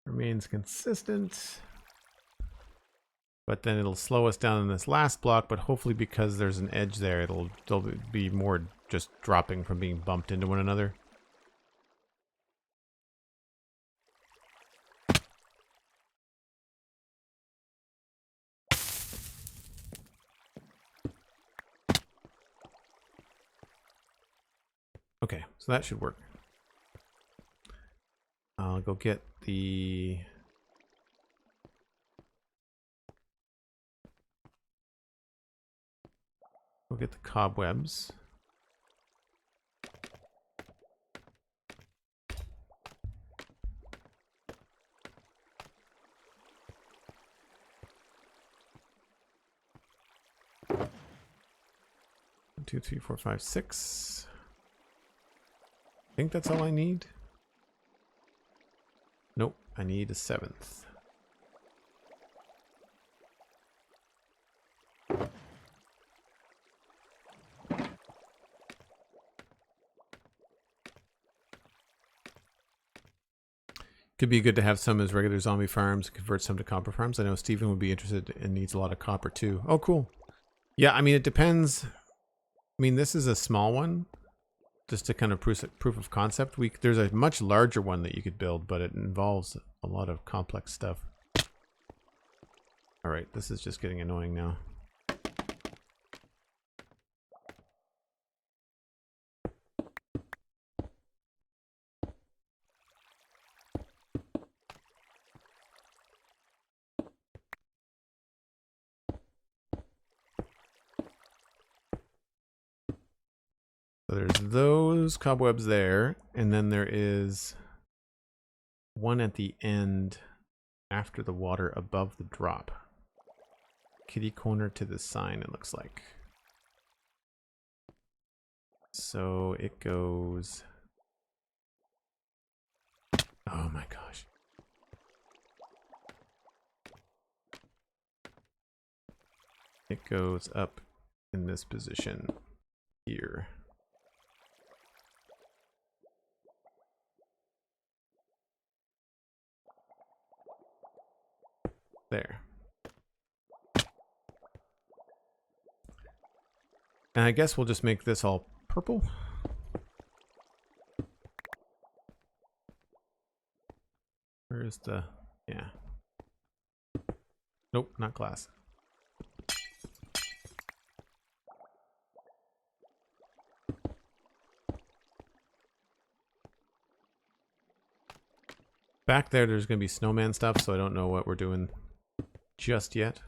remains consistent, but then it'll slow us down in this last block, but hopefully because there's an edge there, it'll be more just dropping from being bumped into one another. Okay, so that should work. I'll go get the... We'll get the cobwebs. One, two, three, four, five, six. I think that's all I need. Nope, I need a seventh. Could be good to have some as regular zombie farms and convert some to copper farms. I know Steven would be interested and needs a lot of copper too. Oh, cool. Yeah, I mean, it depends. I mean, this is a small one, just to kind of proof of concept. There's a much larger one that you could build, but it involves a lot of complex stuff. All right, this is just getting annoying now. So there's those cobwebs there, and then there is one at the end after the water above the drop. Kitty corner to the sign, it looks like. So it goes... Oh my gosh. It goes up in this position here. There. And I guess we'll just make this all purple. Where's the... Yeah. Nope, not glass. Back there, there's going to be snowman stuff, so I don't know what we're doing just yet.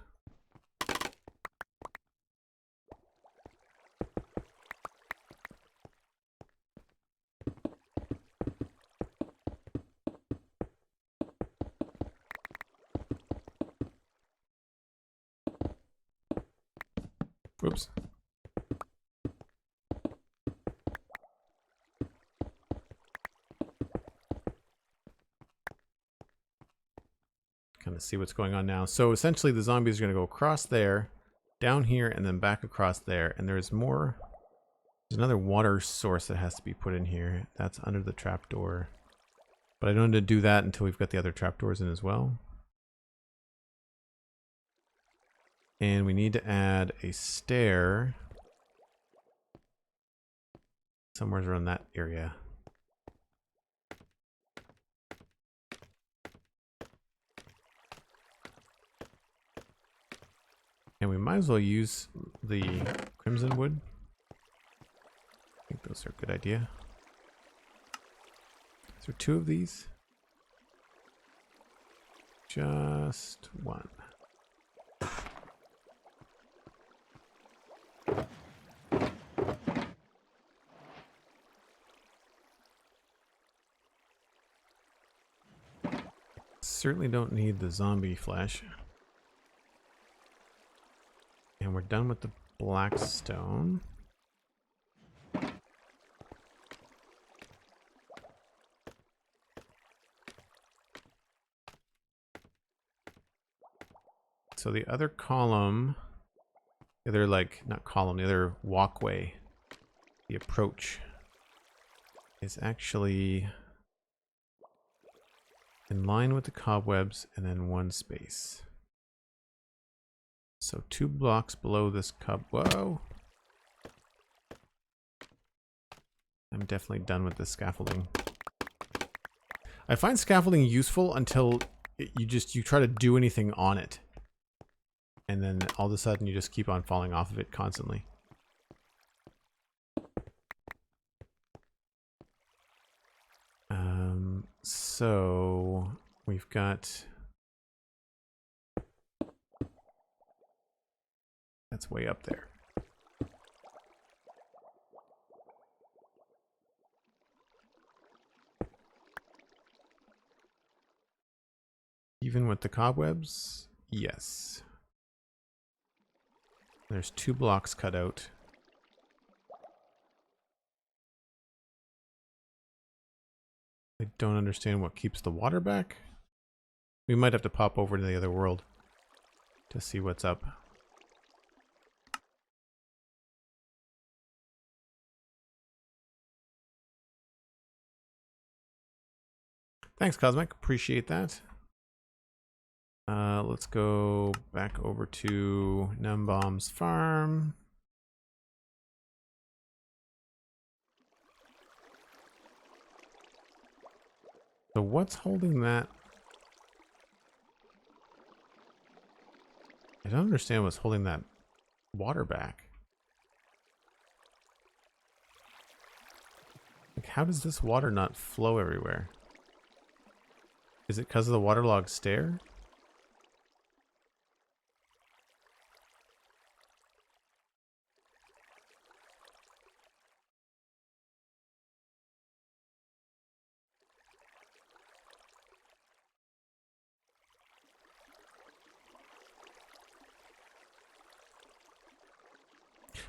Whoops. Kind of see what's going on now. So essentially the zombies are going to go across there, down here, and then back across there. And there's more. There's another water source that has to be put in here. That's under the trapdoor. But I don't need to do that until we've got the other trapdoors in as well. And we need to add a stair somewhere around that area. And we might as well use the crimson wood. I think those are a good idea. Is there two of these? Just one. Certainly don't need the zombie flesh. And we're done with the black stone. So the other column, the other not column, the other walkway, the approach is actually in line with the cobwebs and then one space. So 2 blocks below this Whoa! I'm definitely done with this scaffolding. I find scaffolding useful until you try to do anything on it. And then all of a sudden you just keep on falling off of it constantly. So we've got... That's way up there. Even with the cobwebs? Yes. There's 2 blocks cut out. I don't understand what keeps the water back. We might have to pop over to the other world to see what's up. Thanks, Cosmic. Appreciate that. Let's go back over to Gnembon's farm. So what's holding that? I don't understand what's holding that water back. Like, how does this water not flow everywhere? Is it because of the waterlogged stair?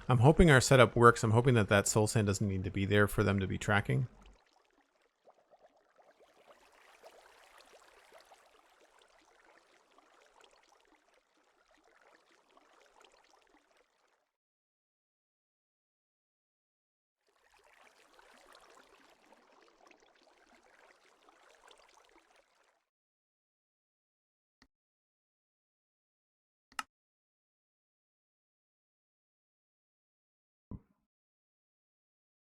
I'm hoping our setup works. I'm hoping that that soul sand doesn't need to be there for them to be tracking.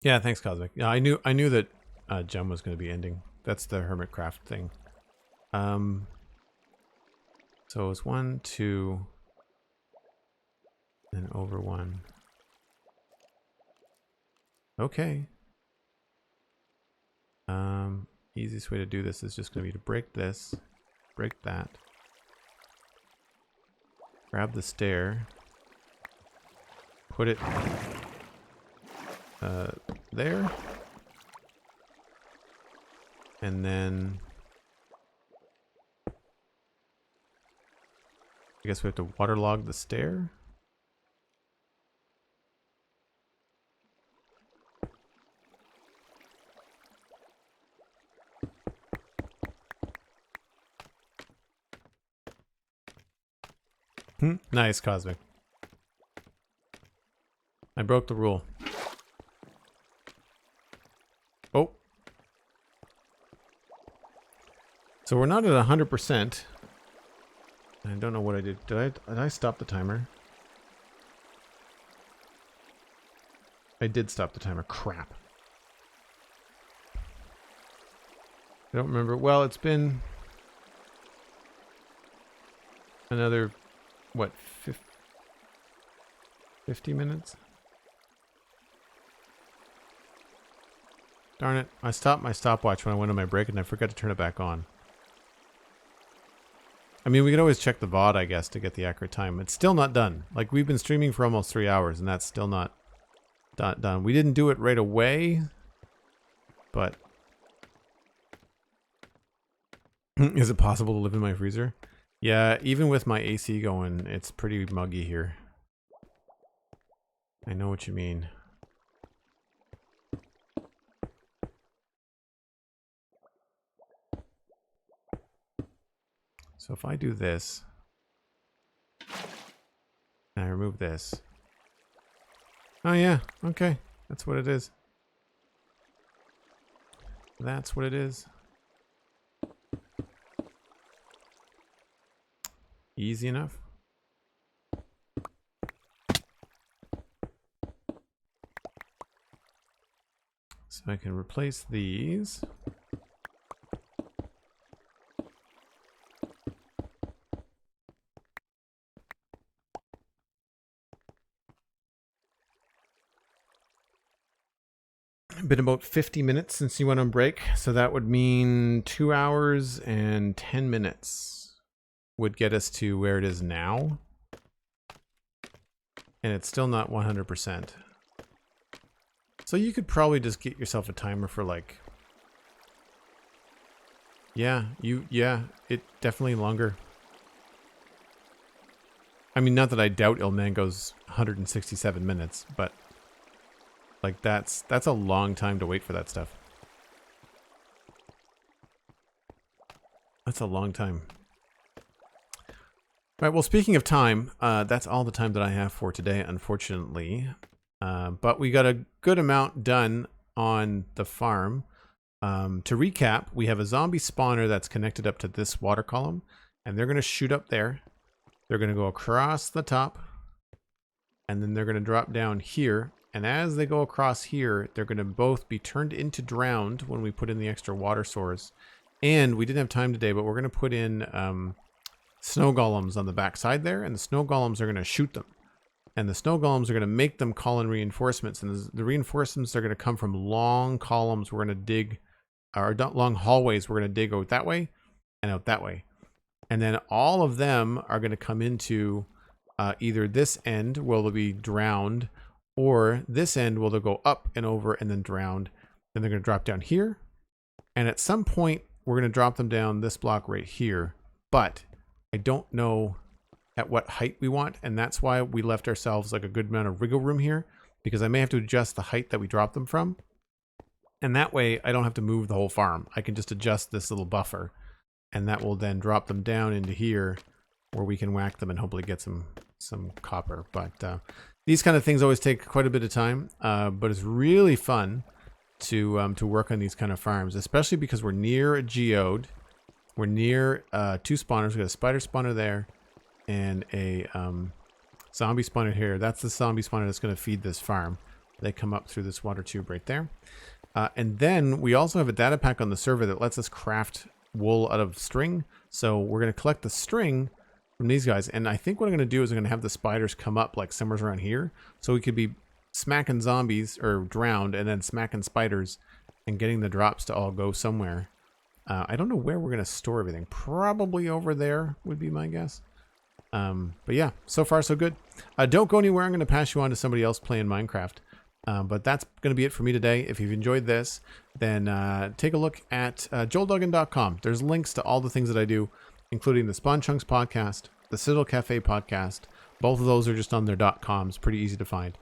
Yeah, thanks, Cosmic. Yeah, I knew that Gem was going to be ending. That's the Hermitcraft thing. So it's 1, 2, and over 1. Okay. Easiest way to do this is just going to be to break this, break that, grab the stair, put it there, and then I guess we have to waterlog the stair. Nice, Cosmic. I broke the rule. Oh. So we're not at 100%. I don't know what I did. Did I stop the timer? I did stop the timer. Crap. I don't remember. Well, it's been another, what, 50 minutes? Darn it. I stopped my stopwatch when I went on my break and I forgot to turn it back on. I mean, we could always check the VOD, I guess, to get the accurate time. It's still not done. Like, we've been streaming for almost 3 hours and that's still not done. We didn't do it right away, but is it possible to live in my freezer? Yeah, even with my AC going, it's pretty muggy here. I know what you mean. So if I do this, and I remove this. Oh yeah, okay. That's what it is. That's what it is. Easy enough. So I can replace these. Been about 50 minutes since you went on break, so that would mean 2 hours and 10 minutes would get us to where it is now. And it's still not 100%. So you could probably just get yourself a timer for like... Yeah, it definitely longer. I mean, not that I doubt Il Mango's 167 minutes, but like that's a long time to wait for that stuff. That's a long time. All right, well, speaking of time, that's all the time that I have for today, unfortunately. But we got a good amount done on the farm. To recap, we have a zombie spawner that's connected up to this water column, and they're going to shoot up there. They're going to go across the top, and then they're going to drop down here. And as they go across here, they're going to both be turned into drowned when we put in the extra water source. And we didn't have time today, but we're going to put in snow golems on the back side there, and the snow golems are going to shoot them. And the snow golems are going to make them call in reinforcements, and the reinforcements are going to come from long columns. We're going to dig, or long hallways. We're going to dig out that way and out that way. And then all of them are going to come into either this end where they'll be drowned, or this end where they'll go up and over and then drowned. Then they're going to drop down here. And at some point, we're going to drop them down this block right here. But I don't know at what height we want. And that's why we left ourselves like a good amount of wiggle room here, because I may have to adjust the height that we drop them from. And that way I don't have to move the whole farm. I can just adjust this little buffer, and that will then drop them down into here where we can whack them and hopefully get some copper. But these kind of things always take quite a bit of time, but it's really fun to work on these kind of farms, especially because we're near a geode. We're near 2 spawners. We got a spider spawner there and a zombie spawner here. That's the zombie spawner that's going to feed this farm. They come up through this water tube right there. And then we also have a data pack on the server that lets us craft wool out of string. So we're going to collect the string from these guys. And I think what I'm going to do is I'm going to have the spiders come up like somewhere around here. So we could be smacking zombies or drowned and then smacking spiders and getting the drops to all go somewhere. I don't know where we're going to store everything. Probably over there would be my guess. But yeah, so far so good. Don't go anywhere. I'm going to pass you on to somebody else playing Minecraft. But that's going to be it for me today. If you've enjoyed this, then take a look at joelduggan.com. There's links to all the things that I do, including the Spawn Chunks podcast, the Citadel Cafe podcast. Both of those are just on their .coms. Pretty easy to find.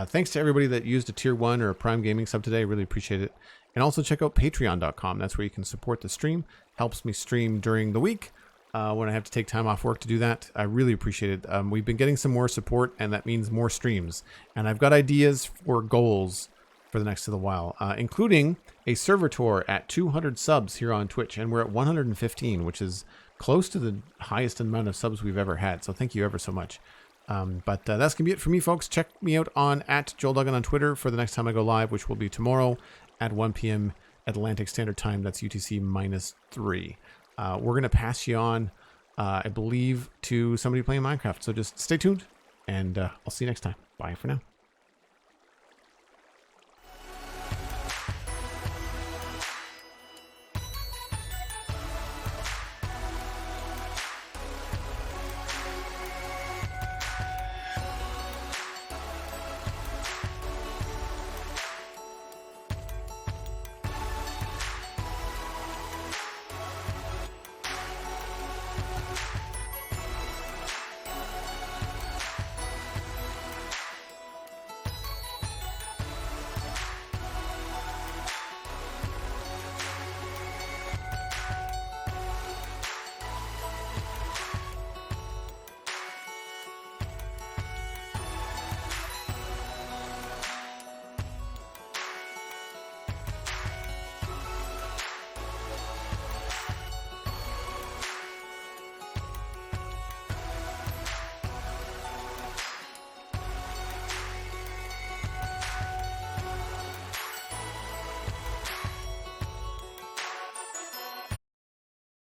Thanks to everybody that used a tier 1 or a Prime Gaming sub today. Really appreciate it. And also check out patreon.com. That's where you can support the stream. Helps me stream during the week when I have to take time off work to do that. I really appreciate it. We've been getting some more support, and that means more streams. And I've got ideas for goals for the next little while, including a server tour at 200 subs here on Twitch. And we're at 115, which is close to the highest amount of subs we've ever had. So thank you ever so much. But that's going to be it for me, folks. Check me out on @JoelDuggan on Twitter for the next time I go live, which will be tomorrow at 1 p.m. Atlantic Standard Time. That's UTC -3. We're going to pass you on, I believe, to somebody playing Minecraft. So just stay tuned, and I'll see you next time. Bye for now.